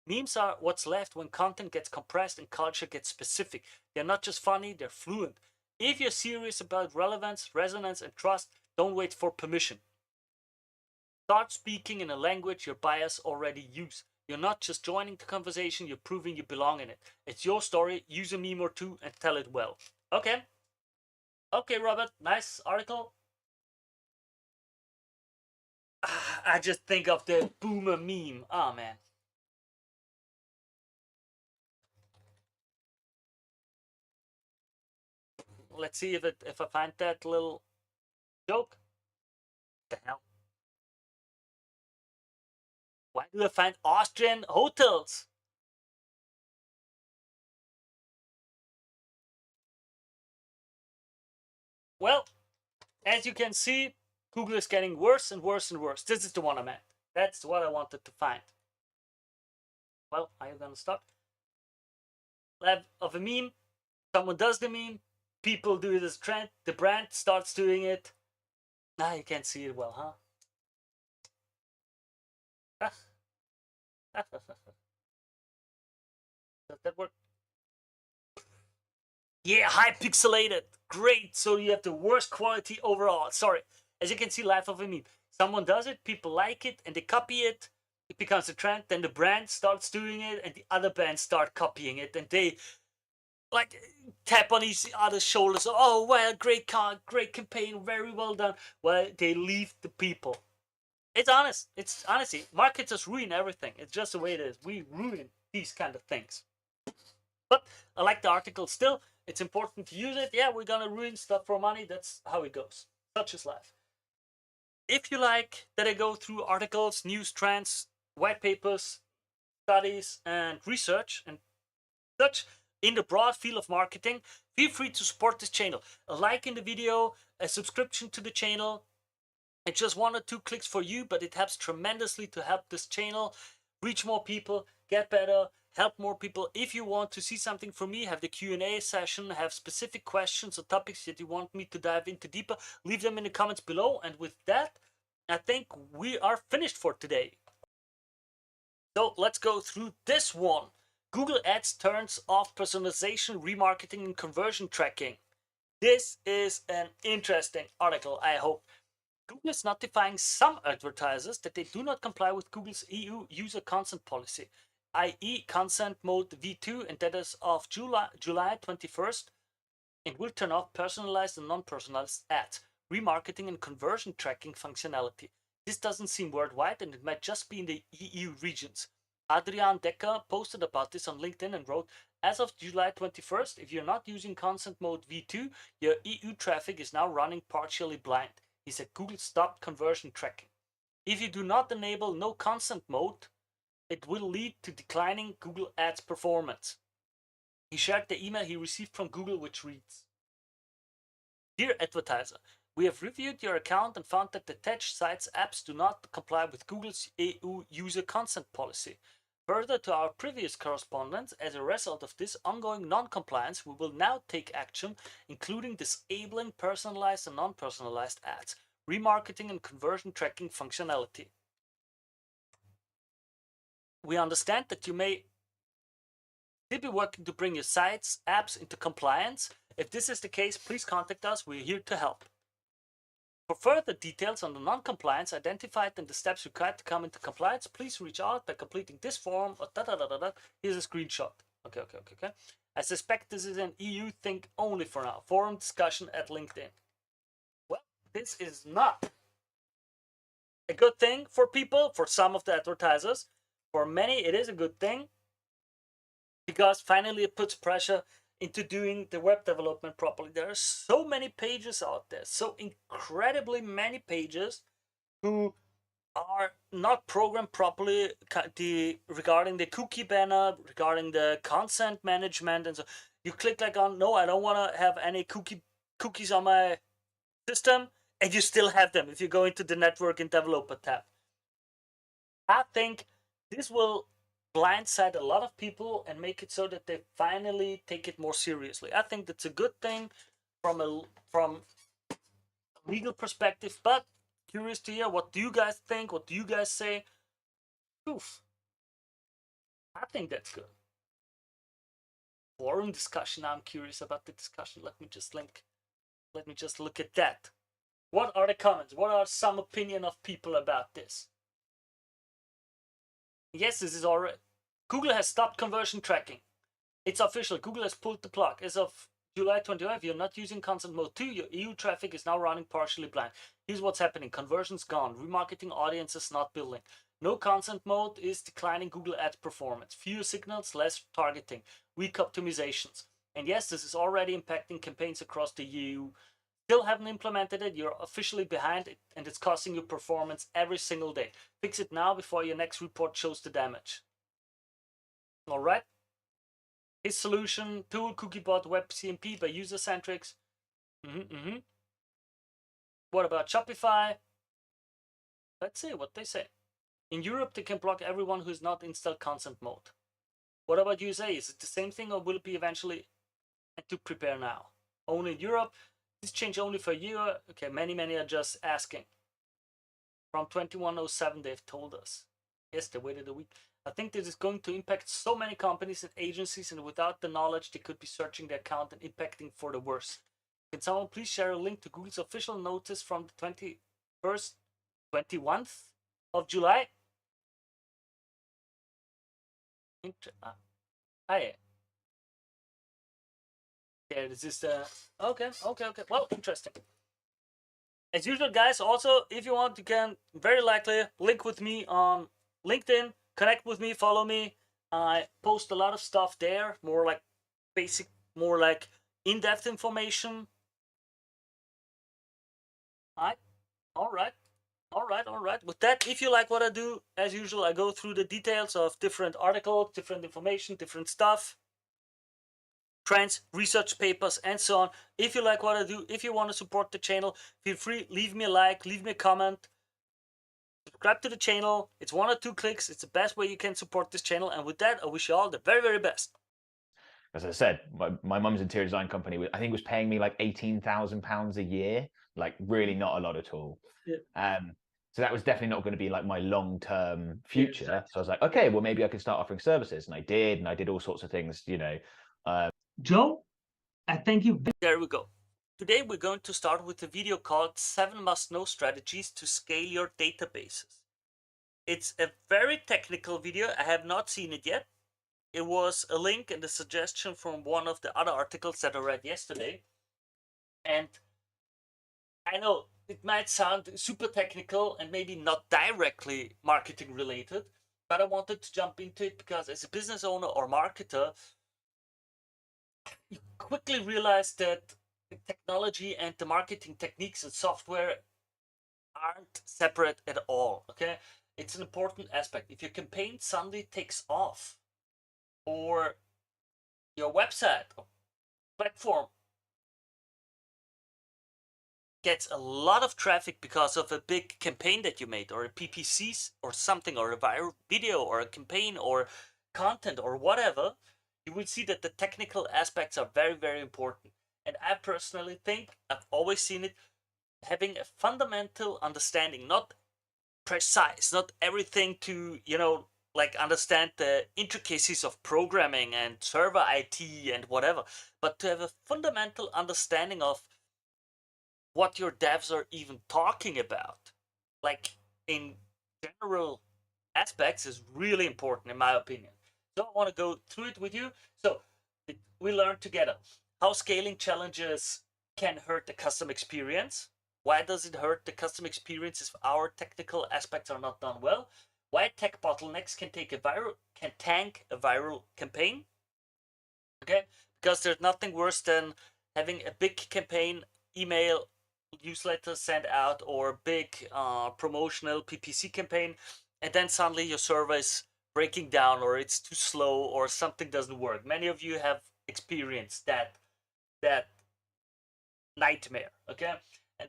Memes are what's left when content gets compressed and culture gets specific. They're not just funny, they're fluent. If you're serious about relevance, resonance, and trust, don't wait for permission. Start speaking in a language your buyers already use. You're not just joining the conversation, you're proving you belong in it. It's your story, use a meme or two and tell it well. Okay. Okay, Robert, nice article. I just think of the boomer meme. Oh, man. Let's see if I find that little joke. What the hell? Why do I find Austrian hotels? Well, as you can see, Google is getting worse and worse and worse. This is the one I meant. That's what I wanted to find. Well, are you gonna stop? Lab of a meme. Someone does the meme. People do it as a trend. The brand starts doing it. Now you can't see it well, huh? Does that work? Yeah, high pixelated. Great. So you have the worst quality overall. Sorry. As you can see, life of a meme. Someone does it, people like it, and they copy it. It becomes a trend. Then the brand starts doing it, and the other brands start copying it, and they like tap on each other's shoulders. Oh well, great campaign, very well done. Well, they leave the people. It's honest. It's honestly, marketers ruin everything. It's just the way it is. We ruin these kind of things. But I like the article still. It's important to use it. Yeah, we're gonna ruin stuff for money. That's how it goes. Such is life. If you like that I go through articles, news, trends, white papers, studies, and research and such in the broad field of marketing, feel free to support this channel. A like in the video, a subscription to the channel. It's just 1 or 2 clicks for you, but it helps tremendously to help this channel reach more people, get better, help more people. If you want to see something from me, have the Q&A session, have specific questions or topics that you want me to dive into deeper, leave them in the comments below. And with that, I think we are finished for today. So let's go through this one. Google Ads turns off personalization, remarketing, and conversion tracking. This is an interesting article, I hope. Google is notifying some advertisers that they do not comply with Google's EU user consent policy, i.e. consent mode V2, and that is of July 21st. It will turn off personalized and non-personalized ads, remarketing, and conversion tracking functionality. This doesn't seem worldwide, and it might just be in the EU regions. Adrian Decker posted about this on LinkedIn and wrote, as of July 21st, if you're not using consent mode V2, your EU traffic is now running partially blind. He said Google stopped conversion tracking. If you do not enable no consent mode, it will lead to declining Google Ads performance. He shared the email he received from Google, which reads, Dear advertiser, we have reviewed your account and found that the attached sites apps do not comply with Google's EU user consent policy. Further to our previous correspondence, as a result of this ongoing non-compliance, we will now take action, including disabling personalized and non-personalized ads, remarketing and conversion tracking functionality. We understand that you may still be working to bring your sites, apps into compliance. If this is the case, please contact us. We're here to help. For further details on the non-compliance identified and the steps required to come into compliance, please reach out by completing this form. Here's a screenshot. Okay. I suspect this is an EU thing only for now. Forum discussion at LinkedIn. Well, this is not a good thing for people, for some of the advertisers. For many, it is a good thing because finally it puts pressure into doing the web development properly. There are so many pages out there, so incredibly many pages who are not programmed properly regarding the cookie banner, regarding the consent management, and so you click like on no, I don't want to have any cookies on my system, and you still have them if you go into the network and developer tab. I think this will blindside a lot of people and make it so that they finally take it more seriously. I think that's a good thing from a legal perspective, but curious to hear what do you guys think, what do you guys say. Oof. I think that's good. Forum discussion. I'm curious about the discussion. Let me just look at that. What are the comments? What are some opinion of people about this? Yes, this is already. Google has stopped conversion tracking. It's official. Google has pulled the plug. As of July 25, you're not using consent mode 2. Your EU traffic is now running partially blind. Here's what's happening. Conversion's gone. Remarketing audiences not building. No consent mode is declining Google Ads performance. Fewer signals, less targeting. Weak optimizations. And yes, this is already impacting campaigns across the EU. Still haven't implemented it, you're officially behind it, and it's costing you performance every single day. Fix it now before your next report shows the damage. All right. His solution, tool, cookiebot, web CMP by user-centrics. What about Shopify? Let's see what they say. In Europe, they can block everyone who is not installed consent mode. What about USA? Is it the same thing, or will it be eventually to prepare now? Only in Europe. This change only for you. Okay, many are just asking. From 2107, they've told us. Yes, they waited a week. I think this is going to impact so many companies and agencies, and without the knowledge, they could be searching their account and impacting for the worse. Can someone please share a link to Google's official notice from the 21st of July? Yeah, this is okay. Well, interesting. As usual, guys, also, if you want, you can very likely link with me on LinkedIn, connect with me, follow me. I post a lot of stuff there, more like basic, more like in-depth information. All right. With that, if you like what I do, as usual, I go through the details of different articles, different information, different stuff, trends, research papers, and so on. If you like what I do, if you want to support the channel, feel free, leave me a like, leave me a comment, subscribe to the channel. It's 1 or 2 clicks. It's the best way you can support this channel. And with that, I wish you all the very, very best. As I said, my mum's interior design company, I think, was paying me like £18,000 a year, like really not a lot at all. Yeah. So that was definitely not going to be like my long-term Yeah, future. exactly. So I was like, okay, well, maybe I can start offering services. And I did all sorts of things, Joe, I thank you. There we go. Today we're going to start with a video called 7 Must-Know Strategies to Scale Your Databases. It's a very technical video. I have not seen it yet. It was a link and a suggestion from one of the other articles that I read yesterday. And I know it might sound super technical and maybe not directly marketing related, but I wanted to jump into it because as a business owner or marketer, you quickly realize that the technology and the marketing techniques and software aren't separate at all. Okay, it's an important aspect. If your campaign suddenly takes off, or your website or platform gets a lot of traffic because of a big campaign that you made, or a PPC or something, or a viral video, or a campaign, or content, or whatever, you will see that the technical aspects are very, very important. And I personally think, I've always seen it, having a fundamental understanding, not precise, not everything to, like understand the intricacies of programming and server IT and whatever, but to have a fundamental understanding of what your devs are even talking about, like in general aspects, is really important in my opinion. So I want to go through it with you. So we learned together how scaling challenges can hurt the customer experience. Why does it hurt the customer experience if our technical aspects are not done well? Why tech bottlenecks can tank a viral campaign? Okay, because there's nothing worse than having a big campaign, email, newsletter sent out, or big promotional PPC campaign, and then suddenly your server is breaking down, or it's too slow, or something doesn't work. Many of you have experienced that nightmare. Okay, and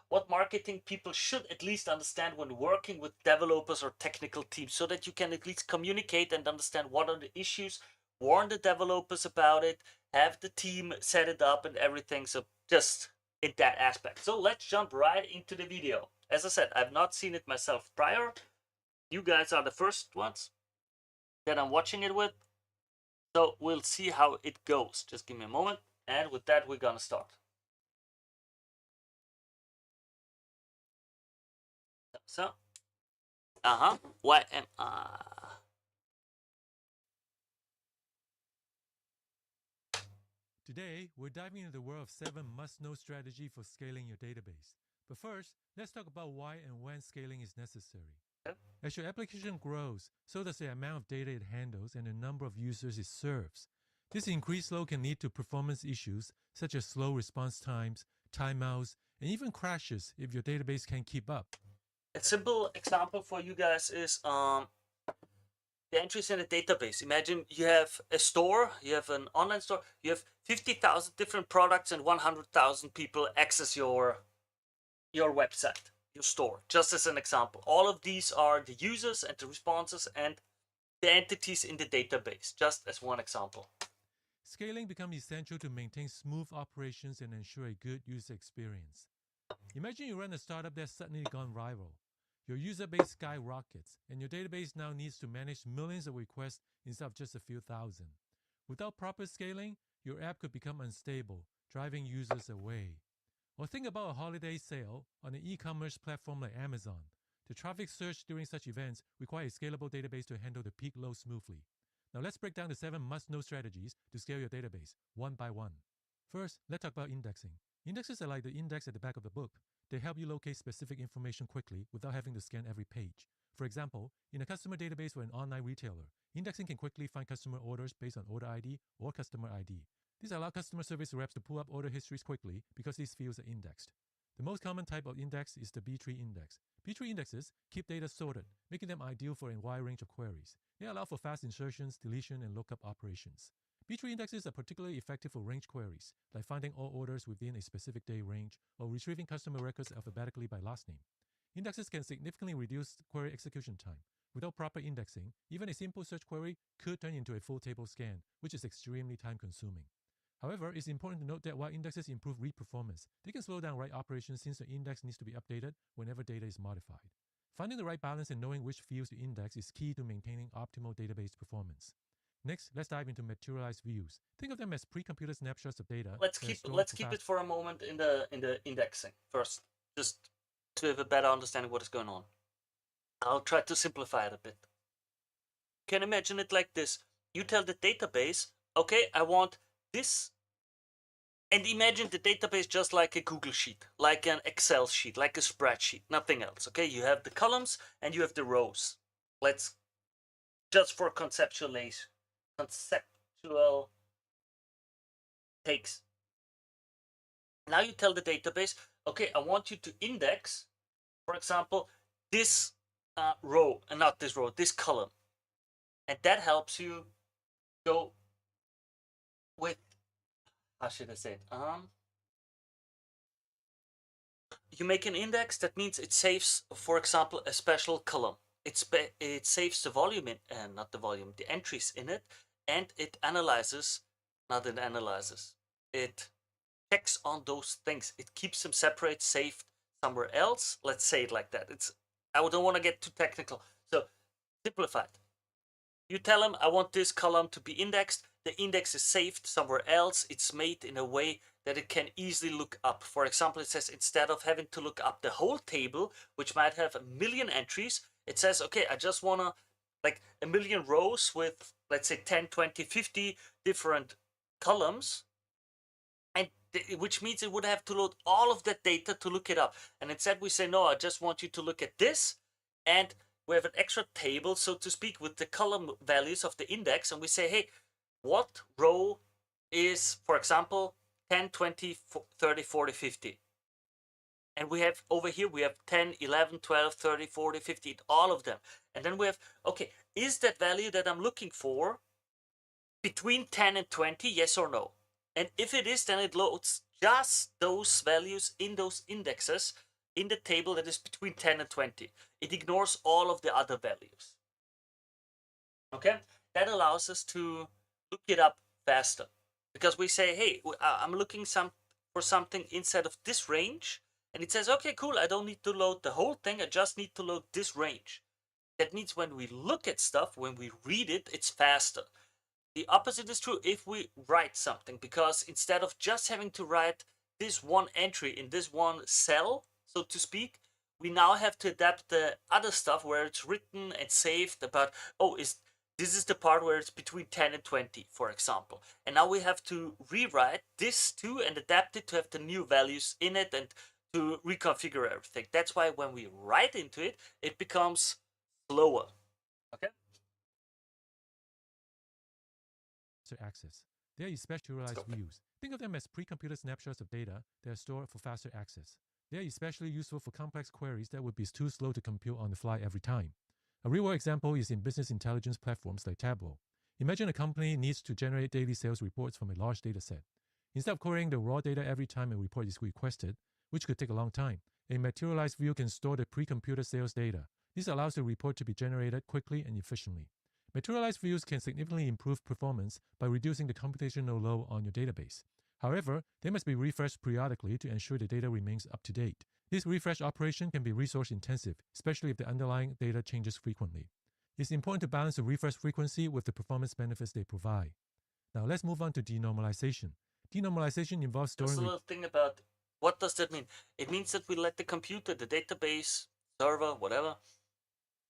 what marketing people should at least understand when working with developers or technical teams, so that you can at least communicate and understand what are the issues, warn the developers about it, have the team set it up and everything. So just in that aspect. So let's jump right into the video. As I said, I've not seen it myself prior. You guys are the first ones that I'm watching it with. So we'll see how it goes. Just give me a moment. And with that, we're gonna start. So, why am I? Today, we're diving into the world of 7 must-know strategy for scaling your database. But first, let's talk about why and when scaling is necessary. As your application grows, so does the amount of data it handles and the number of users it serves. This increased load can lead to performance issues such as slow response times, timeouts, and even crashes if your database can't keep up. A simple example for you guys is the entries in a database. Imagine you have a store, you have an online store, you have 50,000 different products and 100,000 people access your website, your store, just as an example. All of these are the users and the responses and the entities in the database, just as one example. Scaling becomes essential to maintain smooth operations and ensure a good user experience. Imagine you run a startup that's suddenly gone viral. Your user base skyrockets, and your database now needs to manage millions of requests instead of just a few thousand. Without proper scaling, your app could become unstable, driving users away. Or think about a holiday sale on an e-commerce platform like Amazon. The traffic surge during such events requires a scalable database to handle the peak load smoothly. Now let's break down the 7 must-know strategies to scale your database, one by one. First, let's talk about indexing. Indexes are like the index at the back of the book. They help you locate specific information quickly without having to scan every page. For example, in a customer database for an online retailer, indexing can quickly find customer orders based on order ID or customer ID. These allow customer service reps to pull up order histories quickly because these fields are indexed. The most common type of index is the B-tree index. B-tree indexes keep data sorted, making them ideal for a wide range of queries. They allow for fast insertions, deletion, and lookup operations. B-tree indexes are particularly effective for range queries, like finding all orders within a specific day range or retrieving customer records alphabetically by last name. Indexes can significantly reduce query execution time. Without proper indexing, even a simple search query could turn into a full table scan, which is extremely time-consuming. However, it's important to note that while indexes improve read performance, they can slow down write operations since the index needs to be updated whenever data is modified. Finding the right balance and knowing which fields to index is key to maintaining optimal database performance. Next, let's dive into materialized views. Think of them as pre-computed snapshots of data. Let's keep it for a moment in the indexing first, just to have a better understanding what is going on. I'll try to simplify it a bit. You can imagine it like this. You tell the database, okay, I want this. And imagine the database just like a Google sheet, like an Excel sheet, like a spreadsheet, nothing else. Okay, you have the columns and you have the rows. Let's just for conceptual takes. Now you tell the database, okay, I want you to index, for example, this row, and not this row, this column. And that helps you go with, how should I say it? You make an index, that means it saves, for example, a special column. It saves the volume not the volume, the entries in it, and it analyzes, it checks on those things. It keeps them separate, saved somewhere else. Let's say it like that. I don't want to get too technical. So simplified. You tell them, I want this column to be indexed. The index is saved somewhere else. It's made in a way that it can easily look up. For example, it says instead of having to look up the whole table, which might have 1 million entries, it says, okay, I just want to like 1 million rows with, let's say, 10, 20, 50 different columns. And which means it would have to load all of that data to look it up. And instead we say, no, I just want you to look at this. And we have an extra table, so to speak, with the column values of the index. And we say, hey, what row is, for example, 10, 20, 30, 40, 50. And we have over here, we have 10, 11, 12, 30, 40, 50, all of them. And then we have, okay, is that value that I'm looking for between 10 and 20, yes or no? And if it is, then it loads just those values in those indexes in the table that is between 10 and 20. It ignores all of the other values. Okay? That allows us to look it up faster. Because we say, hey, I'm looking for something inside of this range. And it says, okay, cool, I don't need to load the whole thing. I just need to load this range. That means when we look at stuff, when we read it, it's faster. The opposite is true if we write something, because instead of just having to write this one entry in this one cell, so to speak, we now have to adapt the other stuff where it's written and saved about, oh, this is the part where it's between 10 and 20, for example. And now we have to rewrite this too and adapt it to have the new values in it and to reconfigure everything. That's why when we write into it, it becomes slower. Okay? Access. They are especially specialized views. Think of them as pre-computed snapshots of data that are stored for faster access. They are especially useful for complex queries that would be too slow to compute on the fly every time. A real-world example is in business intelligence platforms like Tableau. Imagine a company needs to generate daily sales reports from a large data set. Instead of querying the raw data every time a report is requested, which could take a long time, a materialized view can store the pre-computed sales data. This allows the report to be generated quickly and efficiently. Materialized views can significantly improve performance by reducing the computational load on your database. However, they must be refreshed periodically to ensure the data remains up to date. This refresh operation can be resource intensive, especially if the underlying data changes frequently. It's important to balance the refresh frequency with the performance benefits they provide. Now let's move on to denormalization. Denormalization involves storing... Just a little thing about what does that mean? It means that we let the computer, the database, server, whatever,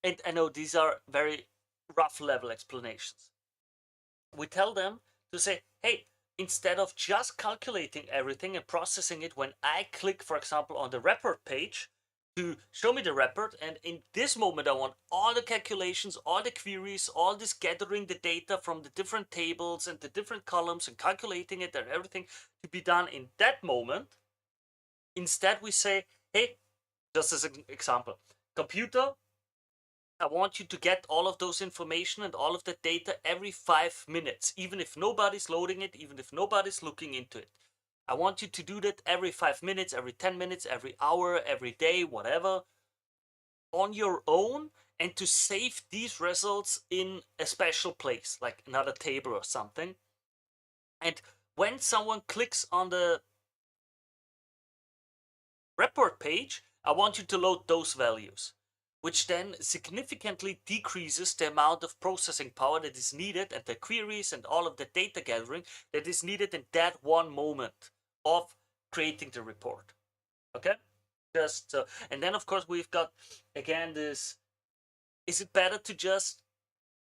and I know these are very rough level explanations. We tell them to say, hey, instead of just calculating everything and processing it when I click, for example, on the report page to show me the report, and in this moment I want all the calculations, all the queries, all this gathering the data from the different tables and the different columns and calculating it and everything to be done in that moment. Instead we say, hey, just as an example, computer, I want you to get all of those information and all of that data every 5 minutes, even if nobody's loading it, even if nobody's looking into it. I want you to do that every 5 minutes, every 10 minutes, every hour, every day, whatever, on your own, and to save these results in a special place, like another table or something. And when someone clicks on the report page, I want you to load those values. which then significantly decreases the amount of processing power that is needed and the queries and all of the data gathering that is needed in that one moment of creating the report. Okay? Just and then of course we've got again this, is it better to just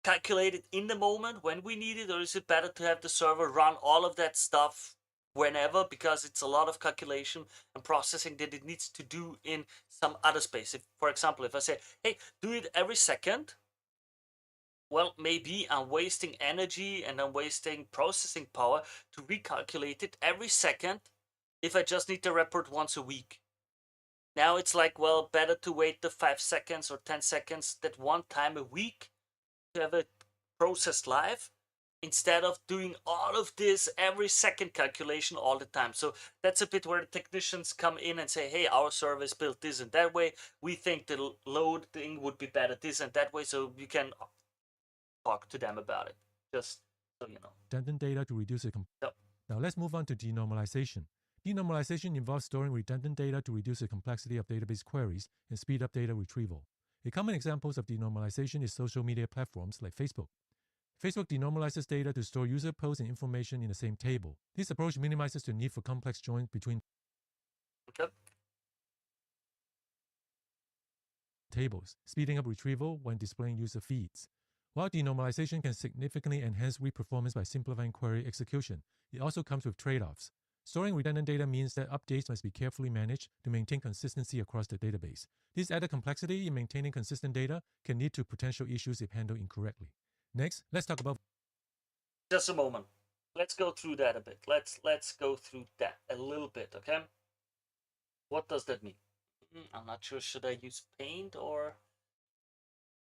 calculate it in the moment when we need it, or is it better to have the server run all of that stuff whenever, because it's a lot of calculation and processing that it needs to do in some other space? If, for example, if I say, hey, do it every second, well, maybe I'm wasting energy and I'm wasting processing power to recalculate it every second if I just need the report once a week. Now it's like, well, better to wait the 5 seconds or 10 seconds that one time a week to have it processed live, instead of doing all of this every second calculation all the time. So that's a bit where the technicians come in and say, hey, our server is built this and that way. We think the loading would be better this and that way. So you can talk to them about it. Just so you know. Redundant data to reduce it. Yep. Now let's move on to denormalization. Denormalization involves storing redundant data to reduce the complexity of database queries and speed up data retrieval. A common example of denormalization is social media platforms like Facebook. Facebook denormalizes data to store user posts and information in the same table. This approach minimizes the need for complex joins between tables, speeding up retrieval when displaying user feeds. While denormalization can significantly enhance read performance by simplifying query execution, it also comes with trade-offs. Storing redundant data means that updates must be carefully managed to maintain consistency across the database. This added complexity in maintaining consistent data can lead to potential issues if handled incorrectly. Next, let's talk about... Just a moment. Let's go through that a bit. Let's go through that a little bit, okay? What does that mean? I'm not sure. Should I use paint or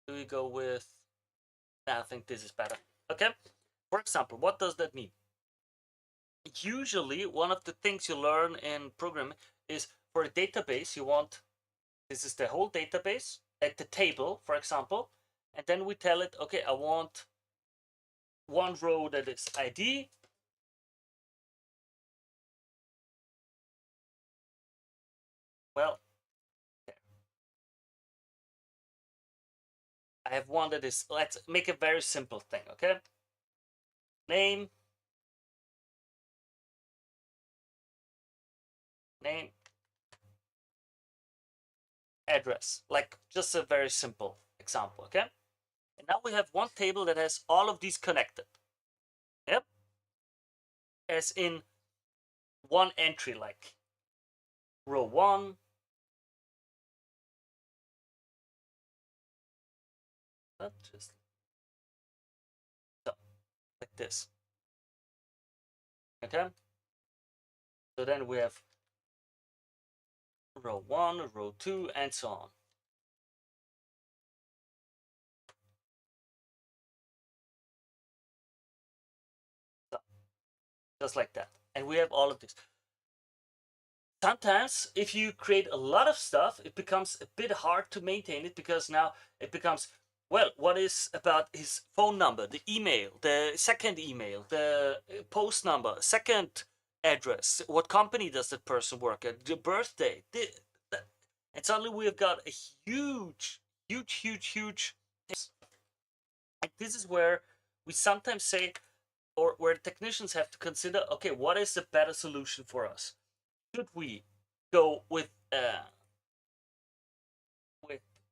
do we go with... I think this is better. Okay? For example, what does that mean? Usually, one of the things you learn in programming is for a database, you want, this is the whole database at the table, for example, and then we tell it, okay, I want one row that is ID, well, I have one that is, let's make a very simple thing, okay? Name, address, like just a very simple example, okay? And now we have one table that has all of these connected. Yep. As in one entry, like row 1, just so, like this. Okay? So then we have row 1, row 2, and so on. So, just like that. And we have all of this. Sometimes, if you create a lot of stuff, it becomes a bit hard to maintain it, because now it becomes, well, what is about his phone number, the email, the second email, the post number, second address, what company does that person work at, the birthday, and suddenly we have got a huge. And this is where we sometimes say, or where technicians have to consider, okay, what is the better solution for us? Should we go with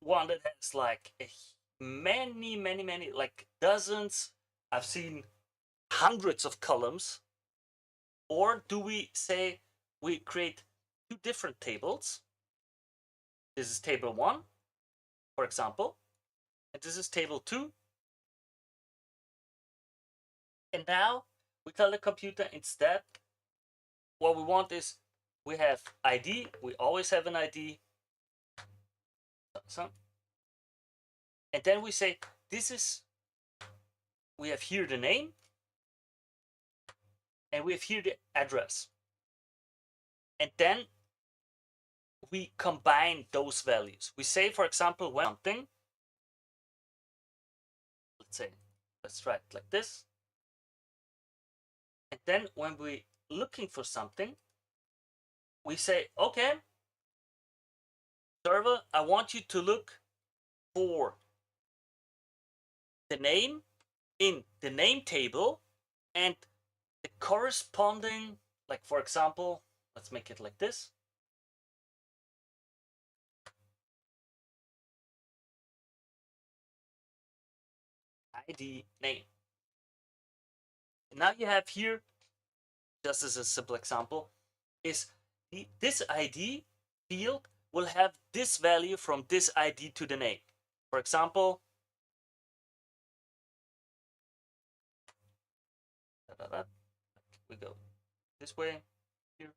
one that has like many, like dozens, I've seen hundreds of columns, or do we say we create two different tables? This is table 1, for example, and this is table 2. And now we tell the computer, instead, what we want is, we have ID, we always have an ID. So, and then we say, this is, we have here the name, and we have here the address. And then we combine those values. We say, for example, when something, let's try it like this. And then when we're looking for something, we say, okay, server, I want you to look for the name in the name table and the corresponding, like for example, let's make it like this. ID name. And now you have here, just as a simple example, is this ID field will have this value from this ID to the name. For example, we go this way, here,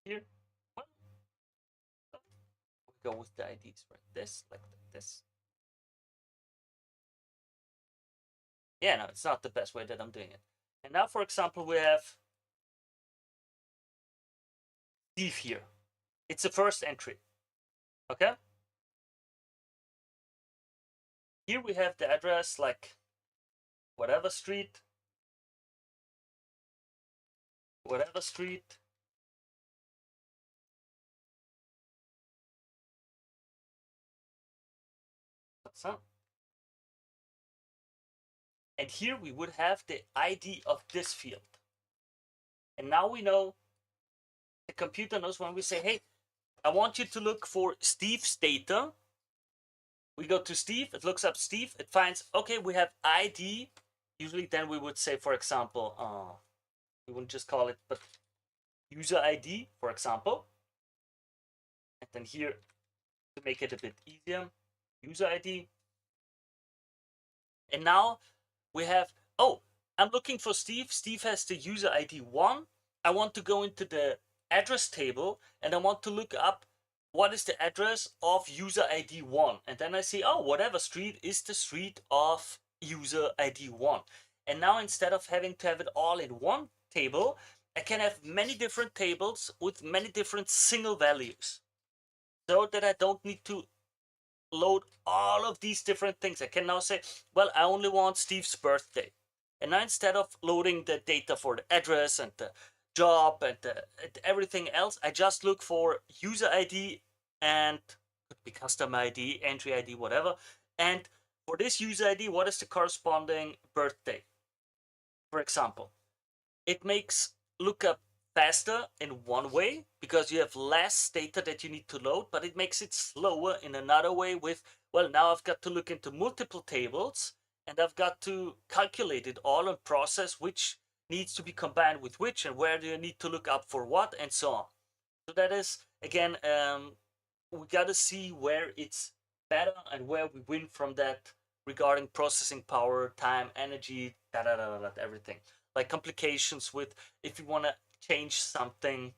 here. Well, we go with the IDs, right? This, like this. Yeah, no, it's not the best way that I'm doing it. And now, for example, we have Steve here. It's the first entry. Okay? Here we have the address like whatever street, whatever street. What's up? And here we would have the ID of this field. And now we know, the computer knows when we say, hey, I want you to look for Steve's data. We go to Steve, it looks up Steve, it finds, okay, we have ID. Usually then we would say, for example, we wouldn't just call it, but user ID, for example. And then here, to make it a bit easier, user ID. And now we have, oh, I'm looking for Steve. Steve has the user ID 1. I want to go into the address table and I want to look up what is the address of user ID 1. And then I see, oh, whatever street is the street of user ID 1. And now instead of having to have it all in one table, I can have many different tables with many different single values, so that I don't need to load all of these different things. I can now say, well, I only want Steve's birthday. And now instead of loading the data for the address and the job and everything else, I just look for user ID and could be custom ID, entry ID, whatever. And for this user ID, what is the corresponding birthday? For example, it makes lookup faster in one way because you have less data that you need to load, but it makes it slower in another way with, well, now I've got to look into multiple tables and I've got to calculate it all and process which needs to be combined with which and where do you need to look up for what and so on. So that is, again, we got to see where it's better and where we win from that regarding processing power, time, energy, everything. Like complications with if you want to change something.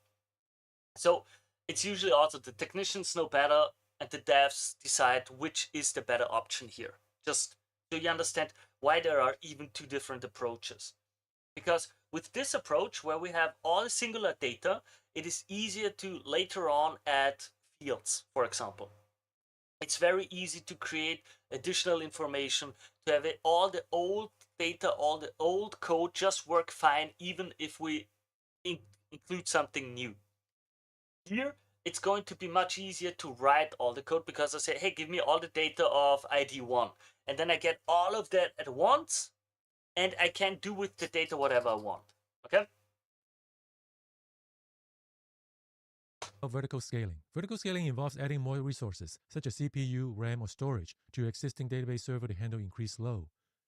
So it's usually also the technicians know better and the devs decide which is the better option here. Just so you understand why there are even two different approaches. Because with this approach, where we have all the singular data, it is easier to later on add fields, for example. It's very easy to create additional information, to have it, all the old data, all the old code just work fine, even if we include something new. Here, it's going to be much easier to write all the code because I say, hey, give me all the data of ID 1. And then I get all of that at once, and I can do with the data whatever I want. Okay? Vertical scaling. Vertical scaling involves adding more resources, such as CPU, RAM, or storage, to your existing database server to handle increased load.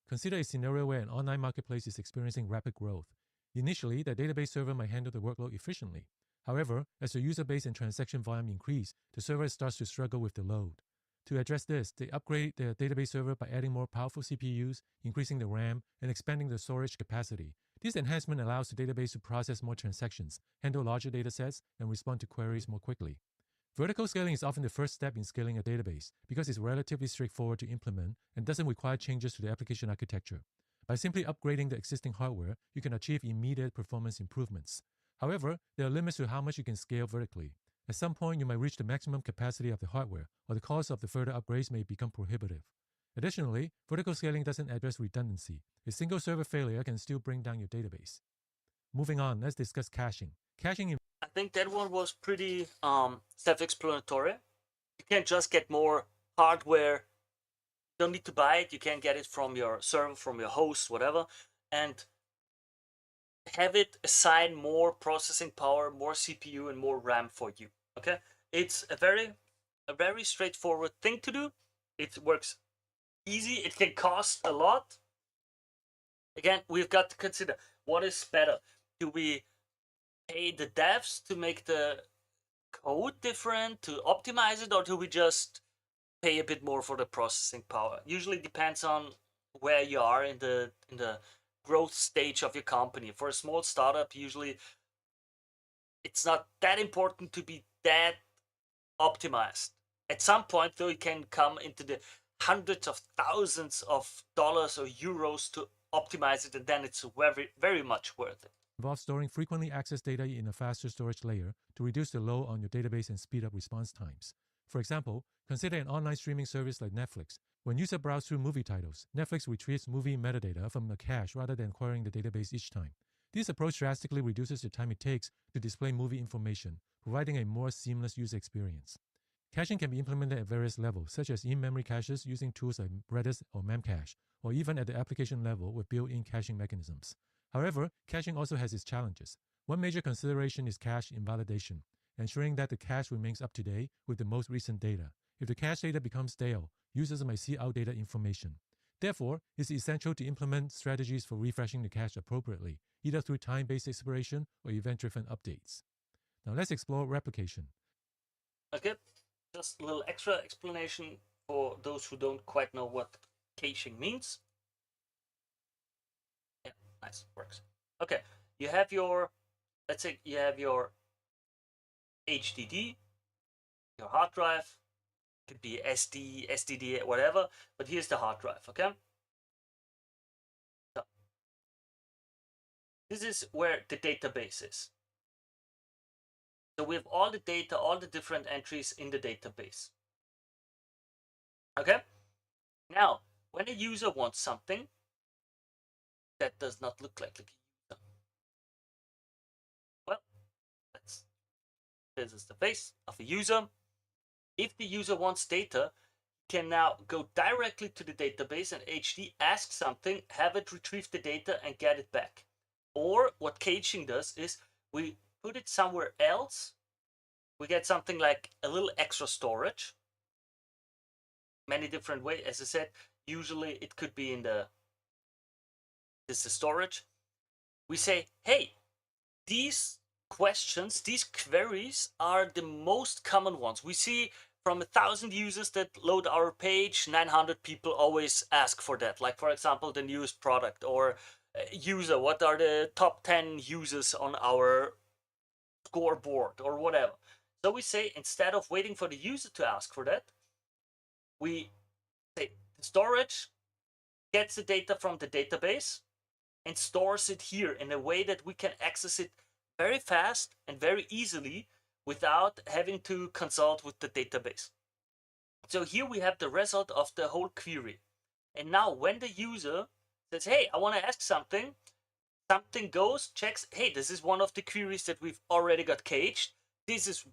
Consider a scenario where an online marketplace is experiencing rapid growth. Initially, the database server might handle the workload efficiently. However, as the user base and transaction volume increase, the server starts to struggle with the load. To address this, they upgrade their database server by adding more powerful CPUs, increasing the RAM, and expanding the storage capacity. This enhancement allows the database to process more transactions, handle larger datasets, and respond to queries more quickly. Vertical scaling is often the first step in scaling a database because it's relatively straightforward to implement and doesn't require changes to the application architecture. By simply upgrading the existing hardware, you can achieve immediate performance improvements. However, there are limits to how much you can scale vertically. At some point, you might reach the maximum capacity of the hardware, or the cost of the further upgrades may become prohibitive. Additionally, vertical scaling doesn't address redundancy. A single server failure can still bring down your database. Moving on, let's discuss caching. I think that one was pretty self-explanatory. You can't just get more hardware. You don't need to buy it. You can get it from your server, from your host, whatever, and have it assign more processing power, more CPU, and more RAM for you. Okay, it's a very straightforward thing to do. It works easy. It can cost a lot. Again, we've got to consider what is better. Do we pay the devs to make the code different, to optimize it, or do we just pay a bit more for the processing power? Usually depends on where you are in the growth stage of your company. For a small startup, usually it's not that important to be that optimized. At some point, though, it can come into the hundreds of thousands of dollars or euros to optimize it, and then it's very much worth it. Involves storing frequently accessed data in a faster storage layer to reduce the load on your database and speed up response times. For example, consider an online streaming service like Netflix. When users browse through movie titles, Netflix retrieves movie metadata from the cache rather than querying the database each time. This approach drastically reduces the time it takes to display movie information, providing a more seamless user experience. Caching can be implemented at various levels, such as in-memory caches using tools like Redis or Memcache, or even at the application level with built-in caching mechanisms. However, caching also has its challenges. One major consideration is cache invalidation, ensuring that the cache remains up to date with the most recent data. If the cache data becomes stale, users may see outdated information. Therefore, it's essential to implement strategies for refreshing the cache appropriately, either through time-based expiration or event-driven updates. Now let's explore replication. Okay, just a little extra explanation for those who don't quite know what caching means. Yeah, nice, works. Okay, you have your, let's say you have your HDD, your hard drive, could be SD, SDD, whatever, but here's the hard drive, okay? So, this is where the database is. So we have all the data, all the different entries in the database. Okay? Now, when a user wants something, that does not look like a user. Well, this is the face of a user. If the user wants data, can now go directly to the database and HD ask something, have it retrieve the data and get it back. Or what caching does is we put it somewhere else. We get something like a little extra storage. Many different ways. As I said, usually it could be in this is storage. We say, hey, these questions, these queries are the most common ones. We see from 1,000 users that load our page, 900 people always ask for that. Like, for example, the newest product or user, what are the top 10 users on our scoreboard or whatever. So we say, instead of waiting for the user to ask for that, we say storage gets the data from the database and stores it here in a way that we can access it very fast and very easily without having to consult with the database. So here we have the result of the whole query. And now when the user says, hey, I want to ask something, something goes, checks, hey, this is one of the queries that we've already got caged. This is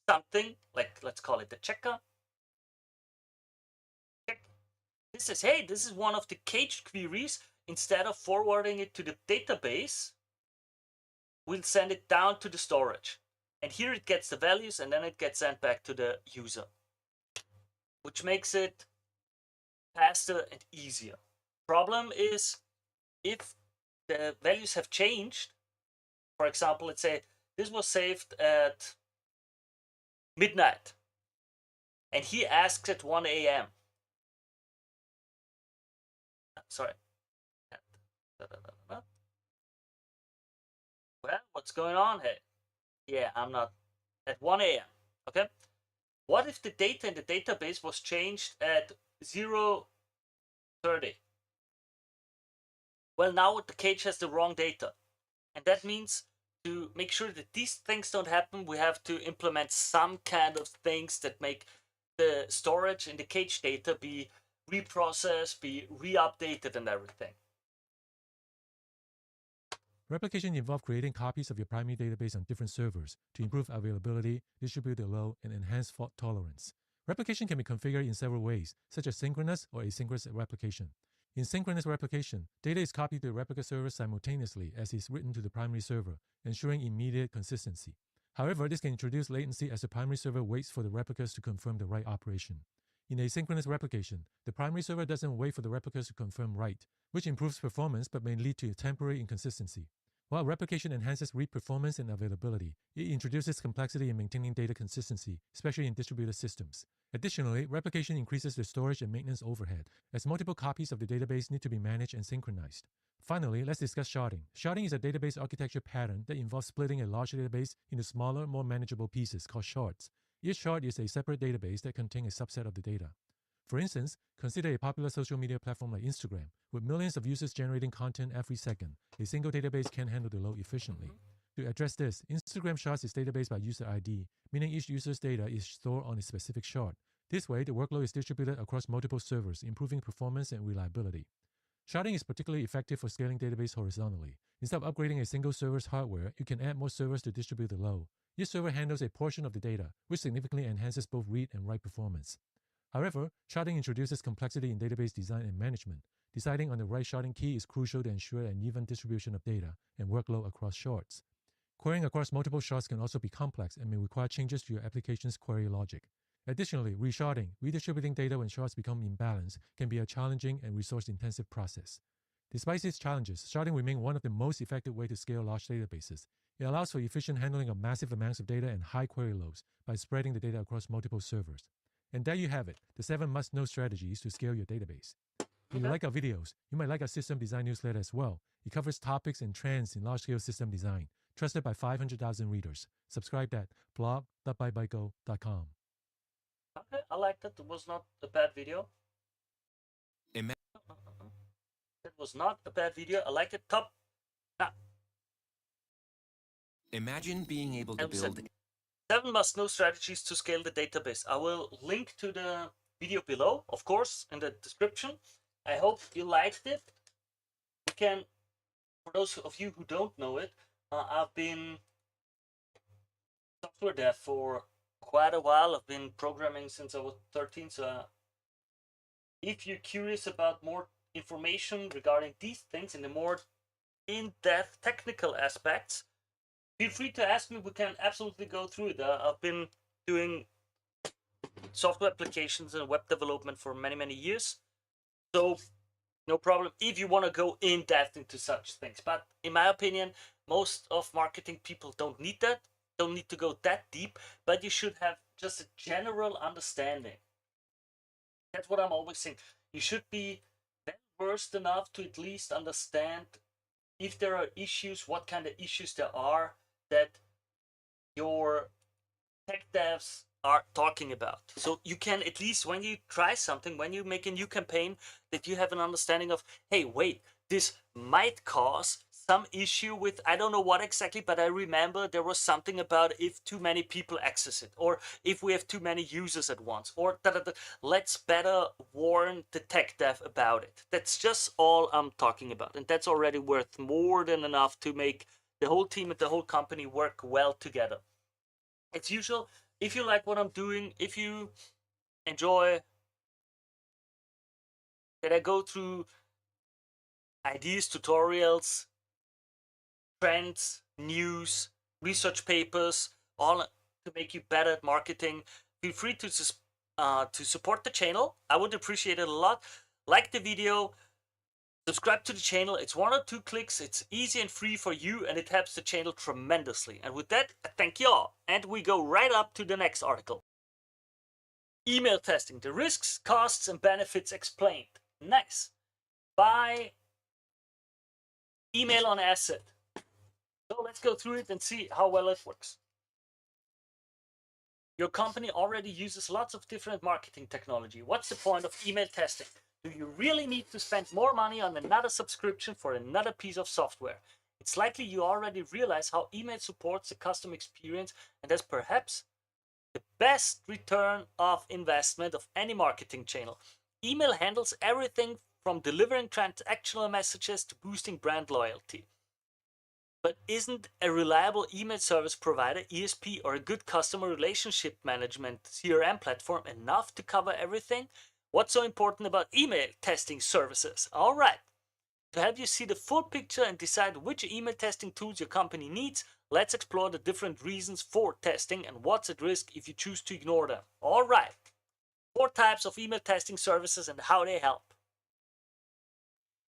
something, like, let's call it the checker. Check. This says, hey, this is one of the caged queries. Instead of forwarding it to the database, we'll send it down to the storage. And here it gets the values and then it gets sent back to the user, which makes it faster and easier. Problem is, if the values have changed, for example, let's say this was saved at midnight and he asks at 1 a.m. Sorry. Well, what's going on here? Yeah, I'm not at 1 a.m. Okay. What if the data in the database was changed at 0:30? Well, now the cage has the wrong data. And that means to make sure that these things don't happen, we have to implement some kind of things that make the storage in the cage data be reprocessed, be re-updated and everything. Replication involves creating copies of your primary database on different servers to improve availability, distribute the load, and enhance fault tolerance. Replication can be configured in several ways, such as synchronous or asynchronous replication. In synchronous replication, data is copied to the replica server simultaneously as is written to the primary server, ensuring immediate consistency. However, this can introduce latency as the primary server waits for the replicas to confirm the right operation. In asynchronous replication, the primary server doesn't wait for the replicas to confirm write, which improves performance but may lead to temporary inconsistency. While replication enhances read performance and availability, it introduces complexity in maintaining data consistency, especially in distributed systems. Additionally, replication increases the storage and maintenance overhead, as multiple copies of the database need to be managed and synchronized. Finally, let's discuss sharding. Sharding is a database architecture pattern that involves splitting a large database into smaller, more manageable pieces called shards. Each shard is a separate database that contains a subset of the data. For instance, consider a popular social media platform like Instagram. With millions of users generating content every second, a single database can handle the load efficiently. To address this, Instagram shards its database by user ID, meaning each user's data is stored on a specific shard. This way, the workload is distributed across multiple servers, improving performance and reliability. Sharding is particularly effective for scaling database horizontally. Instead of upgrading a single server's hardware, you can add more servers to distribute the load. Each server handles a portion of the data, which significantly enhances both read and write performance. However, sharding introduces complexity in database design and management. Deciding on the right sharding key is crucial to ensure an even distribution of data and workload across shards. Querying across multiple shards can also be complex and may require changes to your application's query logic. Additionally, resharding, redistributing data when shards become imbalanced, can be a challenging and resource-intensive process. Despite these challenges, sharding remains one of the most effective ways to scale large databases. It allows for efficient handling of massive amounts of data and high query loads by spreading the data across multiple servers. And there you have it, the 7 must-know strategies to scale your database. If you like our videos, you might like our system design newsletter as well. It covers topics and trends in large-scale system design, trusted by 500,000 readers. Subscribe at blog.bybygo.com. Okay, I liked it. It was not a bad video. It was not a bad video. I like it. Top. Now, Imagine being able to build 7 must-know strategies to scale the database. I will link to the video below, of course, in the description. I hope you liked it. You can, for those of you who don't know it, I've been software dev for quite a while. I've been programming since I was 13. So if you're curious about more information regarding these things and the more in-depth technical aspects, feel free to ask me. We can absolutely go through it. I've been doing software applications and web development for many, many years. So no problem if you want to go in depth into such things. But in my opinion, most of marketing people don't need that, don't need to go that deep, but you should have just a general understanding. That's what I'm always saying. You should be well versed enough to at least understand if there are issues, what kind of issues there are that your tech devs are talking about. So you can at least, when you try something, when you make a new campaign, that you have an understanding of, hey, wait, this might cause some issue with, I don't know what exactly, but I remember there was something about if too many people access it, or if we have too many users at once, or let's better warn the tech dev about it. That's just all I'm talking about. And that's already worth more than enough to make the whole team and the whole company work well together. As usual, if you like what I'm doing, if you enjoy that I go through ideas, tutorials, trends, news, research papers, all to make you better at marketing, feel free to support the channel. I would appreciate it a lot. Like the video, subscribe to the channel. It's 1 or 2 clicks. It's easy and free for you, and it helps the channel tremendously. And with that, I thank you all. And we go right up to the next article. Email testing, the risks, costs, and benefits explained. Nice. By Email on Asset. So let's go through it and see how well it works. Your company already uses lots of different marketing technology. What's the point of email testing? Do you really need to spend more money on another subscription for another piece of software? It's likely you already realize how email supports the customer experience, and that's perhaps the best return of investment of any marketing channel. Email handles everything from delivering transactional messages to boosting brand loyalty. But isn't a reliable email service provider, ESP, or a good customer relationship management CRM platform enough to cover everything? What's so important about email testing services? All right. To help you see the full picture and decide which email testing tools your company needs, let's explore the different reasons for testing and what's at risk if you choose to ignore them. All right. 4 types of email testing services and how they help.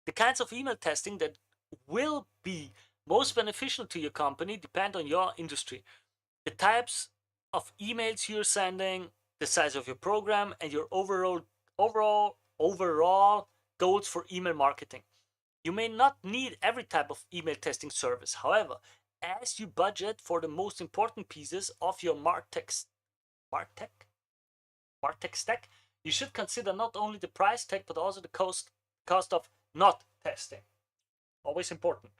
The kinds of email testing that will be most beneficial to your company depend on your industry, the types of emails you're sending, the size of your program, and your overall goals for email marketing. You may not need every type of email testing service. However, as you budget for the most important pieces of your MarTech stack, you should consider not only the price tag but also the cost of not testing. Always important.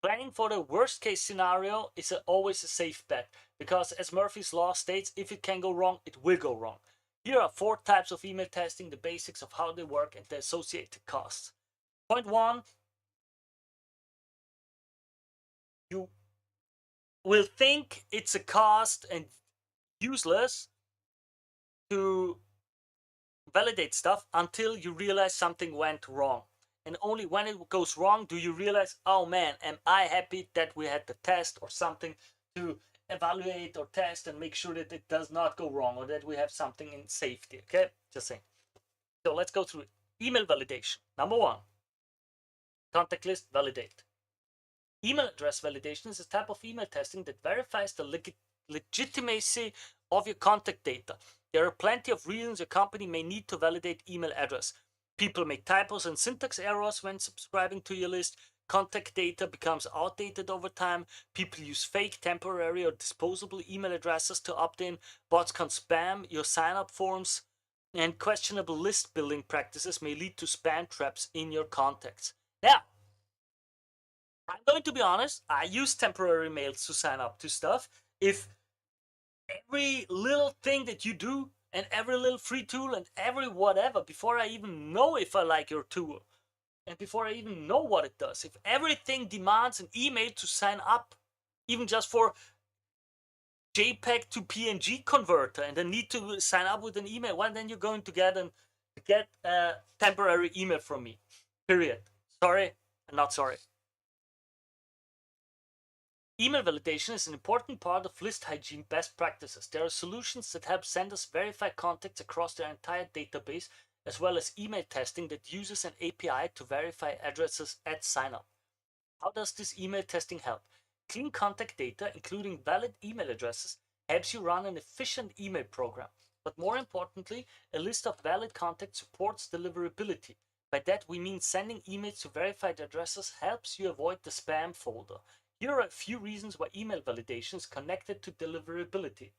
Planning for the worst case scenario is always a safe bet because, as Murphy's Law states, if it can go wrong, it will go wrong. Here are 4 types of email testing, the basics of how they work, and the associated costs. Point 1, you will think it's a cost and useless to validate stuff until you realize something went wrong. And only when it goes wrong do you realize, oh man, am I happy that we had the test or something to evaluate or test and make sure that it does not go wrong or that we have something in safety. Okay, just saying. So let's go through it. Email validation. Number 1, contact list validate. Email address validation is a type of email testing that verifies the legitimacy of your contact data. There are plenty of reasons your company may need to validate email address. People make typos and syntax errors when subscribing to your list. Contact data becomes outdated over time. People use fake, temporary, or disposable email addresses to opt in. Bots can spam your sign-up forms. And questionable list building practices may lead to spam traps in your contacts. Now, I'm going to be honest, I use temporary mails to sign up to stuff. If every little thing that you do and every little free tool and every whatever, before I even know if I like your tool and before I even know what it does, if everything demands an email to sign up, even just for JPEG to PNG converter, and then need to sign up with an email, well, then you're going to get a temporary email from me. Period. Sorry, I'm not sorry. Email validation is an important part of list hygiene best practices. There are solutions that help senders verify contacts across their entire database, as well as email testing that uses an API to verify addresses at signup. How does this email testing help? Clean contact data, including valid email addresses, helps you run an efficient email program. But more importantly, a list of valid contacts supports deliverability. By that we mean sending emails to verified addresses helps you avoid the spam folder. Here are a few reasons why email validation is connected to deliverability.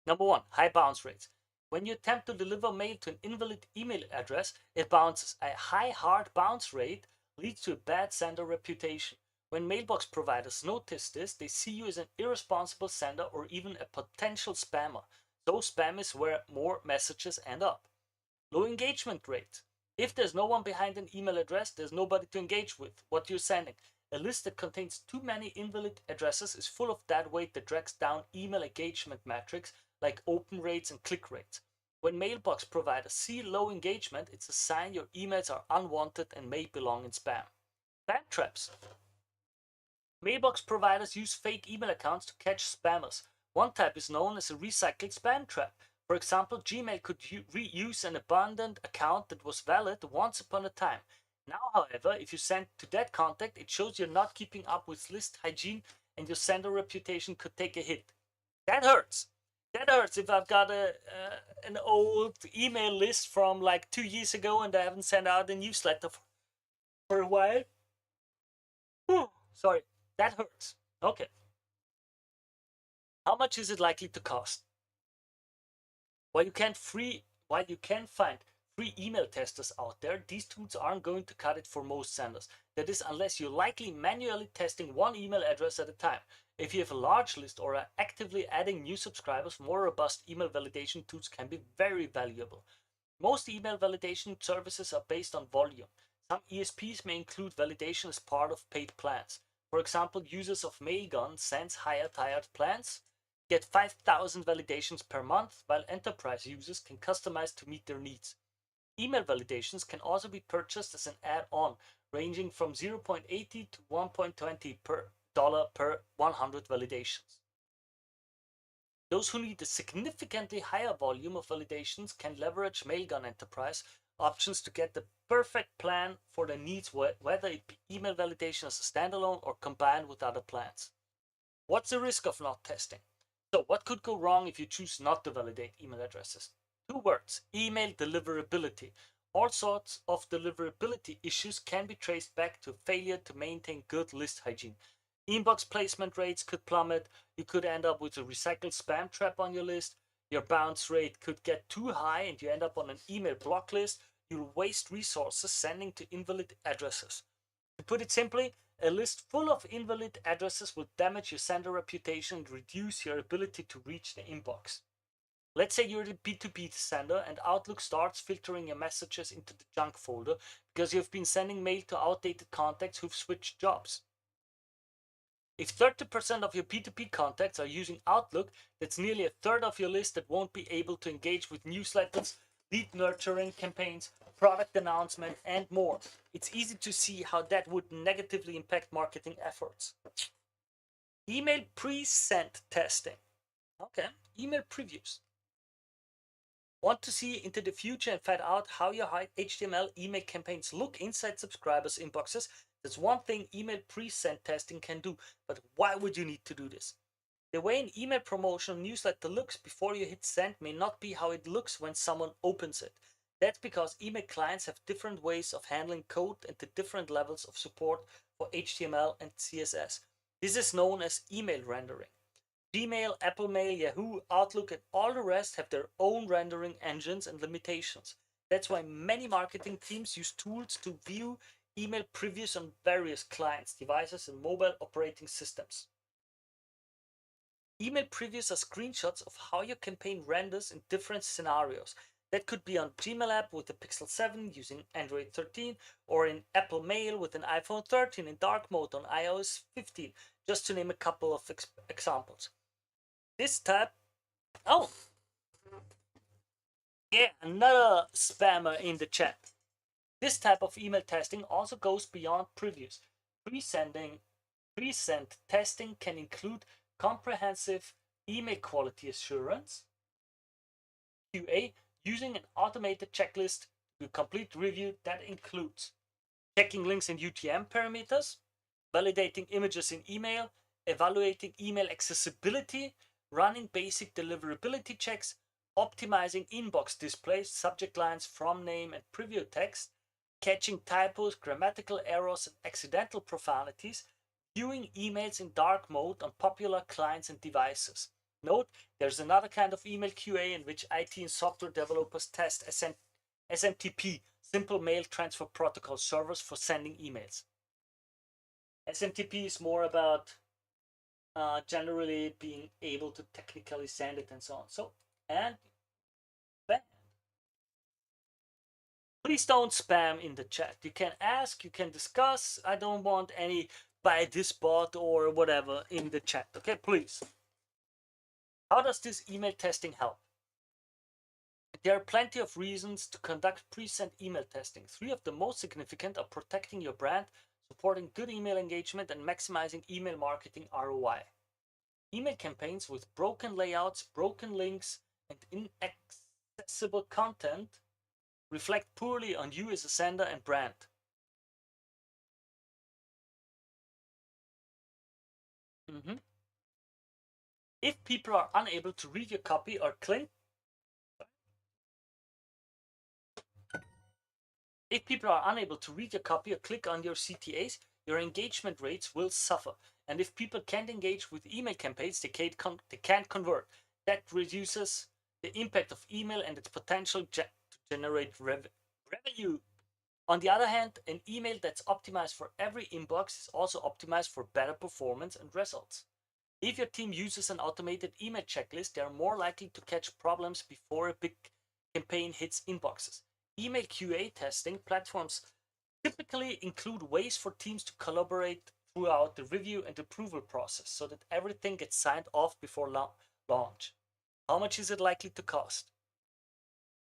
Number 1, high bounce rates. When you attempt to deliver mail to an invalid email address, it bounces. A high hard bounce rate leads to a bad sender reputation. When mailbox providers notice this, they see you as an irresponsible sender or even a potential spammer. So spam is where more messages end up. Low engagement rate. If there's no one behind an email address, there's nobody to engage with what you're sending. A list that contains too many invalid addresses is full of dead weight that drags down email engagement metrics like open rates and click rates. When mailbox providers see low engagement, it's a sign your emails are unwanted and may belong in spam. Spam traps. Mailbox providers use fake email accounts to catch spammers. One type is known as a recycled spam trap. For example, Gmail could reuse an abandoned account that was valid once upon a time. Now, however, if you send to that contact, it shows you're not keeping up with list hygiene and your sender reputation could take a hit. That hurts. That hurts if I've got an old email list from like 2 years ago and I haven't sent out a newsletter for a while. Whew, sorry, that hurts. Okay. How much is it likely to cost? While you can find free email testers out there, these tools aren't going to cut it for most senders. That is, unless you're likely manually testing one email address at a time. If you have a large list or are actively adding new subscribers, more robust email validation tools can be very valuable. Most email validation services are based on volume. Some ESPs may include validation as part of paid plans. For example, users of Mailgun Sense higher tiered plans get 5,000 validations per month, while enterprise users can customize to meet their needs. Email validations can also be purchased as an add-on, ranging from 0.80 to 1.20 per dollar per 100 validations. Those who need a significantly higher volume of validations can leverage Mailgun Enterprise options to get the perfect plan for their needs, whether it be email validation as a standalone or combined with other plans. What's the risk of not testing? So what could go wrong if you choose not to validate email addresses? 2 words: email deliverability. All sorts of deliverability issues can be traced back to failure to maintain good list hygiene. Inbox placement rates could plummet. You could end up with a recycled spam trap on your list. Your bounce rate could get too high and you end up on an email block list. You'll waste resources sending to invalid addresses. To put it simply, a list full of invalid addresses will damage your sender reputation and reduce your ability to reach the inbox. Let's say you're the B2B sender and Outlook starts filtering your messages into the junk folder because you've been sending mail to outdated contacts who've switched jobs. If 30% of your P2P contacts are using Outlook, that's nearly a third of your list that won't be able to engage with newsletters, lead nurturing campaigns, product announcement, and more. It's easy to see how that would negatively impact marketing efforts. Email pre-sent testing. Okay, email previews. Want to see into the future and find out how your HTML email campaigns look inside subscribers' inboxes? That's one thing email pre-sent testing can do, but why would you need to do this? The way an email promotional newsletter looks before you hit send may not be how it looks when someone opens it. That's because email clients have different ways of handling code and the different levels of support for HTML and CSS. This is known as email rendering. Gmail, Apple Mail, Yahoo, Outlook, and all the rest have their own rendering engines and limitations. That's why many marketing teams use tools to view email previews on various clients, devices, and mobile operating systems. Email previews are screenshots of how your campaign renders in different scenarios. That could be on Gmail app with the Pixel 7 using Android 13, or in Apple Mail with an iPhone 13 in dark mode on iOS 15, just to name a couple of examples. This tab, oh, yeah, another spammer in the chat. This type of email testing also goes beyond previews. Pre-sent testing can include comprehensive email quality assurance, QA, using an automated checklist to complete review that includes checking links and UTM parameters, validating images in email, evaluating email accessibility, running basic deliverability checks, optimizing inbox displays, subject lines, from name, and preview text, catching typos, grammatical errors, and accidental profanities, viewing emails in dark mode on popular clients and devices. Note, there's another kind of email QA in which IT and software developers test SMTP, Simple Mail Transfer Protocol servers for sending emails. SMTP is more about generally being able to technically send it and so on. So, and please don't spam in the chat. You can ask, you can discuss. I don't want any buy this bot or whatever in the chat. Okay, please. How does this email testing help? There are plenty of reasons to conduct pre-sent email testing. 3 of the most significant are protecting your brand, supporting good email engagement, and maximizing email marketing ROI. Email campaigns with broken layouts, broken links, and inaccessible content reflect poorly on you as a sender and brand. If people are unable to read your copy or click, on your CTAs, your engagement rates will suffer. And if people can't engage with email campaigns, they can't convert. That reduces the impact of email and its potential to generate revenue. On the other hand, an email that's optimized for every inbox is also optimized for better performance and results. If your team uses an automated email checklist, they are more likely to catch problems before a big campaign hits inboxes. Email QA testing platforms typically include ways for teams to collaborate throughout the review and approval process so that everything gets signed off before launch. How much is it likely to cost?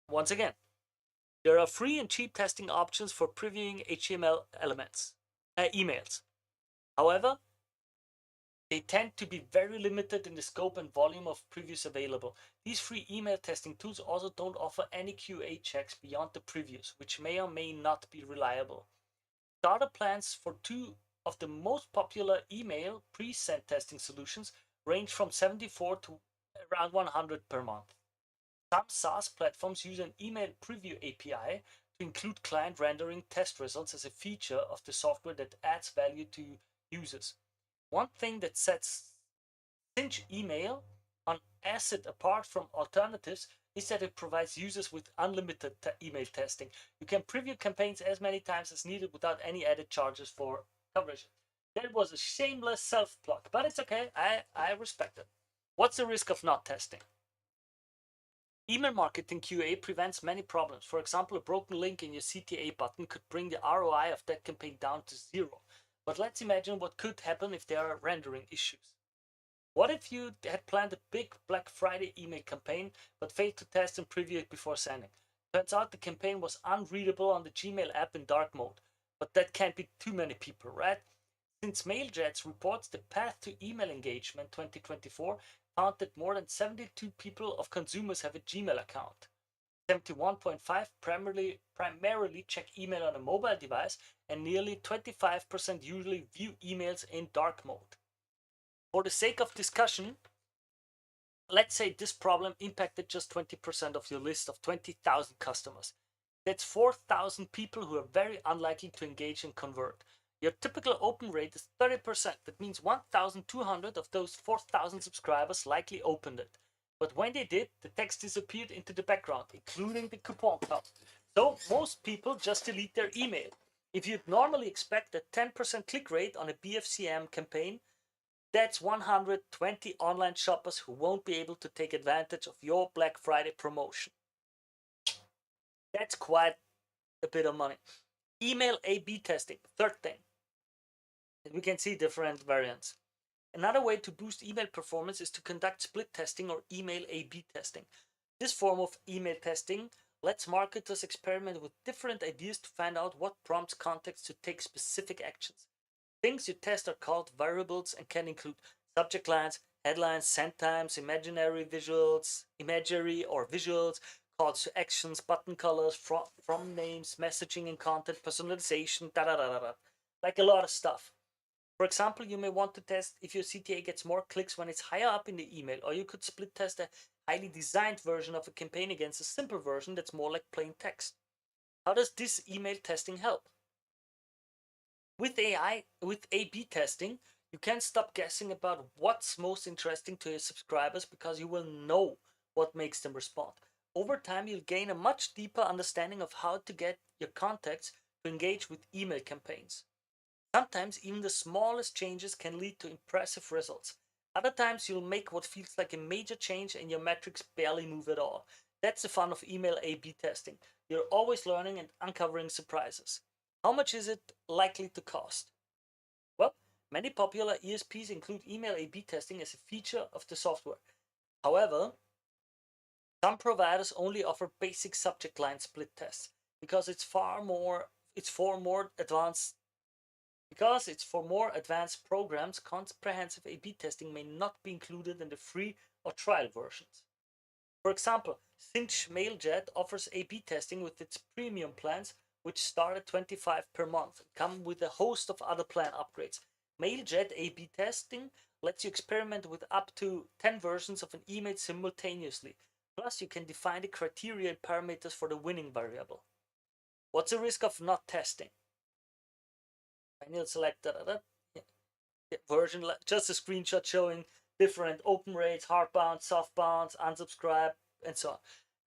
Once again, there are free and cheap testing options for previewing HTML elements, emails. However, they tend to be very limited in the scope and volume of previews available. These free email testing tools also don't offer any QA checks beyond the previews, which may or may not be reliable. Starter plans for two of the most popular email pre-sent testing solutions range from 74 to around 100 per month. Some SaaS platforms use an email preview API to include client rendering test results as a feature of the software that adds value to users. One thing that sets Sinch email on asset apart from alternatives is that it provides users with unlimited email testing. You can preview campaigns as many times as needed without any added charges for coverage. That was a shameless self-plug, but it's okay. I respect it. What's the risk of not testing? Email marketing QA prevents many problems. For example, a broken link in your CTA button could bring the ROI of that campaign down to zero. But let's imagine what could happen if there are rendering issues. What if you had planned a big Black Friday email campaign but failed to test and preview it before sending? Turns out the campaign was unreadable on the Gmail app in dark mode. But that can't be too many people, right? Since MailJet's reports the Path to Email Engagement 2024 found that more than 72 people of consumers have a Gmail account. 71.5 primarily check email on a mobile device, and nearly 25% usually view emails in dark mode. For the sake of discussion, let's say this problem impacted just 20% of your list of 20,000 customers. That's 4,000 people who are very unlikely to engage and convert. Your typical open rate is 30%. That means 1,200 of those 4,000 subscribers likely opened it. But when they did, the text disappeared into the background, including the coupon code. So most people just delete their email. If you'd normally expect a 10% click rate on a BFCM campaign, that's 120 online shoppers who won't be able to take advantage of your Black Friday promotion. That's quite a bit of money. Email A/B testing, third thing. We can see different variants. Another way to boost email performance is to conduct split testing or email A/B testing. This form of email testing lets marketers experiment with different ideas to find out what prompts contacts to take specific actions. Things you test are called variables and can include subject lines, headlines, send times, imagery or visuals, calls to actions, button colors, from names, messaging and content, personalization, da da da da. Like a lot of stuff. For example, you may want to test if your CTA gets more clicks when it's higher up in the email, or you could split test a highly designed version of a campaign against a simple version that's more like plain text. How does this email testing help? With A/B testing, you can't stop guessing about what's most interesting to your subscribers because you will know what makes them respond. Over time, you'll gain a much deeper understanding of how to get your contacts to engage with email campaigns. Sometimes even the smallest changes can lead to impressive results. Other times you'll make what feels like a major change and your metrics barely move at all. That's the fun of email A/B testing. You're always learning and uncovering surprises. How much is it likely to cost? Well, many popular ESPs include email A/B testing as a feature of the software. However, some providers only offer basic subject line split tests because it's for more advanced programs. Comprehensive A/B testing may not be included in the free or trial versions. For example, Sinch MailJet offers A/B testing with its premium plans, which start at $25 per month and come with a host of other plan upgrades. MailJet A/B testing lets you experiment with up to 10 versions of an email simultaneously. Plus, you can define the criteria and parameters for the winning variable. What's the risk of not testing? And you'll select version, just a screenshot showing different open rates, hard bounds, soft bounds, unsubscribe, and so on.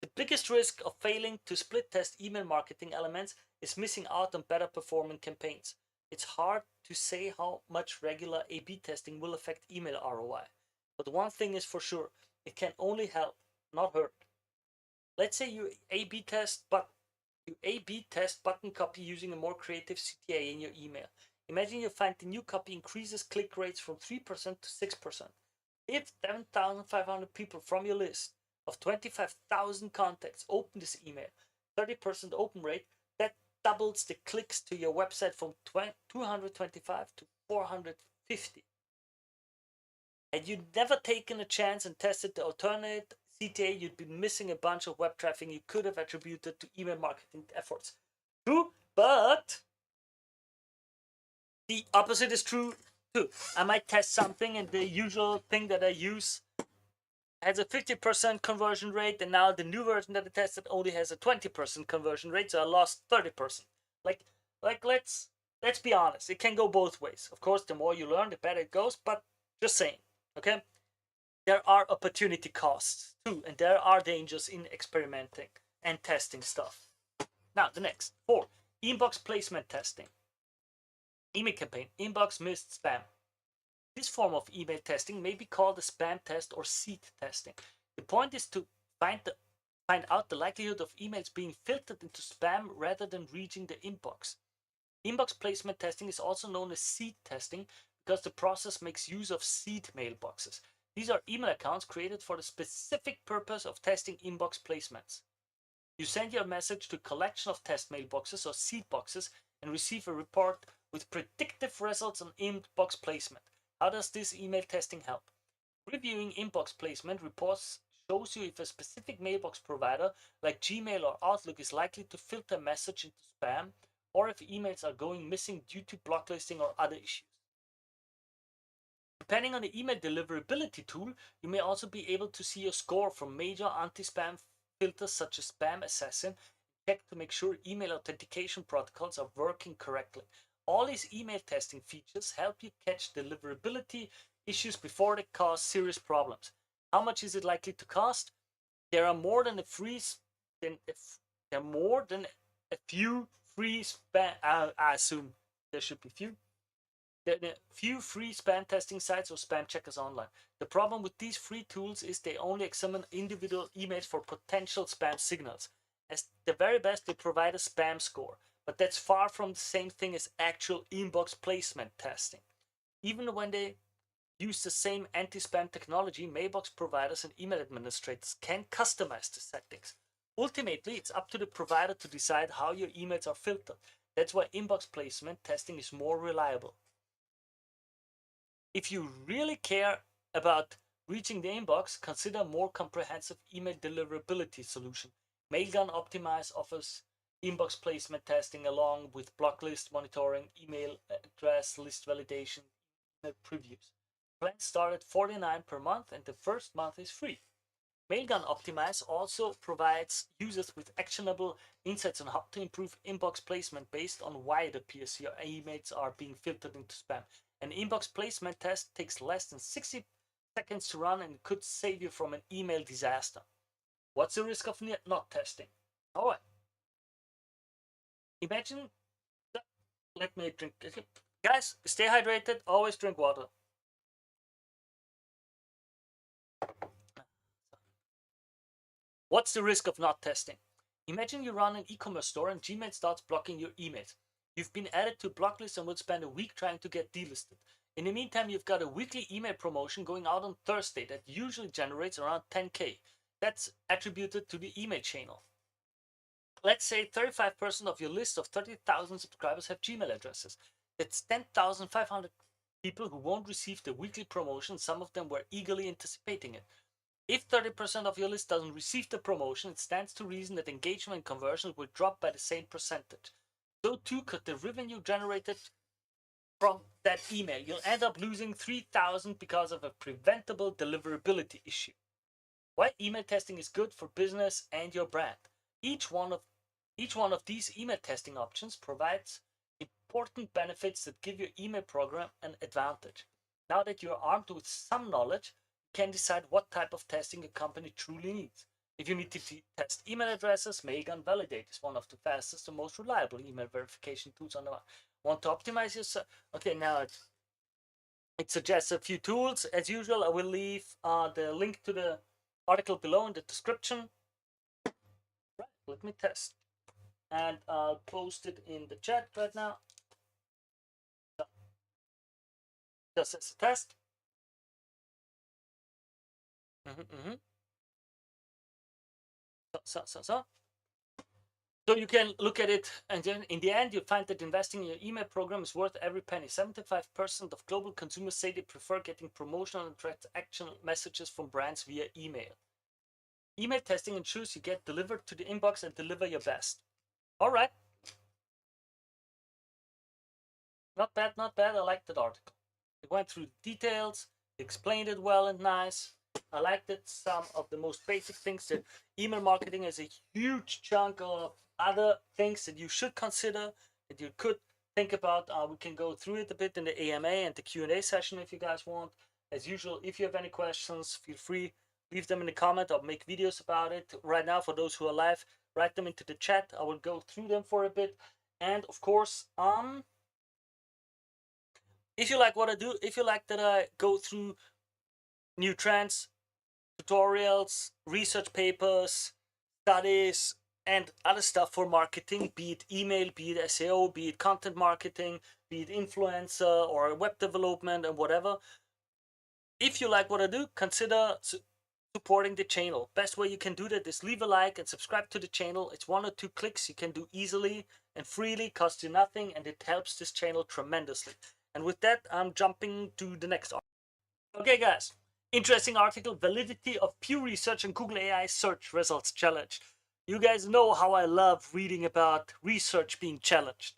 The biggest risk of failing to split test email marketing elements is missing out on better performing campaigns. It's hard to say how much regular A/B testing will affect email ROI. But one thing is for sure, it can only help, not hurt. Let's say you A/B test, but You A/B test button copy using a more creative CTA in your email. Imagine you find the new copy increases click rates from 3% to 6%. If 7,500 people from your list of 25,000 contacts open this email, 30% open rate, that doubles the clicks to your website from 225 to 450. And you'd never taken a chance and tested the alternate CTA, you'd be missing a bunch of web traffic you could have attributed to email marketing efforts. True, but the opposite is true too. I might test something and the usual thing that I use has a 50% conversion rate, and now the new version that I tested only has a 20% conversion rate, so I lost 30%. Like let's be honest, it can go both ways. Of course, the more you learn, the better it goes, but just saying, okay? There are opportunity costs too, and there are dangers in experimenting and testing stuff. Now, the next 4, inbox placement testing. Email campaign, inbox missed spam. This form of email testing may be called a spam test or seed testing. The point is to find out the likelihood of emails being filtered into spam rather than reaching the inbox. Inbox placement testing is also known as seed testing because the process makes use of seed mailboxes. These are email accounts created for the specific purpose of testing inbox placements. You send your message to a collection of test mailboxes or seed boxes and receive a report with predictive results on inbox placement. How does this email testing help? Reviewing inbox placement reports shows you if a specific mailbox provider like Gmail or Outlook is likely to filter a message into spam, or if emails are going missing due to blocklisting or other issues. Depending on the email deliverability tool, you may also be able to see your score from major anti-spam filters such as Spam Assassin. Check to make sure email authentication protocols are working correctly. All these email testing features help you catch deliverability issues before they cause serious problems. How much is it likely to cost? There are more than a few free spam. I assume there should be few. There are few free spam testing sites or spam checkers online. The problem with these free tools is they only examine individual emails for potential spam signals. At the very best, they provide a spam score, but that's far from the same thing as actual inbox placement testing. Even when they use the same anti-spam technology, mailbox providers and email administrators can customize the settings. Ultimately, it's up to the provider to decide how your emails are filtered. That's why inbox placement testing is more reliable. If you really care about reaching the inbox, consider a more comprehensive email deliverability solution. Mailgun Optimize offers inbox placement testing along with block list monitoring, email address list validation, email previews. Plans start at $49 per month and the first month is free. Mailgun Optimize also provides users with actionable insights on how to improve inbox placement based on why it appears your emails are being filtered into spam. An inbox placement test takes less than 60 seconds to run and could save you from an email disaster. What's the risk of not testing? All right. Imagine that. Let me drink. Guys, stay hydrated. Always drink water. What's the risk of not testing? Imagine you run an e-commerce store and Gmail starts blocking your emails. You've been added to a block list and will spend a week trying to get delisted. In the meantime, you've got a weekly email promotion going out on Thursday that usually generates around 10K. That's attributed to the email channel. Let's say 35% of your list of 30,000 subscribers have Gmail addresses. That's 10,500 people who won't receive the weekly promotion. Some of them were eagerly anticipating it. If 30% of your list doesn't receive the promotion, it stands to reason that engagement and conversions will drop by the same percentage. So too could the revenue generated from that email. You'll end up losing 3,000 because of a preventable deliverability issue. Why email testing is good for business and your brand. Each one of these email testing options provides important benefits that give your email program an advantage. Now that you're armed with some knowledge, can decide what type of testing a company truly needs. If you need to test email addresses, Mailgun Validate is one of the fastest and most reliable email verification tools on the market. Want to optimize your okay, now it suggests a few tools. As usual, I will leave the link to the article below in the description. Right, let me test. and I'll post it in the chat right now. So, just as a test. So you can look at it, and then in the end, you find that investing in your email program is worth every penny. 75% of global consumers say they prefer getting promotional and transactional messages from brands via email. Email testing ensures you get delivered to the inbox and deliver your best. All right. Not bad, not bad. I liked that article. It went through the details, explained it well and nice. I liked it. Some of the most basic things that email marketing is a huge chunk of other things that you should consider, that you could think about. We can go through it a bit in the AMA and the Q&A session if you guys want. As usual, if you have any questions, feel free, leave them in the comment. I'll make videos about it. Right now, for those who are live, write them into the chat. I will go through them for a bit. And of course, if you like what I do, if you like that I go through new trends, tutorials, research papers, studies, and other stuff for marketing, be it email, be it SEO, be it content marketing, be it influencer or web development and whatever. If you like what I do, consider supporting the channel. Best way you can do that is leave a like and subscribe to the channel. It's 1 or 2 clicks you can do easily and freely, costs you nothing, and it helps this channel tremendously. And with that, I'm jumping to the next article. Okay, guys. Interesting article, Validity of Pew Research and Google AI Search Results Challenge. You guys know how I love reading about research being challenged.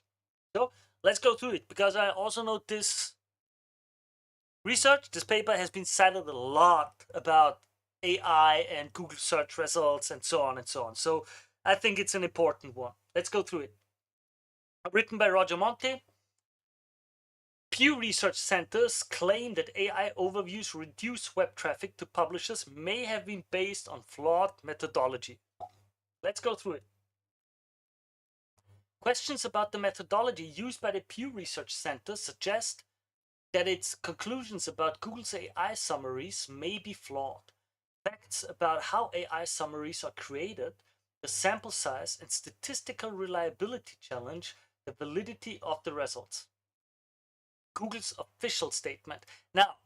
So let's go through it, because I also know this research, this paper has been cited a lot about AI and Google search results and so on and so on. So I think it's an important one. Let's go through it. Written by Roger Monti. Pew Research Centers claim that AI overviews reduce web traffic to publishers may have been based on flawed methodology. Let's go through it. Questions about the methodology used by the Pew Research Center suggest that its conclusions about Google's AI summaries may be flawed. Facts about how AI summaries are created, the sample size, and statistical reliability challenge the validity of the results. Google's official statement. Now,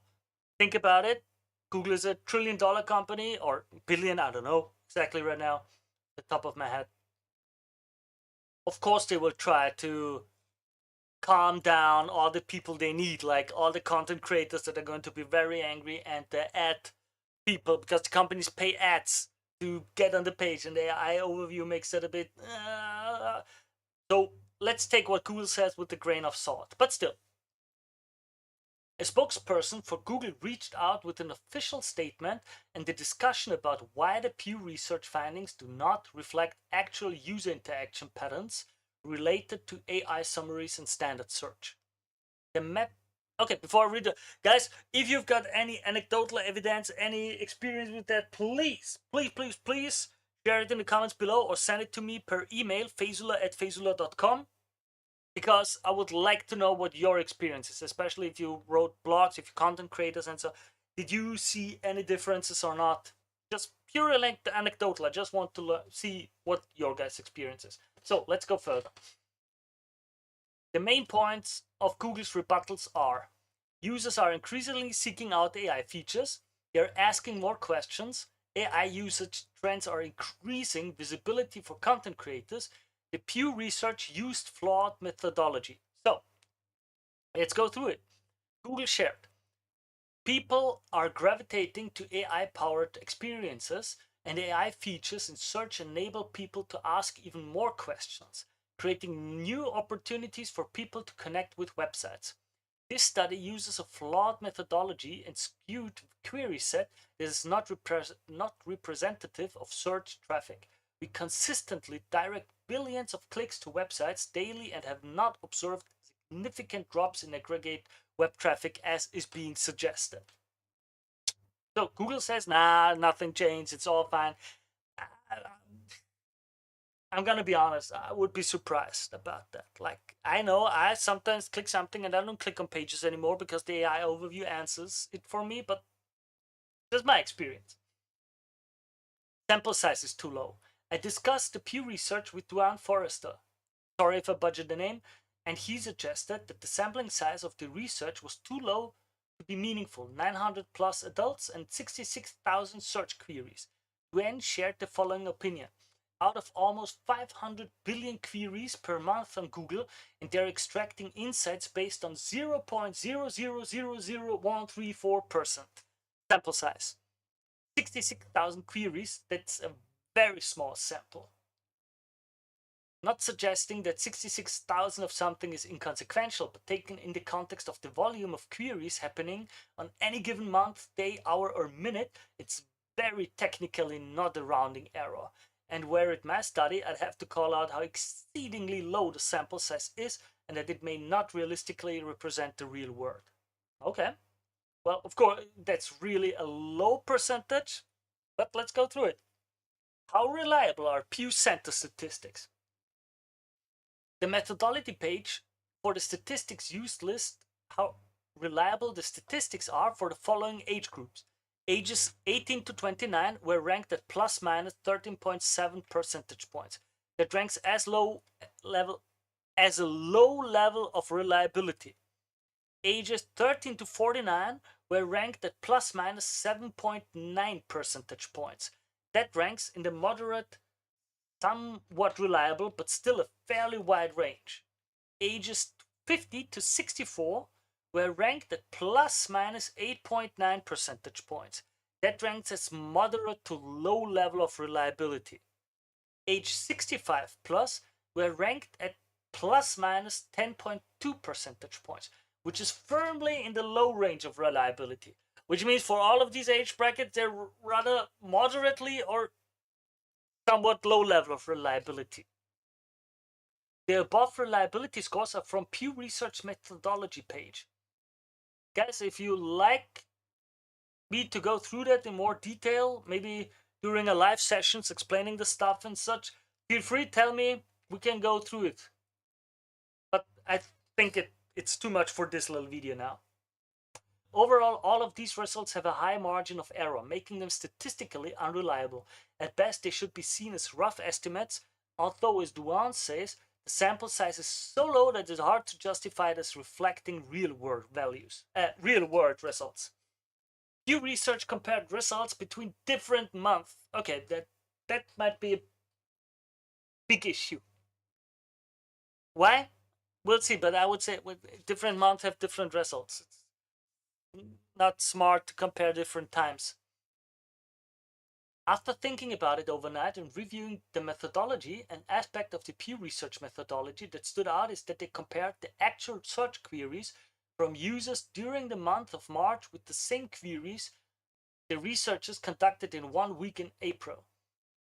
think about it. Google is a $1 trillion company, or billion, I don't know exactly right now, the top of my head. Of course, they will try to calm down all the people they need, like all the content creators that are going to be very angry, and the ad people, because the companies pay ads to get on the page, and the AI overview makes it a bit. So let's take what Google says with a grain of salt, but still. A spokesperson for Google reached out with an official statement and the discussion about why the Pew Research findings do not reflect actual user interaction patterns related to AI summaries and standard search. Okay, before I read it, guys, if you've got any anecdotal evidence, any experience with that, please share it in the comments below or send it to me per email, faisula@faisula.com. Because I would like to know what your experience is, especially if you wrote blogs, if you're content creators and so. Did you see any differences or not? Just purely anecdotal. I just want to see what your guys' experience is. So let's go further. The main points of Google's rebuttals are: users are increasingly seeking out AI features. They're asking more questions. AI usage trends are increasing visibility for content creators. The Pew Research used flawed methodology. So, let's go through it. Google shared. People are gravitating to AI-powered experiences, and AI features in search enable people to ask even more questions, creating new opportunities for people to connect with websites. This study uses a flawed methodology and skewed query set that is not representative of search traffic. We consistently direct billions of clicks to websites daily and have not observed significant drops in aggregate web traffic as is being suggested. So Google says, nah, nothing changed, it's all fine. I'm gonna be honest, I would be surprised about that. Like, I know I sometimes click something and I don't click on pages anymore because the AI overview answers it for me, but that's my experience. Sample size is too low. I discussed the Pew research with Duane Forrester, sorry if I butchered the name, and he suggested that the sampling size of the research was too low to be meaningful, 900 plus adults and 66,000 search queries. Duane shared the following opinion. Out of almost 500 billion queries per month on Google, and they're extracting insights based on 0.0000134% sample size. 66,000 queries, that's a very small sample. Not suggesting that 66,000 of something is inconsequential, but taken in the context of the volume of queries happening on any given month, day, hour, or minute, it's very technically not a rounding error. And were it my study, I'd have to call out how exceedingly low the sample size is and that it may not realistically represent the real world. Okay. Well, of course, that's really a low percentage, but let's go through it. How reliable are Pew Center statistics? The methodology page for the statistics used lists how reliable the statistics are for the following age groups. Ages 18 to 29 were ranked at plus minus 13.7 percentage points. That ranks as a low level of reliability. Ages 13 to 49 were ranked at plus minus 7.9 percentage points. That ranks in the moderate, somewhat reliable, but still a fairly wide range. Ages 50 to 64 were ranked at plus minus 8.9 percentage points. That ranks as moderate to low level of reliability. Age 65 plus were ranked at plus minus 10.2 percentage points, which is firmly in the low range of reliability, which means for all of these age brackets, they're rather moderately or somewhat low level of reliability. The above reliability scores are from Pew Research methodology page. Guys, if you like me to go through that in more detail, maybe during a live sessions explaining the stuff and such, feel free, tell me, we can go through it. But I think it's too much for this little video now. Overall, all of these results have a high margin of error, making them statistically unreliable. At best, they should be seen as rough estimates, although, as Duane says, the sample size is so low that it's hard to justify it as reflecting real-world results. Pew Research compared results between different months. Okay, that might be a big issue. Why? We'll see, but I would say different months have different results. It's not smart to compare different times. After thinking about it overnight and reviewing the methodology, an aspect of the Pew Research methodology that stood out is that they compared the actual search queries from users during the month of March with the same queries the researchers conducted in 1 week in April.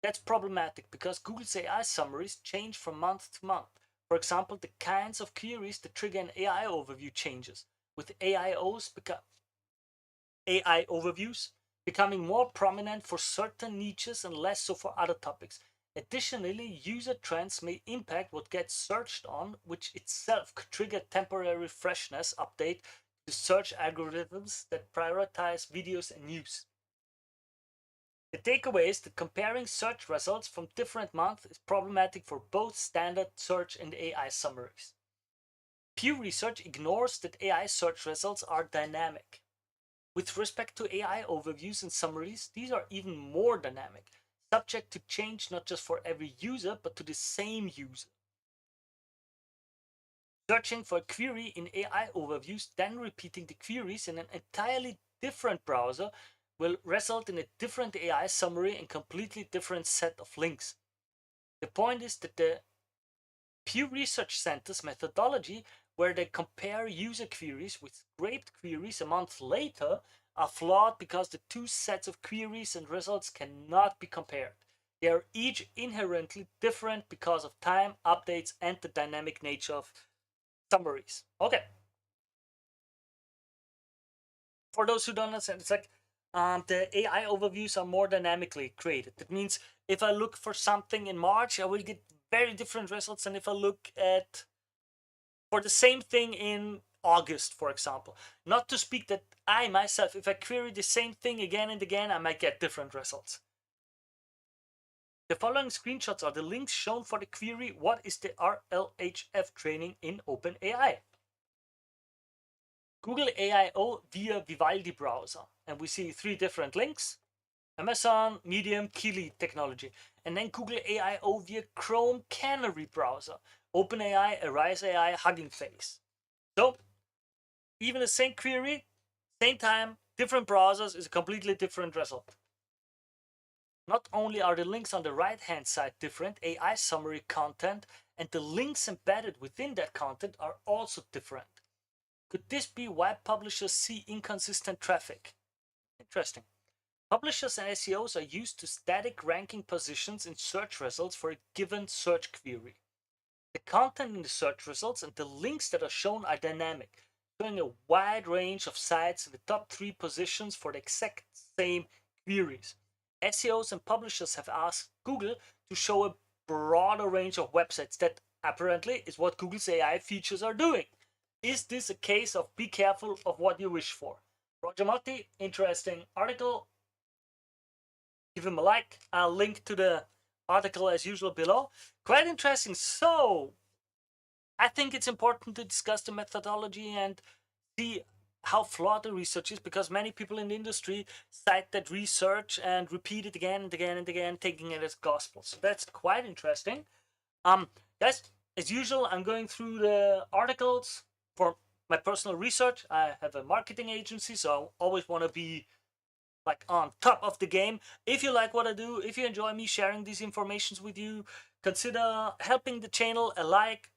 That's problematic because Google's AI summaries change from month to month. For example, the kinds of queries that trigger an AI overview changes, with AI overviews becoming more prominent for certain niches and less so for other topics. Additionally, user trends may impact what gets searched on, which itself could trigger temporary freshness update to search algorithms that prioritize videos and news. The takeaway is that comparing search results from different months is problematic for both standard search and AI summaries. Pew Research ignores that AI search results are dynamic. With respect to AI overviews and summaries, these are even more dynamic, subject to change not just for every user, but to the same user. Searching for a query in AI overviews, then repeating the queries in an entirely different browser will result in a different AI summary and completely different set of links. The point is that the Pew Research Center's methodology, where they compare user queries with scraped queries a month later, are flawed because the two sets of queries and results cannot be compared. They are each inherently different because of time, updates, and the dynamic nature of summaries. Okay. For those who don't understand, it's like the AI overviews are more dynamically created. That means if I look for something in March, I will get very different results than if I look at for the same thing in August, for example. Not to speak that I myself, if I query the same thing again and again, I might get different results. The following screenshots are the links shown for the query, what is the RLHF training in OpenAI? Google AIO via Vivaldi browser. And we see 3 different links. Amazon, Medium, Kili technology. And then Google AIO via Chrome Canary browser. OpenAI, Arise AI, Hugging Face. So, even the same query, same time, different browsers is a completely different result. Not only are the links on the right-hand side different, AI summary content and the links embedded within that content are also different. Could this be why publishers see inconsistent traffic? Interesting. Publishers and SEOs are used to static ranking positions in search results for a given search query. The content in the search results and the links that are shown are dynamic, showing a wide range of sites in the top 3 positions for the exact same queries. SEOs and publishers have asked Google to show a broader range of websites. That apparently is what Google's AI features are doing. Is this a case of be careful of what you wish for? Roger Motti, interesting article. Give him a like. I'll link to the article as usual below. Quite interesting. So, I think it's important to discuss the methodology and see how flawed the research is, because many people in the industry cite that research and repeat it again and again and again, taking it as gospel. So that's quite interesting. Guys, as usual, I'm going through the articles for my personal research. I have a marketing agency, so I always want to be like on top of the game. If you like what I do, if you enjoy me sharing these informations with you, consider helping the channel, a like,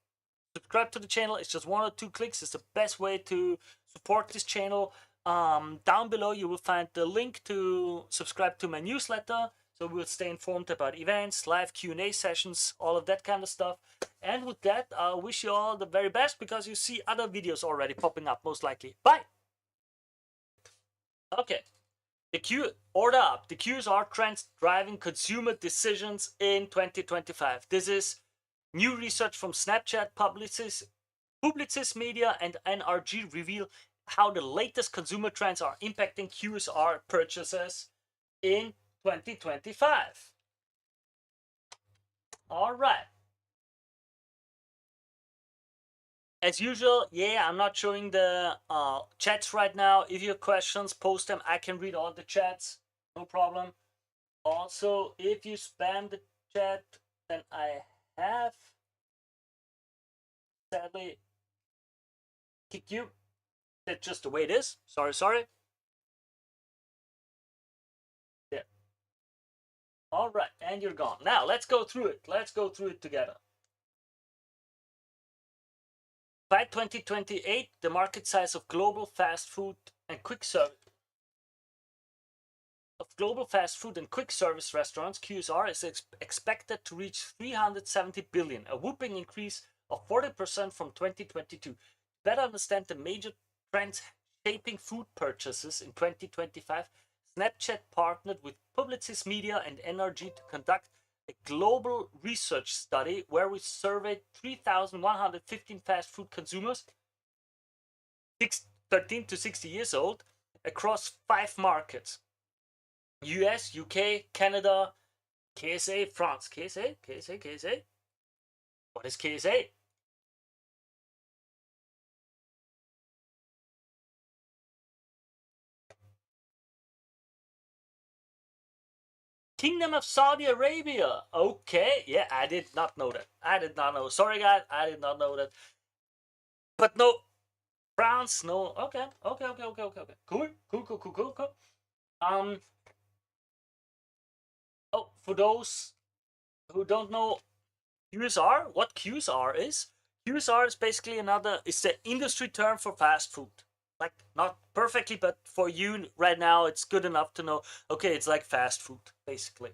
subscribe to the channel. It's just 1 or 2 clicks. It's the best way to support this channel. Down below you will find the link to subscribe to my newsletter, so we'll stay informed about events, live Q&A sessions, all of that kind of stuff. And with that, I wish you all the very best, because you see other videos already popping up most likely. Bye. Okay, order up. The QSR trends driving consumer decisions in 2025. This is new research from Snapchat, Publicis Media, and NRG reveal how the latest consumer trends are impacting QSR purchases in 2025. All right. As usual, yeah, I'm not showing the chats right now. If you have questions, post them. I can read all the chats, no problem. Also, if you spam the chat, then I have sadly kicked you. That's just the way it is. Sorry. There. All right, and you're gone. Now, let's go through it. Let's go through it together. By 2028, the market size of global fast food and quick service restaurants, QSR, is expected to reach 370 billion, a whopping increase of 40% from 2022. To better understand the major trends shaping food purchases in 2025, Snapchat partnered with Publicis Media and NRG to conduct a global research study where we surveyed 3,115 fast food consumers, 13 to 60 years old, across 5 markets: US, UK, Canada, KSA, France. KSA? What is KSA? Kingdom of Saudi Arabia. Okay, yeah, I did not know that. I did not know. Sorry, guys, I did not know that. But no, France, no. Okay. Cool. Oh, for those who don't know QSR, what QSR is basically it's the industry term for fast food. Like, not perfectly, but for you right now, it's good enough to know, okay, it's like fast food, basically.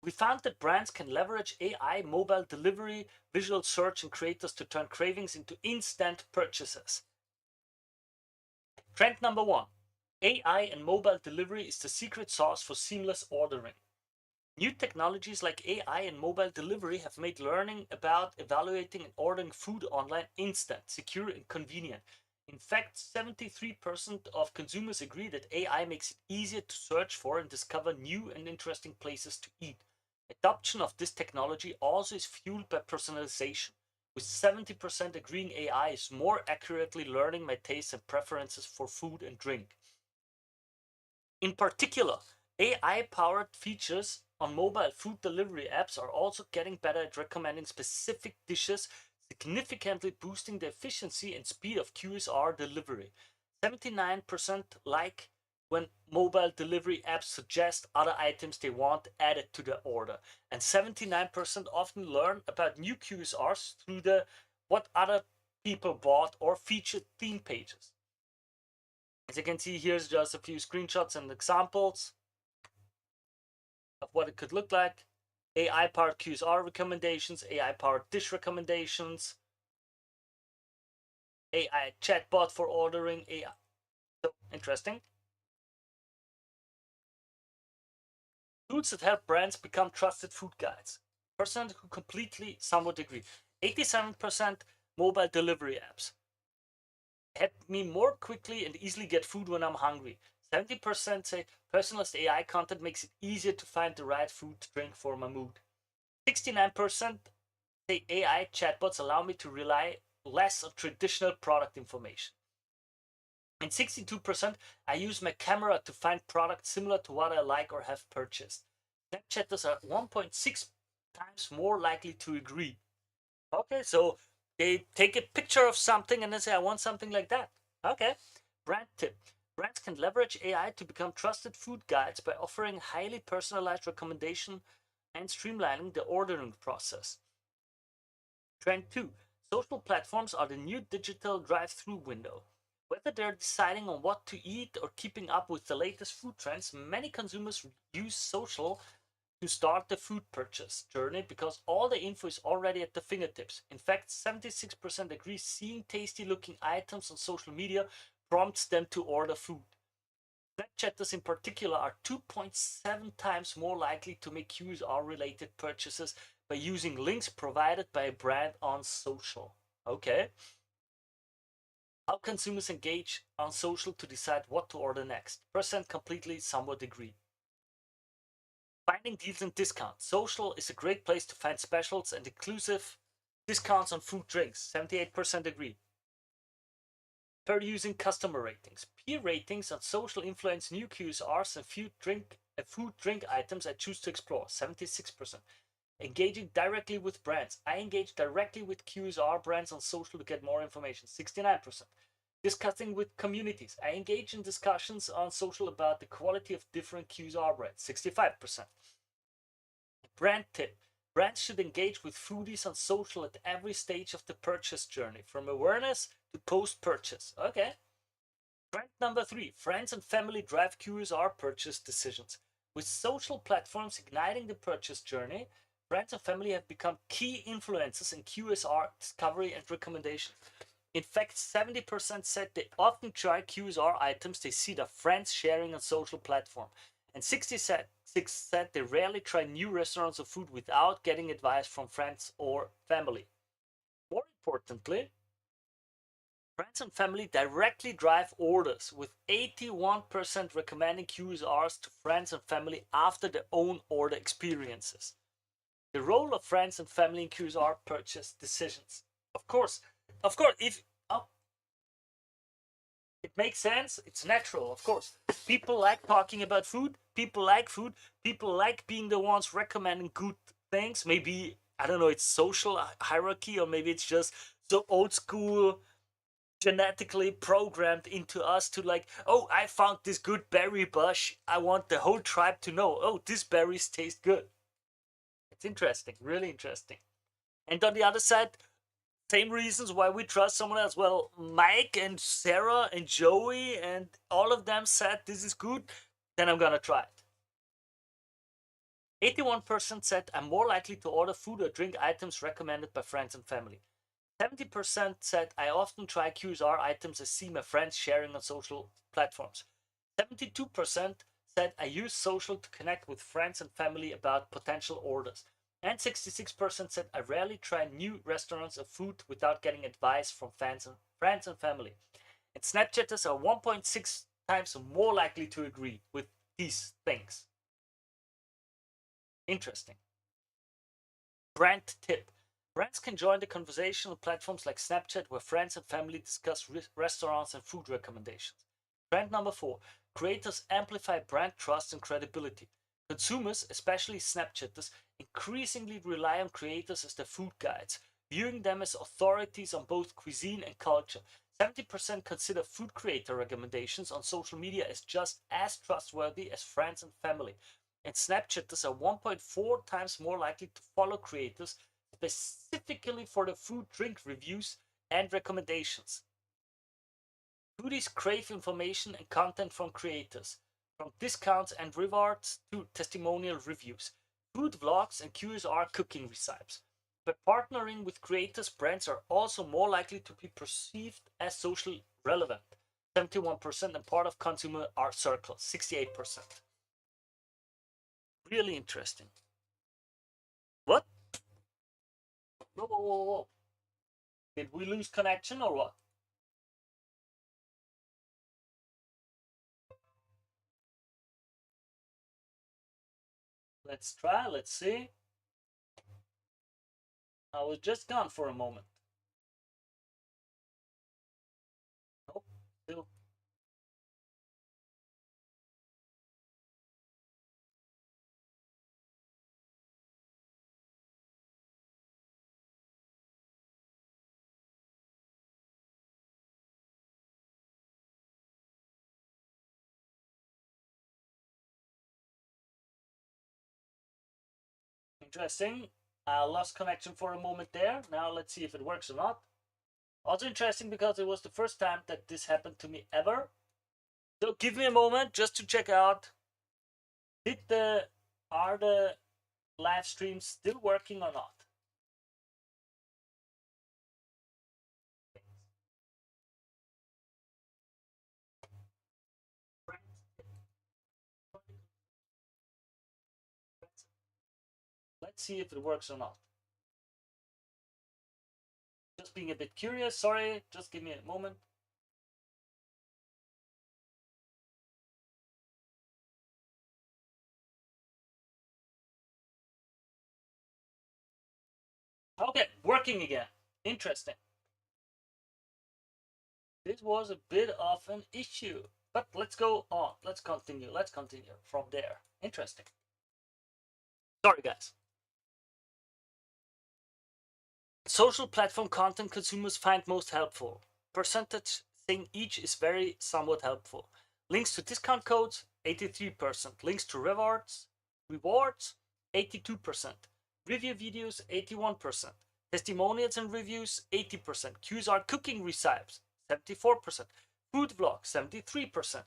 We found that brands can leverage AI, mobile delivery, visual search, and creators to turn cravings into instant purchases. Trend number 1. AI and mobile delivery is the secret sauce for seamless ordering. New technologies like AI and mobile delivery have made learning about evaluating and ordering food online instant, secure, and convenient. In fact, 73% of consumers agree that AI makes it easier to search for and discover new and interesting places to eat. Adoption of this technology also is fueled by personalization, with 70% agreeing AI is more accurately learning my tastes and preferences for food and drink. In particular, AI-powered features on mobile food delivery apps are also getting better at recommending specific dishes, significantly boosting the efficiency and speed of QSR delivery. 79% like when mobile delivery apps suggest other items they want added to the order, and 79% often learn about new QSRs through the what other people bought or featured theme pages. As you can see, here's just a few screenshots and examples of what it could look like. AI-powered QSR recommendations, AI-powered dish recommendations, AI chatbot for ordering, AI. So interesting. Tools that help brands become trusted food guides. Percent who completely somewhat agree. 87% mobile delivery apps help me more quickly and easily get food when I'm hungry. 70% say personalized AI content makes it easier to find the right food to drink for my mood. 69% say AI chatbots allow me to rely less on traditional product information. And 62% I use my camera to find products similar to what I like or have purchased. Snapchatters are 1.6 times more likely to agree. Okay, so they take a picture of something and then say, I want something like that. Okay. Brand tip. Brands can leverage AI to become trusted food guides by offering highly personalized recommendation and streamlining the ordering process. Trend 2. Social platforms are the new digital drive-through window. Whether they're deciding on what to eat or keeping up with the latest food trends, many consumers use social to start the food purchase journey because all the info is already at the fingertips. In fact, 76% agree seeing tasty looking items on social media prompts them to order food. Snapchatters in particular are 2.7 times more likely to make QSR related purchases by using links provided by a brand on social. Okay. How consumers engage on social to decide what to order next. Percent completely somewhat agree. Finding deals and discounts. Social is a great place to find specials and exclusive discounts on food drinks. 78% agree. Third, using customer ratings. Peer ratings on social influence new QSRs and food drink items I choose to explore. 76%. Engaging directly with brands. I engage directly with QSR brands on social to get more information. 69%. Discussing with communities. I engage in discussions on social about the quality of different QSR brands. 65%. Brand tip. Brands should engage with foodies on social at every stage of the purchase journey, from awareness to post-purchase. Okay. Trend number 3. Friends and family drive QSR purchase decisions. With social platforms igniting the purchase journey, friends and family have become key influencers in QSR discovery and recommendation. In fact, 70% said they often try QSR items they see their friends sharing on social platform. And 66 said they rarely try new restaurants or food without getting advice from friends or family. More importantly, friends and family directly drive orders, with 81% recommending QSRs to friends and family after their own order experiences. The role of friends and family in QSR purchase decisions. Of course, if it makes sense, it's natural, of course. People like talking about food, people like food, people like being the ones recommending good things. Maybe, I don't know, it's social hierarchy, or maybe it's just so old school, genetically programmed into us to like, oh, I found this good berry bush. I want the whole tribe to know, oh, these berries taste good. It's interesting, really interesting. And on the other side, same reasons why we trust someone else. Well, Mike and Sarah and Joey and all of them said this is good, then I'm gonna try it. 81% said I'm more likely to order food or drink items recommended by friends and family. 70% said I often try QSR items I see my friends sharing on social platforms. 72% said I use social to connect with friends and family about potential orders. And 66% said I rarely try new restaurants or food without getting advice from friends and family. and Snapchatters are 1.6 times more likely to agree with these things. Interesting. Brand tip. Brands can join the conversation on platforms like Snapchat where friends and family discuss restaurants and food recommendations. Trend number 4. Creators amplify brand trust and credibility. Consumers, especially Snapchatters, increasingly rely on creators as their food guides, viewing them as authorities on both cuisine and culture. 70% consider food creator recommendations on social media as just as trustworthy as friends and family. And Snapchatters are 1.4 times more likely to follow creators specifically for the food drink reviews and recommendations. Foodies crave information and content from creators, from discounts and rewards to testimonial reviews, food vlogs, and QSR cooking recipes. By partnering with creators, brands are also more likely to be perceived as socially relevant, 71%, and part of consumer art circles, 68%. Really interesting. What? Whoa, whoa, whoa, whoa. Did we lose connection or what? Let's try, let's see. I was just gone for a moment. Nope, still. Interesting. I lost connection for a moment there. Now let's see if it works or not. Also interesting because it was the first time that this happened to me ever. So give me a moment just to check out. Are the live streams still working or not? Let's see if it works or not. Just being a bit curious. Sorry, just give me a moment. Okay, working again. Interesting. This was a bit of an issue, but let's go on. Let's continue. Let's continue from there. Interesting. Sorry, guys. Social platform content consumers find most helpful. Percentage saying each is very somewhat helpful. Links to discount codes, 83%. Links to rewards, 82%. Review videos, 81%. Testimonials and reviews, 80%. QSR cooking recipes, 74%. Food vlogs, 73%.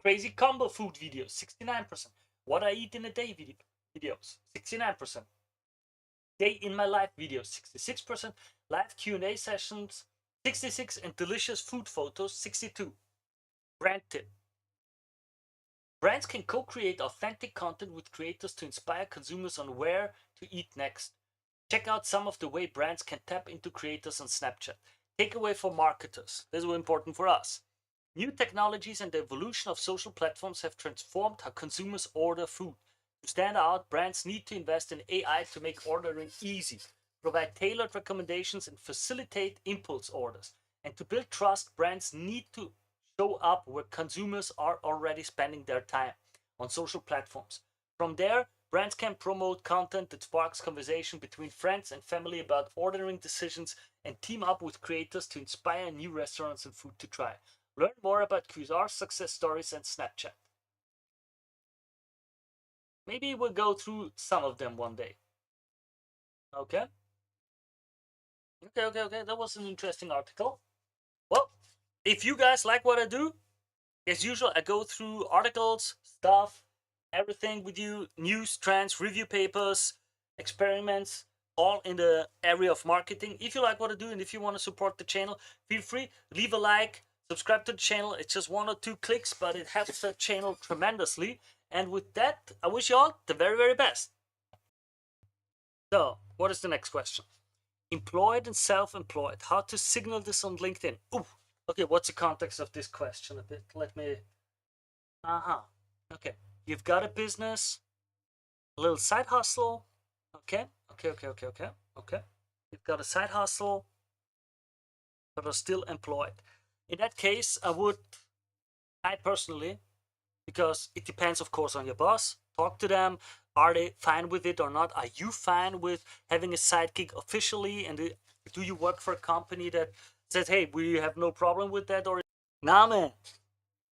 Crazy combo food videos, 69%. What I eat in a day videos, 69%. Day in my life videos, 66%. Live Q&A sessions, 66%. And delicious food photos, 62%. Brand tip. Brands can co-create authentic content with creators to inspire consumers on where to eat next. Check out some of the way brands can tap into creators on Snapchat. Takeaway for marketers. This is important for us. New technologies and the evolution of social platforms have transformed how consumers order food. To stand out, brands need to invest in AI to make ordering easy, provide tailored recommendations, and facilitate impulse orders. And to build trust, brands need to show up where consumers are already spending their time, on social platforms. From there, brands can promote content that sparks conversation between friends and family about ordering decisions and team up with creators to inspire new restaurants and food to try. Learn more about QSR success stories and Snapchat. Maybe we'll go through some of them one day. Okay. Okay. That was an interesting article. Well, if you guys like what I do, as usual, I go through articles, stuff, everything with you, news, trends, review papers, experiments, all in the area of marketing. If you like what I do and if you want to support the channel, feel free, leave a like, subscribe to the channel. It's just 1 or 2 clicks, but it helps the channel tremendously. And with that, I wish you all the very, very best. So, what is the next question? Employed and self-employed. How to signal this on LinkedIn? Ooh, Okay, what's the context of this question a bit? Let me. Okay, you've got a business, a little side hustle. Okay. You've got a side hustle, but are still employed. In that case, I personally, because it depends, of course, on your boss. Talk to them. Are they fine with it or not? Are you fine with having a side gig officially? And do you work for a company that says, hey, we have no problem with that? Or, nah, man,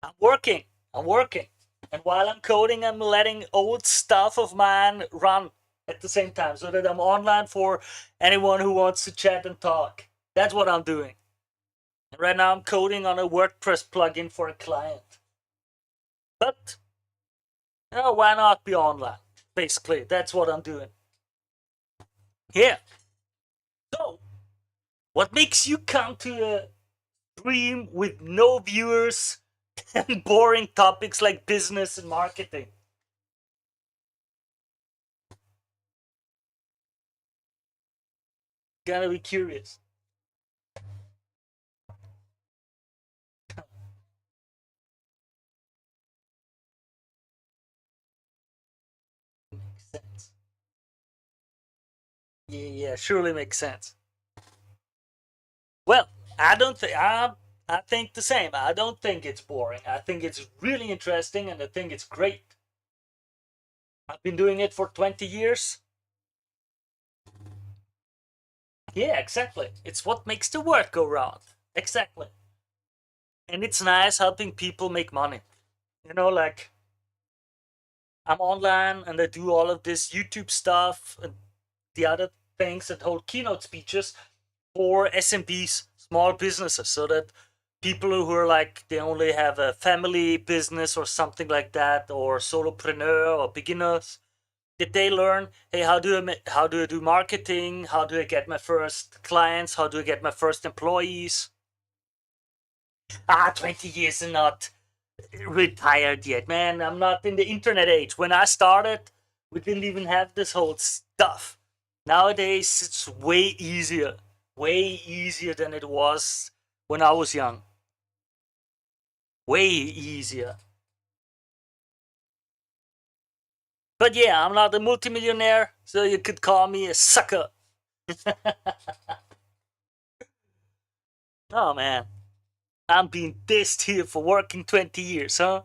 I'm working. I'm working. And while I'm coding, I'm letting old stuff of mine run at the same time so that I'm online for anyone who wants to chat and talk. That's what I'm doing. And right now I'm coding on a WordPress plugin for a client. But why not be online? Basically, that's what I'm doing. Yeah. So, what makes you come to a stream with no viewers and boring topics like business and marketing? Gonna be curious. Makes sense. Yeah, surely makes sense. Well, I don't think I think the same. I don't think it's boring. I think it's really interesting, and I think it's great. I've been doing it for 20 years. Yeah, exactly. It's what makes the world go round. Exactly. And it's nice helping people make money. Like I'm online and I do all of this YouTube stuff and the other things and hold keynote speeches for SMBs, small businesses, so that people who are like they only have a family business or something like that, or solopreneur or beginners, that they learn, hey, how do I do marketing? How do I get my first clients? How do I get my first employees? 20 years and not retired yet, man. I'm not in the internet age. When I started, we didn't even have this whole stuff. Nowadays, it's way easier than it was when I was young. Way easier. But yeah, I'm not a multimillionaire, so you could call me a sucker. Oh man, I'm being dissed here for working 20 years, huh?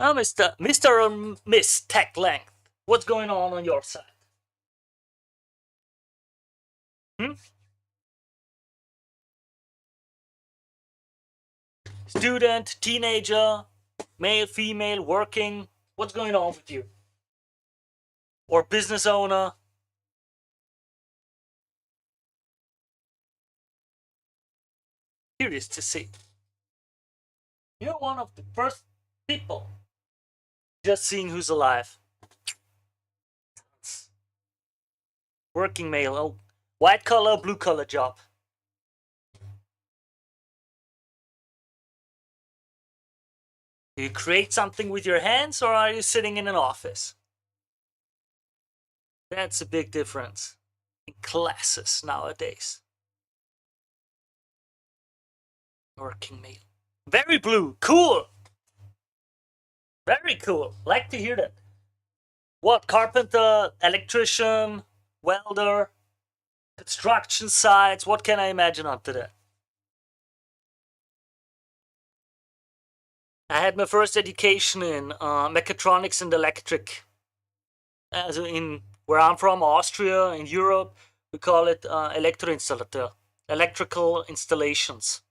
Oh, Mr. or Miss Tech Length, what's going on your side? Hmm? Student, teenager, male, female, working. What's going on with you? Or business owner? Curious to see. You're one of the first people just seeing who's alive. Working male. Oh, white collar, blue collar job. Do you create something with your hands or are you sitting in an office? That's a big difference in classes nowadays. Working male. Very blue. Cool. Very cool. Like to hear that. What? Carpenter, electrician, welder, construction sites. What can I imagine after that? I had my first education in mechatronics and electric. As in where I'm from, Austria, in Europe, we call it Elektroinstallateur, electrical installations,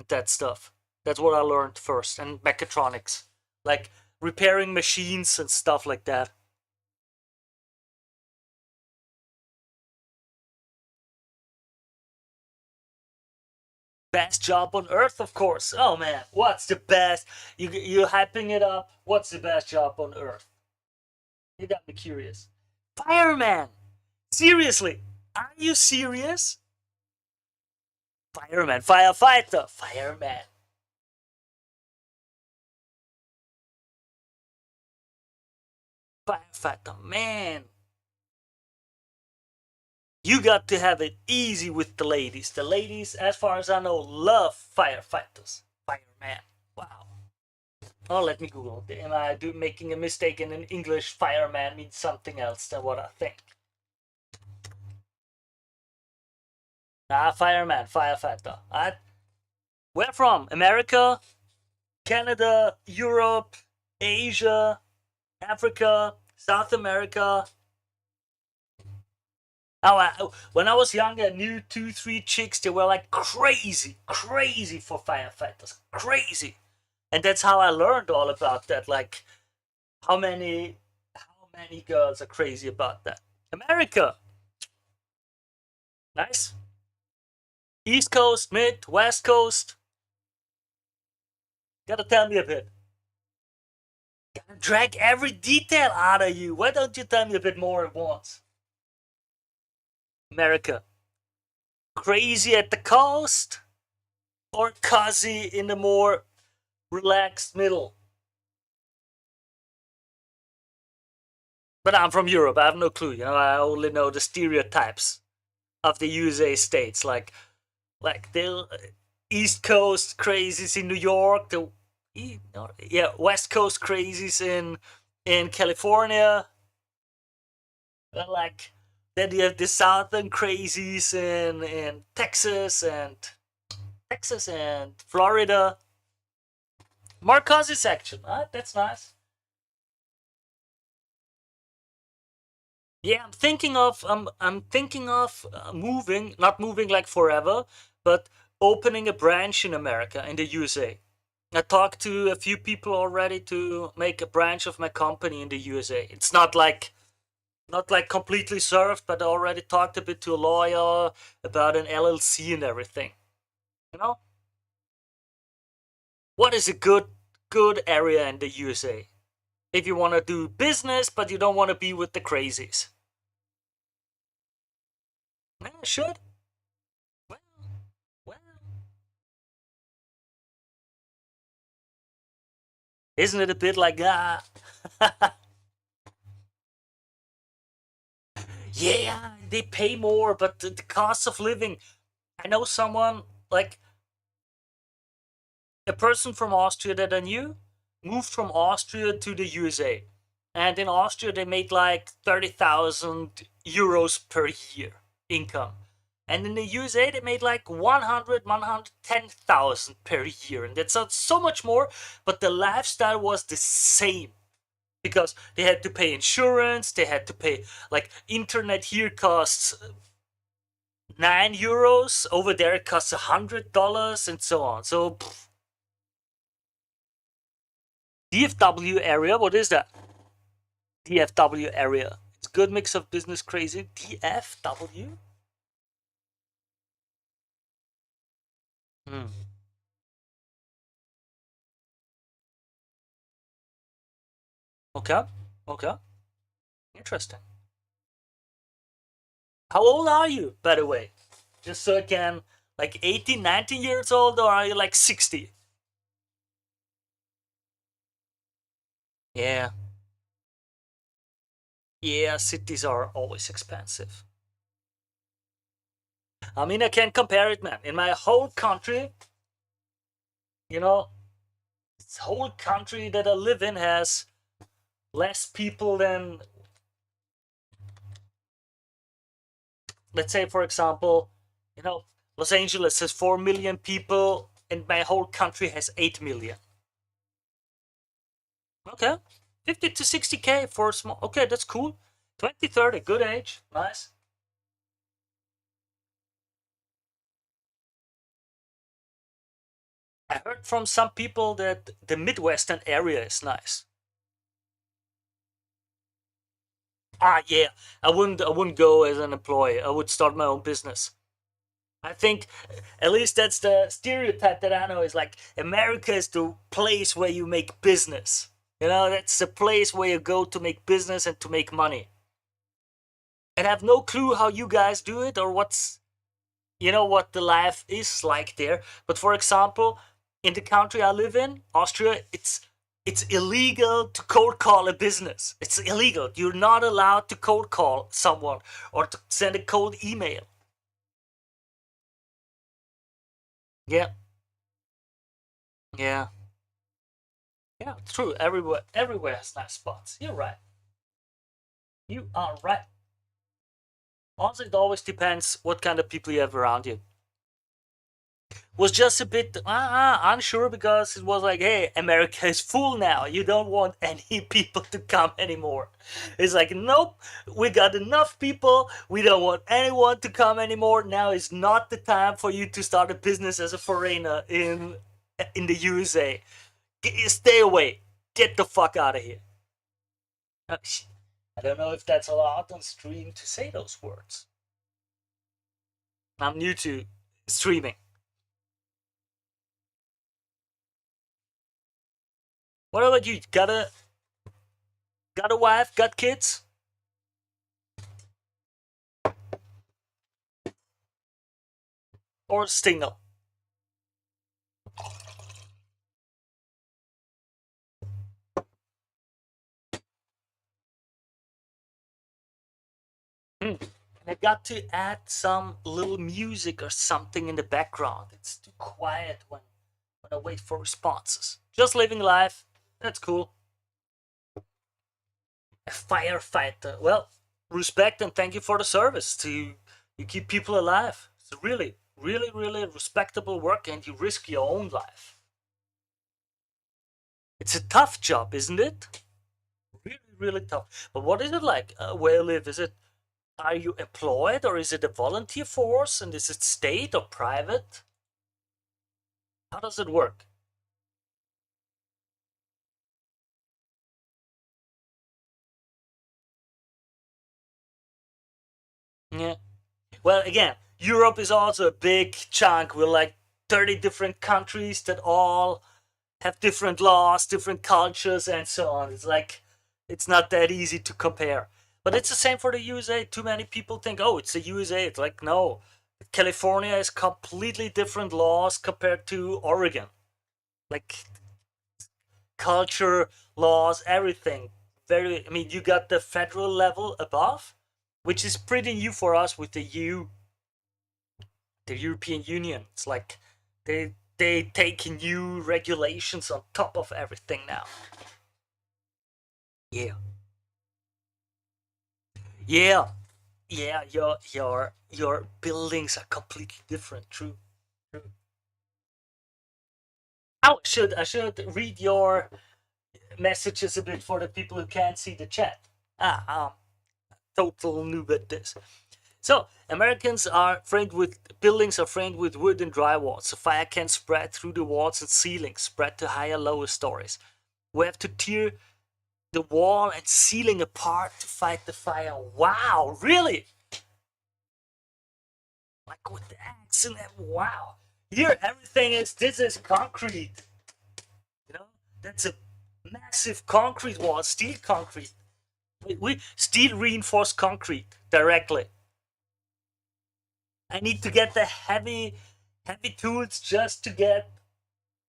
that stuff. That's what I learned first, and mechatronics, like repairing machines and stuff like that. Best job on earth, of course. Oh man, what's the best? You're hyping it up. What's the best job on earth? You got me curious. Fireman. Seriously, are you serious? Fireman, firefighter, fireman. Firefighter, man. You got to have it easy with the ladies. The ladies, as far as I know, love firefighters. Fireman. Wow. Oh, let me Google. Am I making a mistake and in English fireman means something else than what I think? Fireman, firefighter. Where from? America, Canada, Europe, Asia, Africa, South America. When I was young, I knew 2-3 chicks. They were like crazy for firefighters. Crazy. And that's how I learned all about that. Like, how many girls are crazy about that? America. Nice. East Coast, Mid, West Coast. Gotta tell me a bit. Gotta drag every detail out of you. Why don't you tell me a bit more at once? America. Crazy at the coast or cozy in the more relaxed middle? But I'm from Europe. I have no clue. I only know the stereotypes of the USA states, like the East Coast crazies in New York, the West Coast crazies in California, like then you have the Southern crazies in Texas and Florida. More cozy section. That's nice. Yeah, I'm thinking of moving, not moving like forever, but opening a branch in America, in the USA. I talked to a few people already to make a branch of my company in the USA. It's not like completely served, but I already talked a bit to a lawyer about an LLC and everything. What is a good area in the USA if you want to do business, but you don't want to be with the crazies? Yeah, should. Well. Isn't it a bit like yeah, they pay more, but the cost of living. I know someone, like a person from Austria that I knew, moved from Austria to the USA. And in Austria, they made like 30,000 euros per year income. And in the USA, they made like 110,000 per year. And that's not so much more, but the lifestyle was the same. Because they had to pay insurance, they had to pay, like, internet here costs €9, over there it costs $100, and so on. So, DFW area, what is that? DFW area. It's a good mix of business crazy. DFW? Okay. Interesting. How old are you, by the way? Just so I can, like 18, 19 years old, or are you like 60? Yeah. Yeah, cities are always expensive. I mean, I can't compare it, man. In my whole country, this whole country that I live in has less people than, let's say, for example, Los Angeles has 4 million people, and my whole country has 8 million. Okay. 50 to 60K for a small. Okay, that's cool. 20, 30, good age. Nice. I heard from some people that the Midwestern area is nice. Yeah. I wouldn't go as an employee. I would start my own business. I think at least that's the stereotype that I know, is like America is the place where you make business. That's the place where you go to make business and to make money. And I have no clue how you guys do it, or what the life is like there. But for example, in the country I live in, Austria, it's it's illegal to cold call a business. It's illegal. You're not allowed to cold call someone or to send a cold email. Yeah. Yeah. Yeah, it's true. Everywhere has nice spots. You're right. You are right. Also, it always depends what kind of people you have around you. Was just a bit unsure because it was like, hey, America is full now. You don't want any people to come anymore. It's like, nope, we got enough people. We don't want anyone to come anymore. Now is not the time for you to start a business as a foreigner in the USA. Stay away. Get the fuck out of here. I don't know if that's allowed on stream to say those words. I'm new to streaming. What about you? Got a wife? Got kids? Or single? And I got to add some little music or something in the background. It's too quiet when I wait for responses. Just living life. That's cool. A firefighter. Well, respect and thank you for the service. You keep people alive. It's really, really, really respectable work, and you risk your own life. It's a tough job, isn't it? Really, really tough. But what is it like where you live? Are you employed, or is it a volunteer force, and is it state or private? How does it work? Yeah. Well, again, Europe is also a big chunk with like 30 different countries that all have different laws, different cultures, and so on. It's like, it's not that easy to compare. But it's the same for the USA. Too many people think, oh, it's the USA. It's like, no. California is completely different laws compared to Oregon. Like, culture, laws, everything. I mean, you got the federal level above, which is pretty new for us with the European Union. It's like they take new regulations on top of everything now. Yeah. Yeah. Yeah, your buildings are completely different. True. True. I should read your messages a bit for the people who can't see the chat. Total noob at this. So, Americans are framed with buildings are framed with wood and drywall, so fire can spread through the walls and ceilings, spread to higher, lower stories. We have to tear the wall and ceiling apart to fight the fire. Wow, really? Like with the axe and that. Wow. Here, this is concrete. You know, that's a massive concrete wall, steel concrete. We steel reinforced concrete directly. I need to get the heavy tools just to get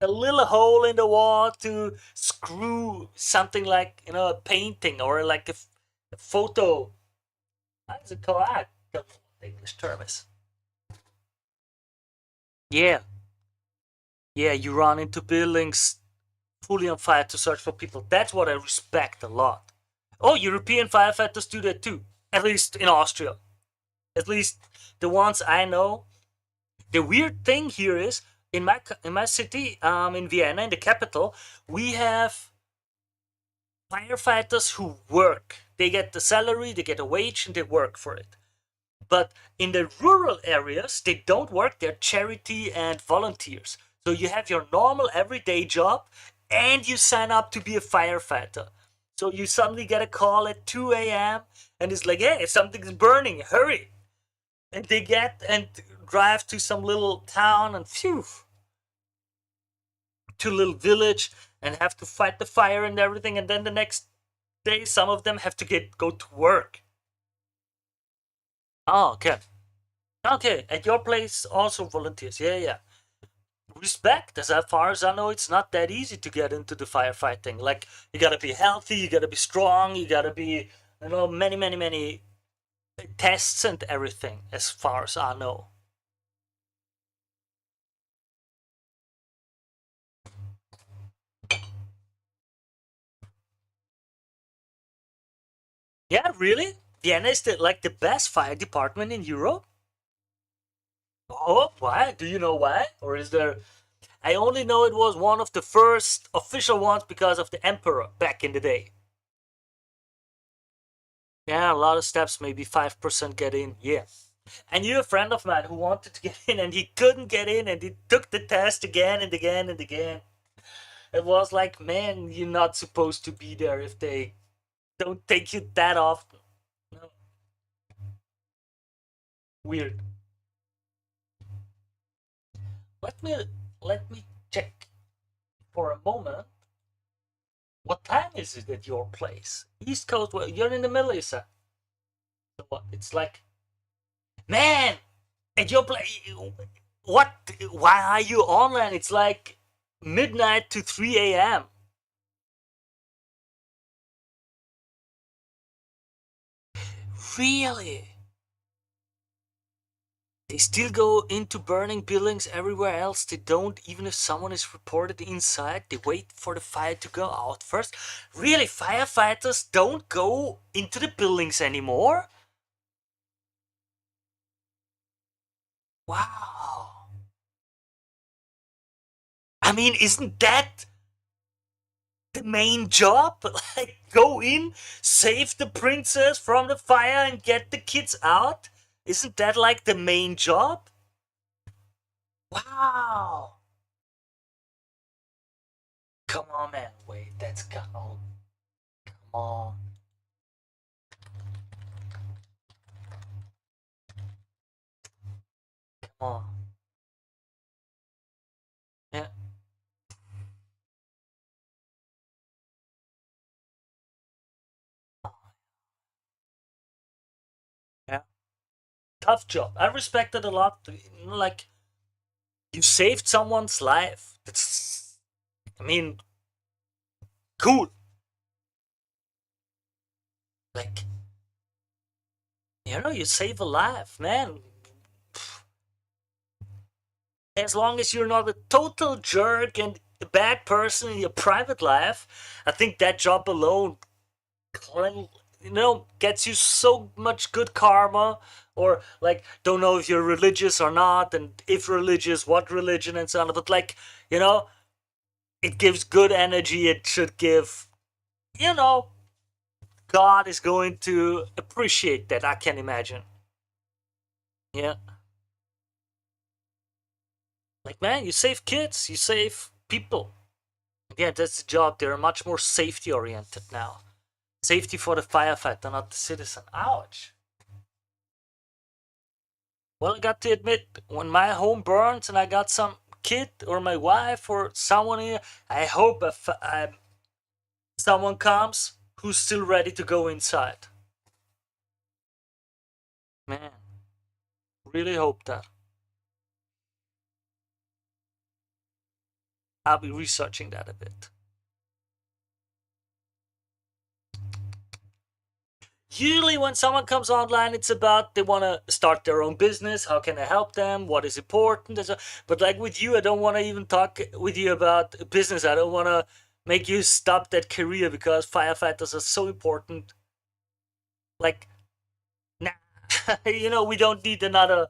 a little hole in the wall to screw something like, a painting or like a photo. How does it called? I don't know what the English term is. Yeah. Yeah, you run into buildings fully on fire to search for people. That's what I respect a lot. Oh, European firefighters do that too. At least in Austria. At least the ones I know. The weird thing here is in my city, in Vienna, in the capital, we have firefighters who work. They get the salary, they get a wage, and they work for it. But in the rural areas, they don't work. They're charity and volunteers. So you have your normal everyday job, and you sign up to be a firefighter. So you suddenly get a call at 2 a.m. and it's like, hey, something's burning, hurry. And they get and drive to some little town and phew, to a little village and have to fight the fire and everything. And then the next day, some of them have to go to work. Oh, okay. Okay, at your place also volunteers. Yeah, yeah. respect. As far as I know, it's not that easy to get into the firefighting. Like, you gotta be healthy, you gotta be strong, you gotta be, many tests and everything, as far as I know. Yeah, really? Vienna is like the best fire department in Europe? Oh, why? Do you know why? Or is there... I only know it was one of the first official ones because of the emperor back in the day. Yeah, a lot of steps, maybe 5% get in. Yeah. And you're a friend of mine who wanted to get in and he couldn't get in and he took the test again and again and again. It was like, man, you're not supposed to be there if they don't take you that often. No. Weird. Let me check for a moment. What time is it at your place? East Coast. Well, you're in the middle, you said. So what? It's like, man, at your place. What? Why are you online? It's like midnight to 3 a.m. Really? They still go into burning buildings everywhere else. They don't, even if someone is reported inside, they wait for the fire to go out first. Really, firefighters don't go into the buildings anymore? Wow. I mean, isn't that the main job? Like, go in, save the princess from the fire and get the kids out? Isn't that like the main job? Wow. Come on, man. Wait, that's come on. Come on. Come on. Yeah. Yeah. Tough job. I respect it a lot. Like, you saved someone's life. That's, I mean, cool. Like, you save a life, man. As long as you're not a total jerk and a bad person in your private life, I think that job alone, gets you so much good karma. Or, like, don't know if you're religious or not, and if religious, what religion and so on. But, like, it gives good energy. It should give, God is going to appreciate that, I can imagine. Yeah. Like, man, you save kids, you save people. Yeah, that's the job. They're much more safety oriented now. Safety for the firefighter, not the citizen. Ouch. Well, I got to admit, when my home burns and I got some kid or my wife or someone here, I hope someone comes who's still ready to go inside. Man, really hope that. I'll be researching that a bit. Usually when someone comes online, it's about they want to start their own business. How can I help them? What is important? But like with you, I don't want to even talk with you about business. I don't want to make you stop that career because firefighters are so important. Like, nah, we don't need another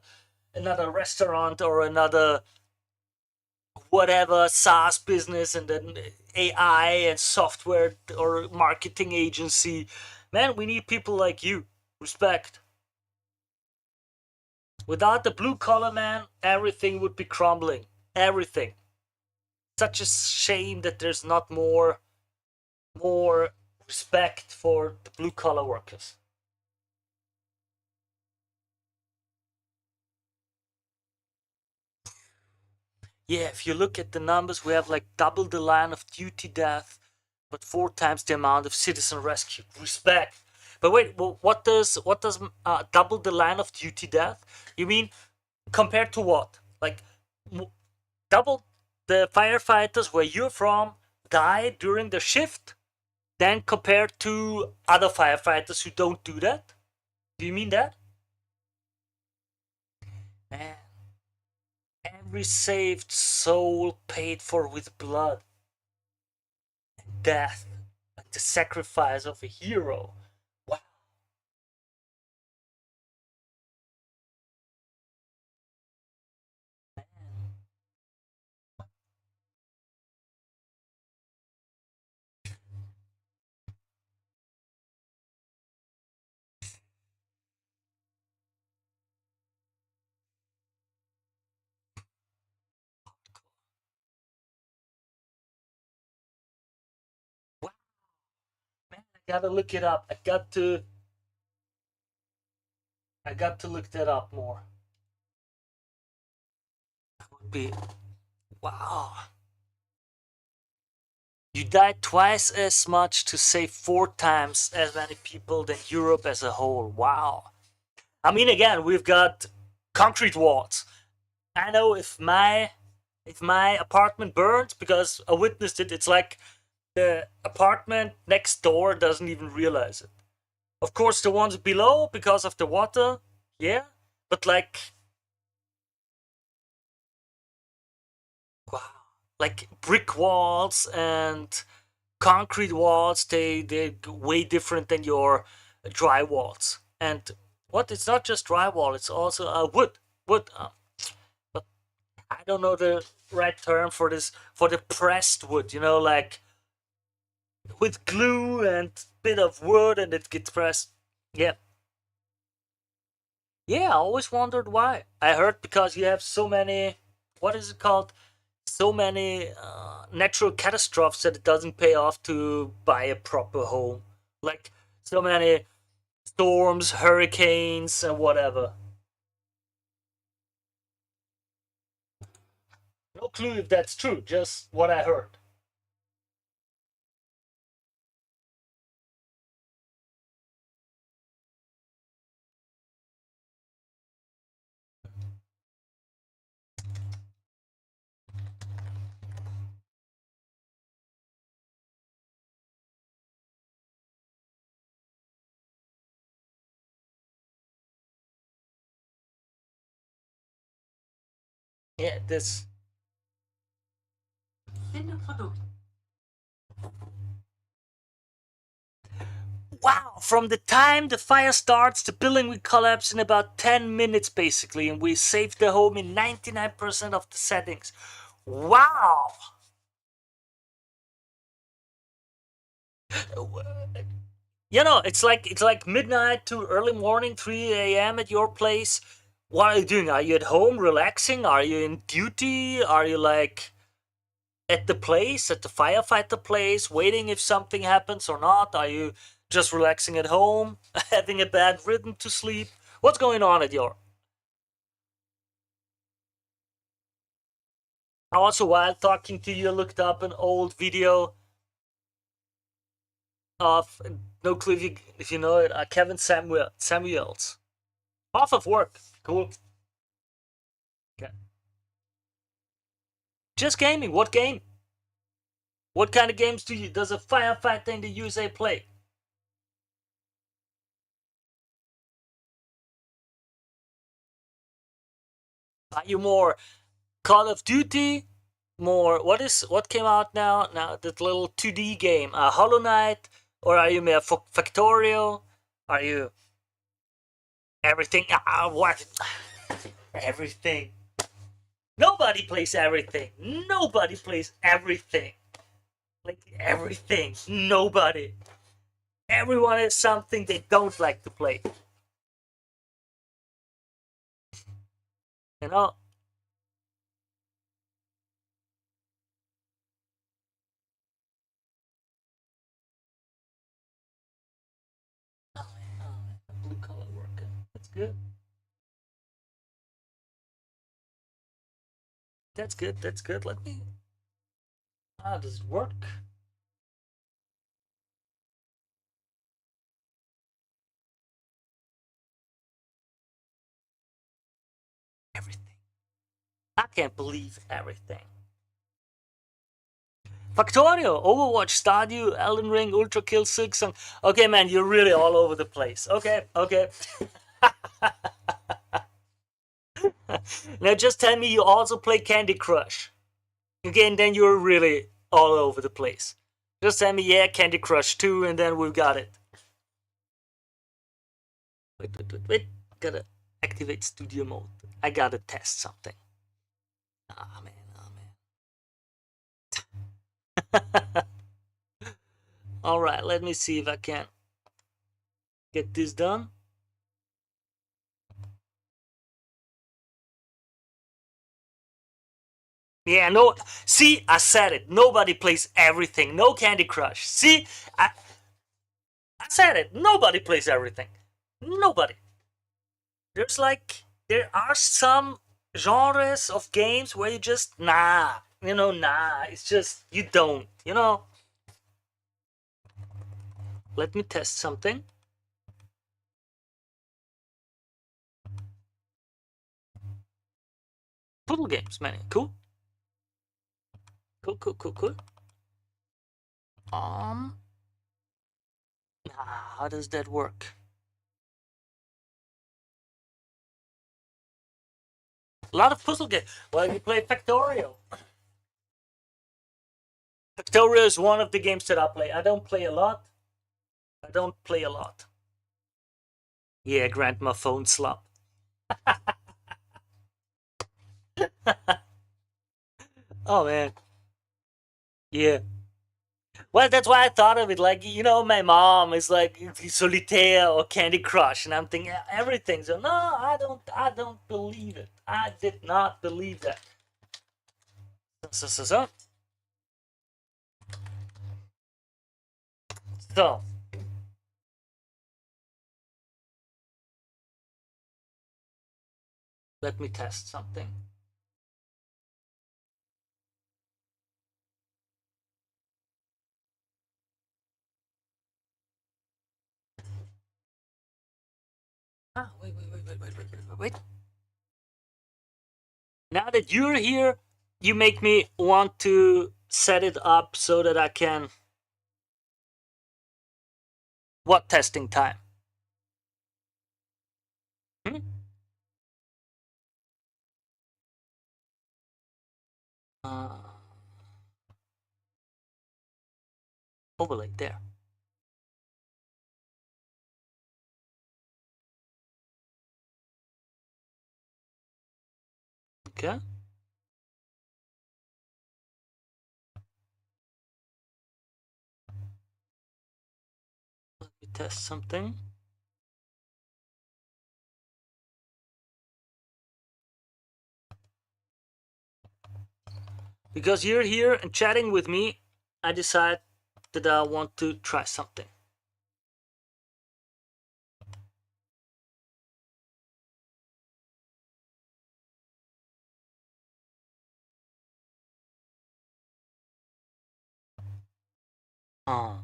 restaurant or another whatever SaaS business and then AI and software or marketing agency. Man, we need people like you. Respect. Without the blue collar man, everything would be crumbling. Everything. Such a shame that there's not more respect for the blue collar workers. Yeah, if you look at the numbers, we have like double the line of duty death, but 4 times the amount of citizen rescue. Respect. But wait, well, what does double the line of duty death? You mean compared to what? Like double the firefighters where you're from die during the shift than compared to other firefighters who don't do that? Do you mean that? Man, every saved soul paid for with blood, death, like the sacrifice of a hero. Wow. Wow, man, I gotta look it up. I got to look that up more. That would be wow. You died twice as much to save 4 times as many people than Europe as a whole. Wow. I mean, again, we've got concrete walls. I know if my apartment burns because I witnessed it, it's like the apartment next door doesn't even realize it. Of course, the ones below because of the water, yeah, but wow, like brick walls and concrete walls, they're way different than your dry walls. And what? It's not just drywall; it's also wood. Wood. But I don't know the right term for this, for the pressed wood. You know, like with glue and bit of wood, and it gets pressed. Yeah, yeah. I always wondered why. I heard because you have so many. What is it called? So many natural catastrophes that it doesn't pay off to buy a proper home. Like so many storms, hurricanes, and whatever. No clue if that's true, just what I heard. Yeah, this. Wow, from the time the fire starts, the building will collapse in about 10 minutes basically, and we saved the home in 99% of the settings. Wow! You know, it's like midnight to early morning, 3 a.m. at your place. What are you doing? Are you at home relaxing? Are you in duty? Are you like at the place, at the firefighter place, waiting if something happens or not? Are you just relaxing at home, having a bad rhythm to sleep? What's going on at your? Also, while talking to you, I looked up an old video of, no clue if you know it, Kevin Samuels. Off of work. Cool. Okay. Just gaming. What game? What kind of games does a firefighter in the USA play? Are you more Call of Duty? More what came out now? Now that little 2D game, Hollow Knight, or are you more Factorio? Are you everything? What? Everything. Nobody plays everything. Nobody plays everything. Like everything. Nobody. Everyone has something they don't like to play. You know? Blue color working. That's good. That's good. That's good. Let me. How does it work? Everything. I can't believe everything. Factorio, Overwatch, Stardew, Elden Ring, Ultra Kill, Silksong. Okay, man, you're really all over the place. Okay. Now just tell me you also play Candy Crush. Again, then you're really all over the place. Just tell me, yeah, Candy Crush too, and then we've got it. Wait. Gotta activate studio mode. I gotta test something. Ah, man. Alright, let me see if I can get this done. Yeah, no. See, I said it. Nobody plays everything. No Candy Crush. See, I said it. Nobody plays everything. Nobody. There are some genres of games where you just, nah. It's just, you don't. Let me test something. Puzzle games, man. Cool. Cool. How does that work? A lot of puzzle games. Well, you play Factorio. Factorio is one of the games that I play. I don't play a lot. Yeah, grandma phone slop. Oh man. Yeah. Well, that's why I thought of it. Like, my mom is like Solitaire or Candy Crush, and I'm thinking everything. So no, I don't believe it. I did not believe that. So. Let me test something. Wait. Now that you're here, you make me want to set it up so that I can. What testing time? Hmm? Overlay there. Okay. Let me test something. Because you're here and chatting with me, I decide that I want to try something. Oh.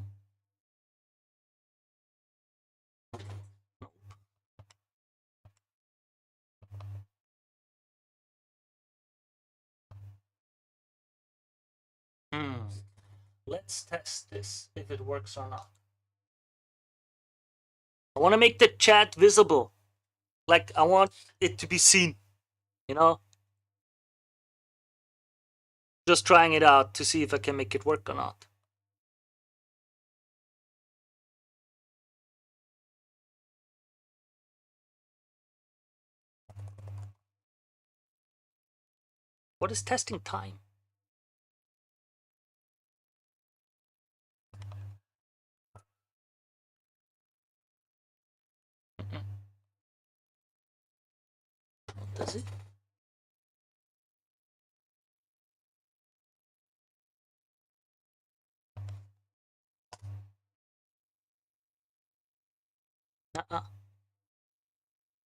Let's test this, if it works or not. I want to make the chat visible. Like, I want it to be seen. Just trying it out to see if I can make it work or not. What is testing time? What does it?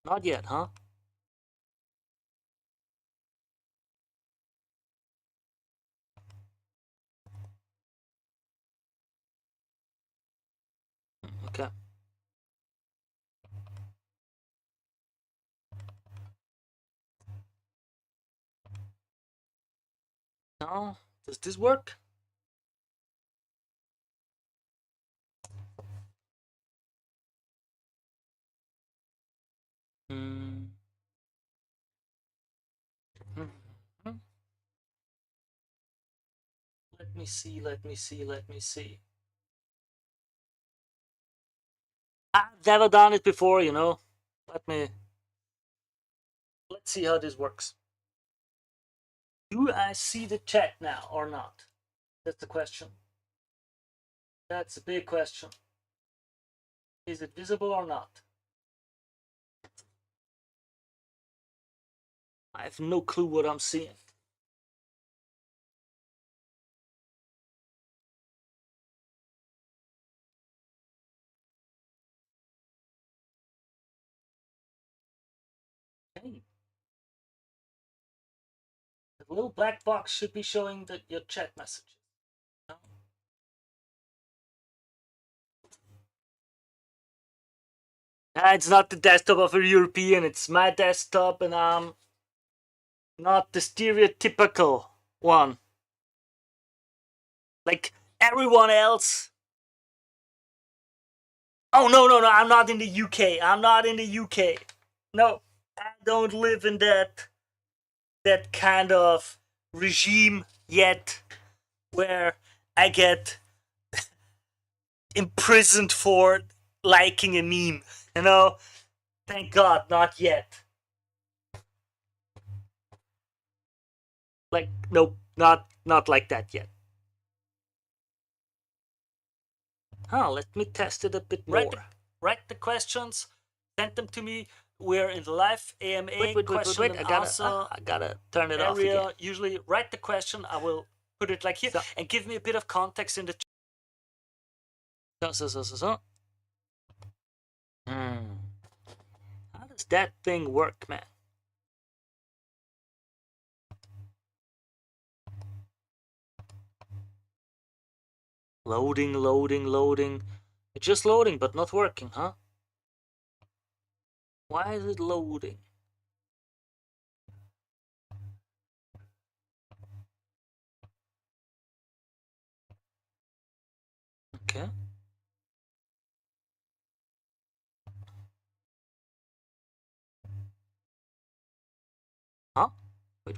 Not yet, huh? Okay. Now, does this work? Mm. Mhm. Let me see, let me see, let me see. I've never done it before, you know. Let's see how this works. Do I see the chat now or not? That's the question. That's a big question. Is it visible or not? I have no clue what I'm seeing. Okay. The little black box should be showing your chat messages. No? It's not the desktop of a European, it's my desktop, and I'm not the stereotypical one. Like everyone else. Oh, no, I'm not in the UK. I'm not in the UK. No, I don't live in that kind of regime yet where I get imprisoned for liking a meme. You know, thank God, not yet. Like, nope, not like that yet. Let me test it a bit more. Write the questions, send them to me. We're in the live AMA question and answer. I gotta turn it off again. Usually write the question, I will put it like here, and give me a bit of context in the chat. How does that thing work, man? Loading. It's just loading, but not working, huh? Why is it loading? Okay. Huh? Wait.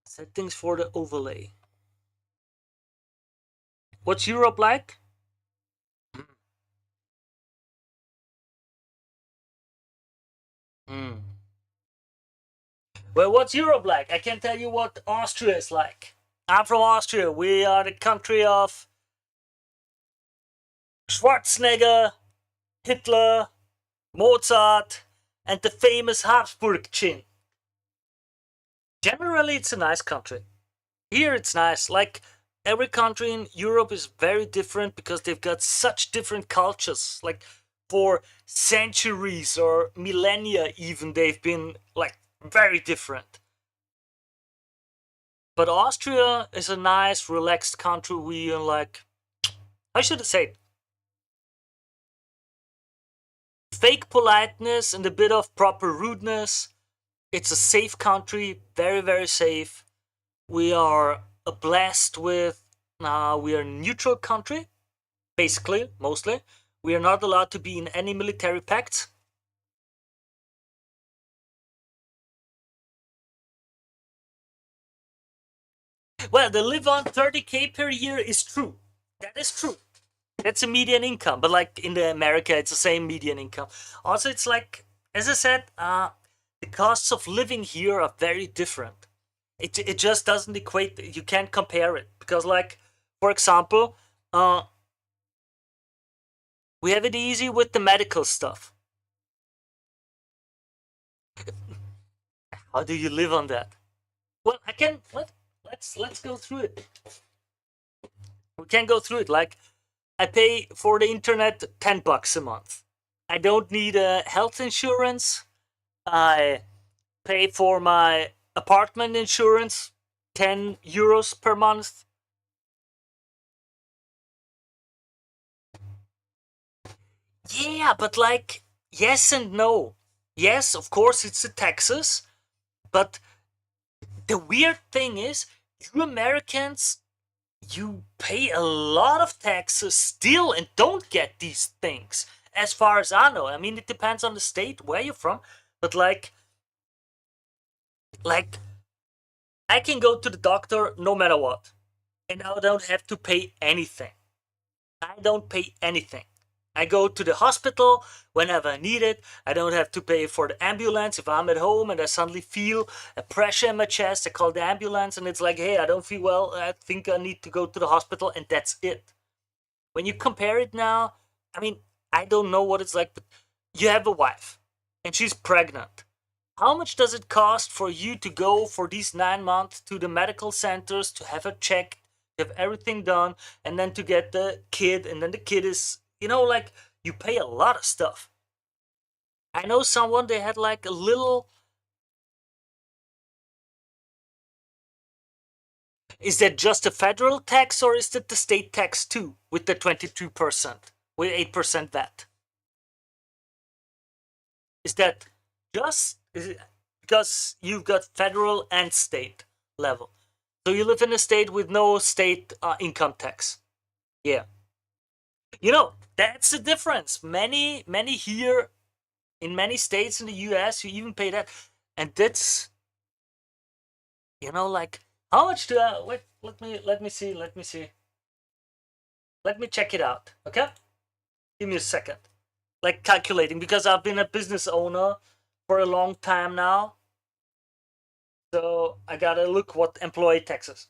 Settings for the overlay. What's Europe like? Well, what's Europe like? I can tell you what Austria is like. I'm from Austria. We are the country of Schwarzenegger, Hitler, Mozart, and the famous Habsburg gin. Generally, it's a nice country. Here, it's nice. Like, every country in Europe is very different because they've got such different cultures. Like, for centuries or millennia even, they've been, like, very different. But Austria is a nice, relaxed country. We are like, I should have said, fake politeness and a bit of proper rudeness. It's a safe country, very, very safe. We are blessed with, we are a neutral country, basically, mostly. We are not allowed to be in any military pacts. Well, they live on 30K per year is true. That is true. That's a median income, but like in the America, it's the same median income. Also, it's like, as I said, the costs of living here are very different. It just doesn't equate. You can't compare it because, like, for example, we have it easy with the medical stuff. How do you live on that? Well, I can let's go through it. We can go through it. Like, I pay for the internet $10 a month. I don't need a health insurance. I pay for my apartment insurance, €10 per month. Yeah, but like, yes and no. Yes, of course, it's the taxes, but the weird thing is, You Americans, you pay a lot of taxes still and don't get these things. As far as I know, I mean, it depends on the state where you're from, but like I can go to the doctor no matter what, and I don't have to pay anything. I don't pay anything. I go to the hospital whenever I need it. I don't have to pay for the ambulance. If I'm at home and I suddenly feel a pressure in my chest, I call the ambulance and it's like, hey, I don't feel well. I think I need to go to the hospital, and that's it. When you compare it now, I mean, I don't know what it's like, but you have a wife and she's pregnant. How much does it cost for you to go for these 9 months to the medical centers to have her checked, to have everything done, and then to get the kid, and then the kid is, like, you pay a lot of stuff. I know someone, they had like a little. Is that just a federal tax, or is that the state tax too, with the 22%, with 8% VAT? Is that is it because you've got federal and state level? So you live in a state with no state income tax. Yeah. That's the difference. Many here in many states in the US, you even pay that. And that's, like, how much do I, wait, let me see. Let me check it out, okay? Give me a second. Like, calculating, because I've been a business owner for a long time now. So I gotta look what employee taxes.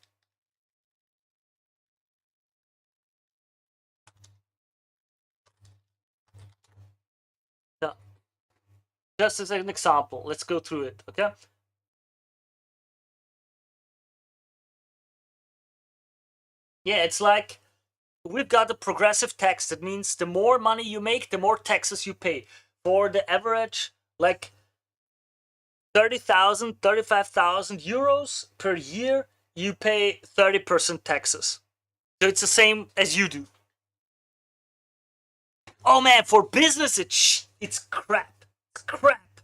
So, just as an example, let's go through it, okay? Yeah, it's like we've got a progressive tax. That means the more money you make, the more taxes you pay. For the average, like 30,000, 35,000 euros per year, you pay 30% taxes. So it's the same as you do. Oh man, for business, it's crap. It's crap.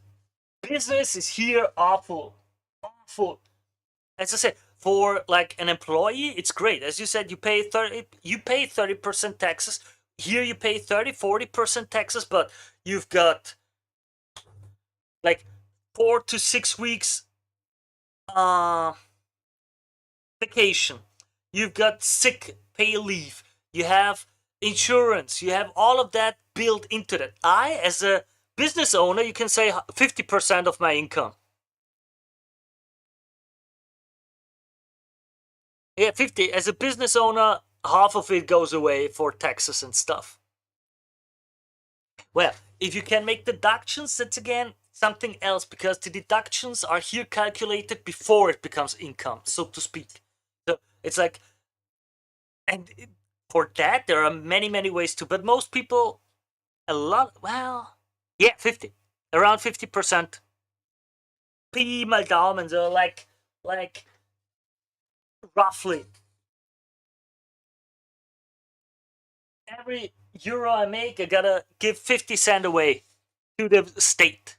Business is here awful. Awful. As I said, for like an employee, it's great. As you said, you pay 30% taxes. Here you pay 40% taxes, but you've got like 4 to 6 weeks vacation. You've got sick pay leave. You have insurance. You have all of that built into that. I, as a business owner, you can say 50% of my income. Yeah, 50. As a business owner, half of it goes away for taxes and stuff. Well, if you can make deductions, that's again something else, because the deductions are here calculated before it becomes income, so to speak. So it's like, and for that, there are many ways to, but most people, well, yeah, 50. Around 50%. Pi mal Daumen, so like roughly. Every euro I make, I gotta give 50 cents away to the state.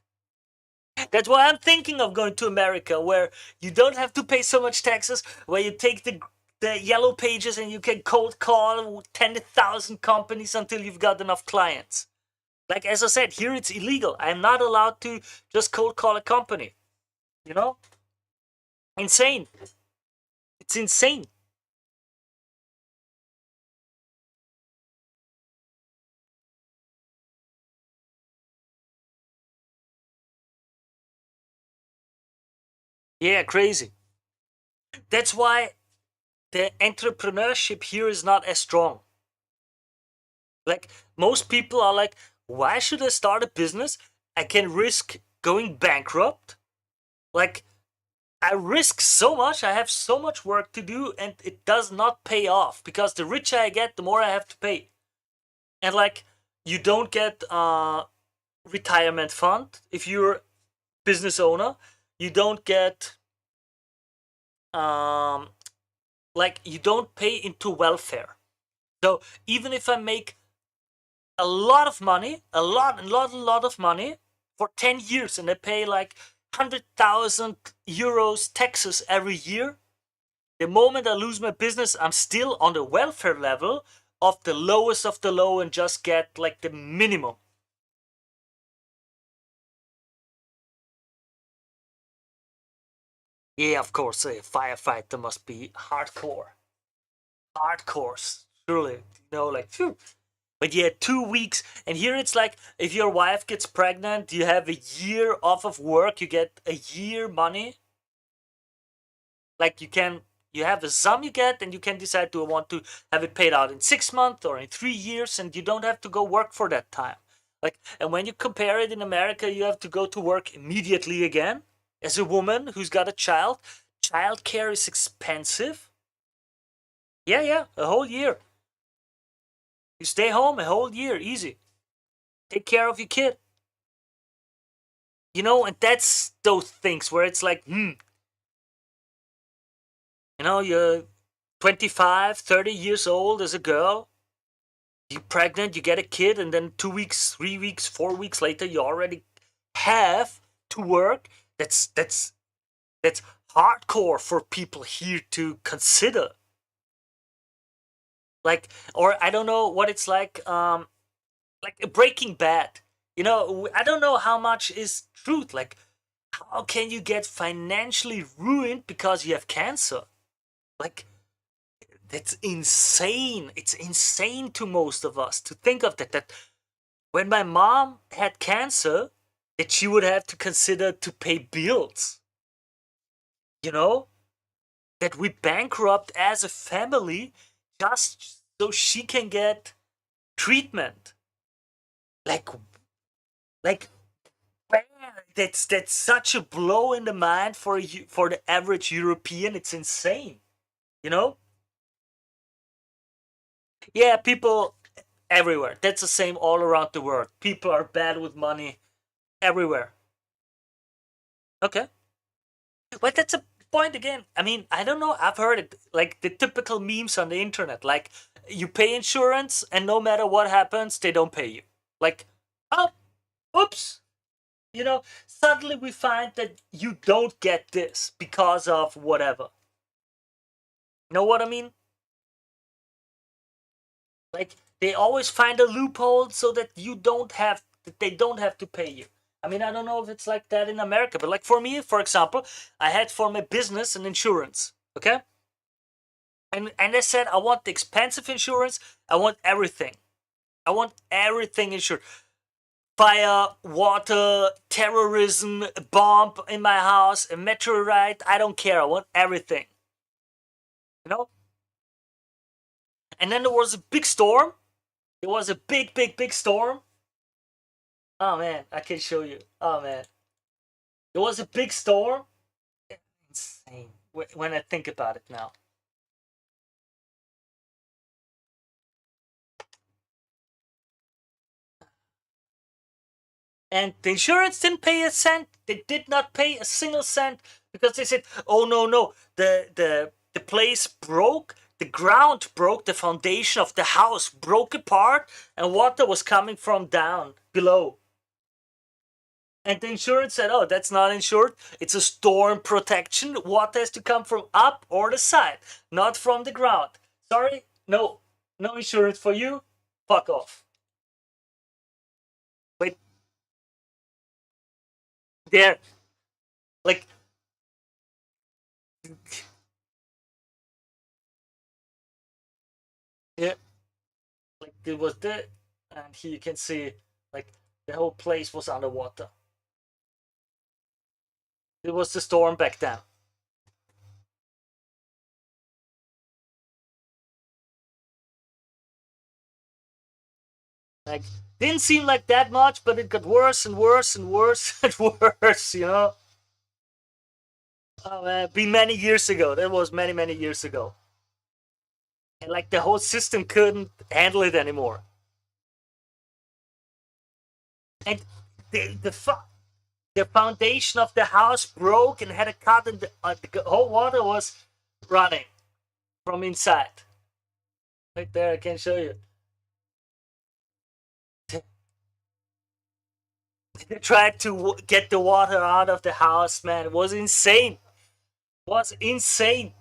That's why I'm thinking of going to America, where you don't have to pay so much taxes, where you take the yellow pages and you can cold call 10,000 companies until you've got enough clients. Like, as I said, here it's illegal. I'm not allowed to just cold call a company. Insane. It's insane. Yeah, crazy. That's why the entrepreneurship here is not as strong. Like, most people are like, why should I start a business? I can risk going bankrupt. Like, I risk so much, I have so much work to do, and it does not pay off, because the richer I get, the more I have to pay. And like, you don't get a retirement fund if you're a business owner. You don't get like, you don't pay into welfare. So even if I make a lot of money, a lot of money for 10 years, and I pay like 100,000 euros taxes every year, The moment I lose my business, I'm still on the welfare level of the lowest of the low and just get like the minimum. Yeah, of course, a firefighter must be hardcore. Hardcore, truly. Like, phew. But yeah, 2 weeks. And here it's like, if your wife gets pregnant, you have a year off of work, you get a year money. Like you have a sum you get, and you can decide, do I want to have it paid out in 6 months or in 3 years, and you don't have to go work for that time. Like, and when you compare it in America, you have to go to work immediately again. As a woman who's got a child, childcare is expensive. Yeah, a whole year. You stay home a whole year, easy. Take care of your kid. And that's those things where it's like, you're 25, 30 years old as a girl, you're pregnant, you get a kid, and then 2 weeks, 3 weeks, 4 weeks later, you already have to work. That's hardcore for people here to consider. Like, or I don't know what it's like Breaking Bad. I don't know how much is truth. Like, how can you get financially ruined because you have cancer? Like, that's insane. It's insane to most of us to think of that when my mom had cancer, that she would have to consider to pay bills. That we bankrupt as a family just so she can get treatment. Like, that's such a blow in the mind for the average European. It's insane. Yeah, people everywhere. That's the same all around the world. People are bad with money everywhere. Okay. But that's a point again. I mean, I don't know. I've heard it like the typical memes on the internet. Like, you pay insurance and no matter what happens, they don't pay you. Like, oh, oops. Suddenly we find that you don't get this because of whatever. Know what I mean? Like, they always find a loophole so that they don't have to pay you. I mean, I don't know if it's like that in America, but like for me, for example, I had for my business an insurance, okay? And I said, I want the expensive insurance. I want everything. I want everything insured. Fire, water, terrorism, a bomb in my house, a meteorite. I don't care. I want everything. And then there was a big storm. It was a big storm. Oh man, I can show you. Oh man. It was a big storm. Insane when I think about it now. And the insurance didn't pay a cent. They did not pay a single cent because they said, "Oh no, the place broke, the ground broke, the foundation of the house broke apart, and water was coming from down below." And the insurance said, "Oh, that's not insured. It's a storm protection. Water has to come from up or the side, not from the ground. Sorry, no insurance for you. Fuck off." Wait, there, like, yeah, like it was there, and here you can see, like, the whole place was underwater. It was the storm back then. Like, didn't seem like that much, but it got worse and worse and worse and worse. Oh man, been many years ago. That was many years ago. And like the whole system couldn't handle it anymore. And the foundation of the house broke and had a cut, and the whole water was running from inside. Right there, I can show you. They tried to get the water out of the house, man. It was insane. It was insane.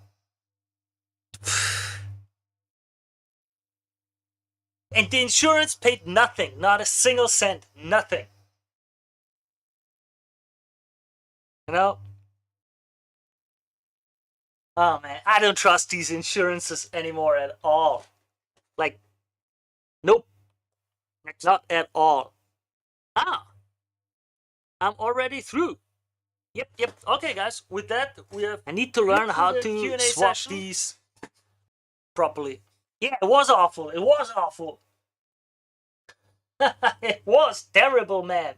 And the insurance paid nothing, not a single cent, nothing. You know? Oh man, I don't trust these insurances anymore at all. Like, nope, not at all. Ah, I'm already through. Yep. Okay, guys. With that, we have. I need to learn how to swap these properly. Yeah, it was awful. It was awful. It was terrible, man.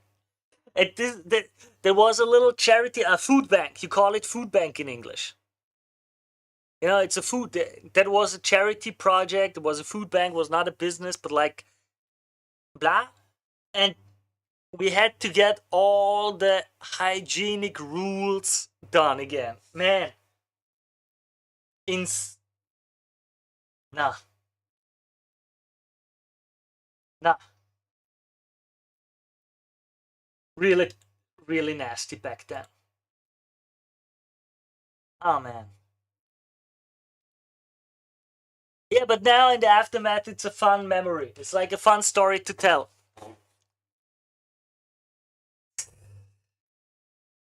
There was a little charity, a food bank. You call it food bank in English. You know, it's a food. That was a charity project. It was a food bank. It was not a business, but like, blah. And we had to get all the hygienic rules done again. Man, nah, nah, really, really nasty back then. Oh man. Yeah, but now in the aftermath, it's a fun memory. It's like a fun story to tell.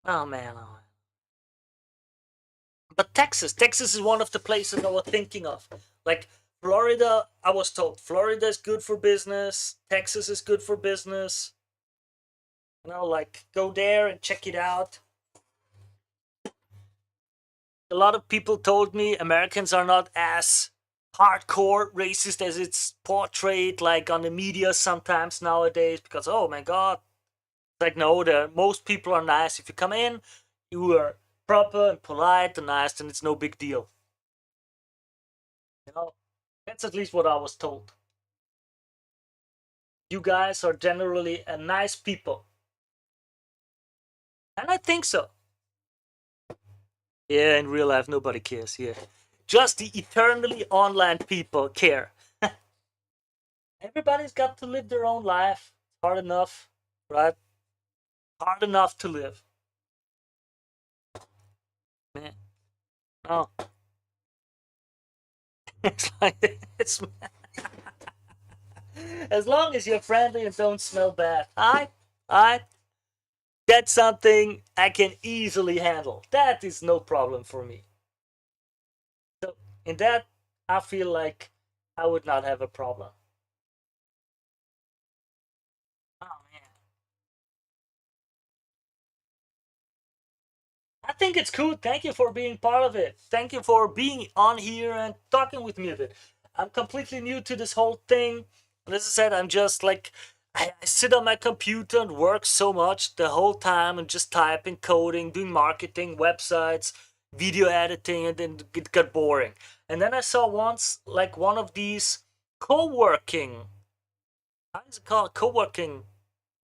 Oh man. But Texas is one of the places I was thinking of. Like Florida, I was told Florida is good for business. Texas is good for business. You know, like go there and check it out. A lot of people told me Americans are not as hardcore racist as it's portrayed like on the media sometimes nowadays, because oh my god, it's like no, most people are nice. If you come in, you are proper and polite and nice, and it's no big deal. You know, that's at least what I was told. You guys are generally a nice people, and I think so. Yeah, in real life, nobody cares. Yeah, just the eternally online people care. Everybody's got to live their own life. It's hard enough, right? Hard enough to live. Man. Oh. It's like it's as long as you're friendly and don't smell bad. I that's something I can easily handle. That is no problem for me. So in that I feel like I would not have a problem. Oh man. I think it's cool. Thank you for being part of it. Thank you for being on here and talking with me a bit. I'm completely new to this whole thing. And as I said, I'm just like, I sit on my computer and work so much the whole time and just typing, coding, doing marketing, websites, video editing, and then it got boring. And then I saw once like one of these co-working, how is it called? Co-working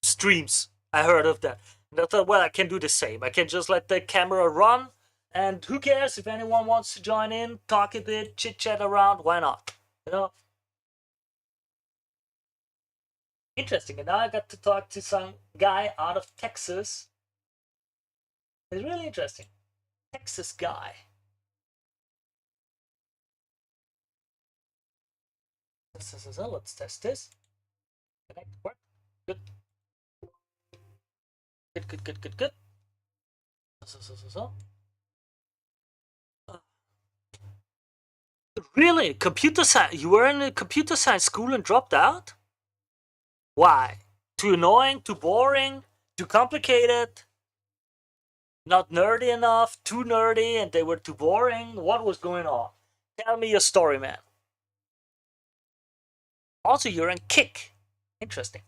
streams. I heard of that. And I thought, well, I can do the same. I can just let the camera run, and who cares if anyone wants to join in, talk a bit, chit chat around? Why not? You know, interesting. And now I got to talk to some guy out of Texas. It's really interesting. Texas guy. So let's test this. Connect, work. Good. Good. So. Really? Computer science? You were in a computer science school and dropped out? Why? Too annoying? Too boring? Too complicated? Not nerdy enough? Too nerdy and they were too boring? What was going on? Tell me your story, man. Also, you're in Kick. Interesting.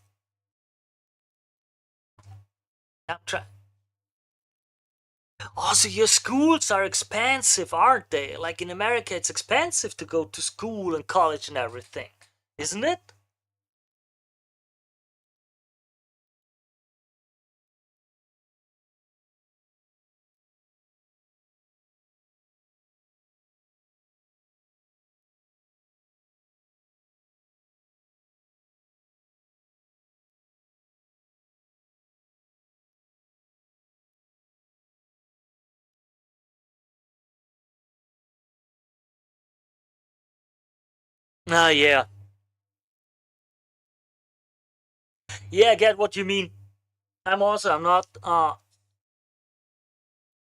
Now try. Also, your schools are expensive, aren't they? Like in America, it's expensive to go to school and college and everything, isn't it? Yeah. Yeah, I get what you mean. I'm not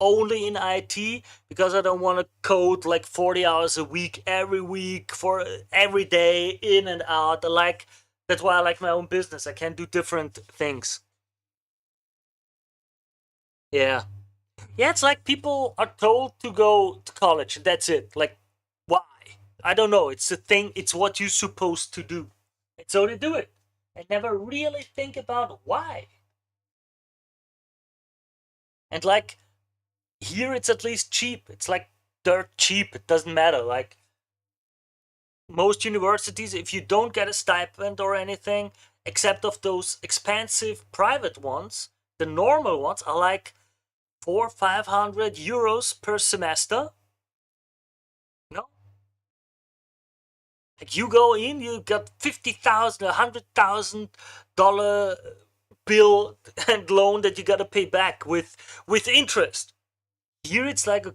only in IT because I don't want to code like 40 hours a week every week for every day in and out. That's why I like my own business. I can do different things. Yeah. Yeah, it's like people are told to go to college. That's it. Like, why? I don't know. It's a thing. It's what you're supposed to do. And so they do it. And never really think about why. And like, here it's at least cheap. It's like dirt cheap. It doesn't matter. Like, most universities, if you don't get a stipend or anything, except of those expensive private ones, the normal ones are like 400-500 euros per semester. No, like you go in, you got 50,000, $100,000 bill and loan that you gotta pay back with interest. Here it's like, okay,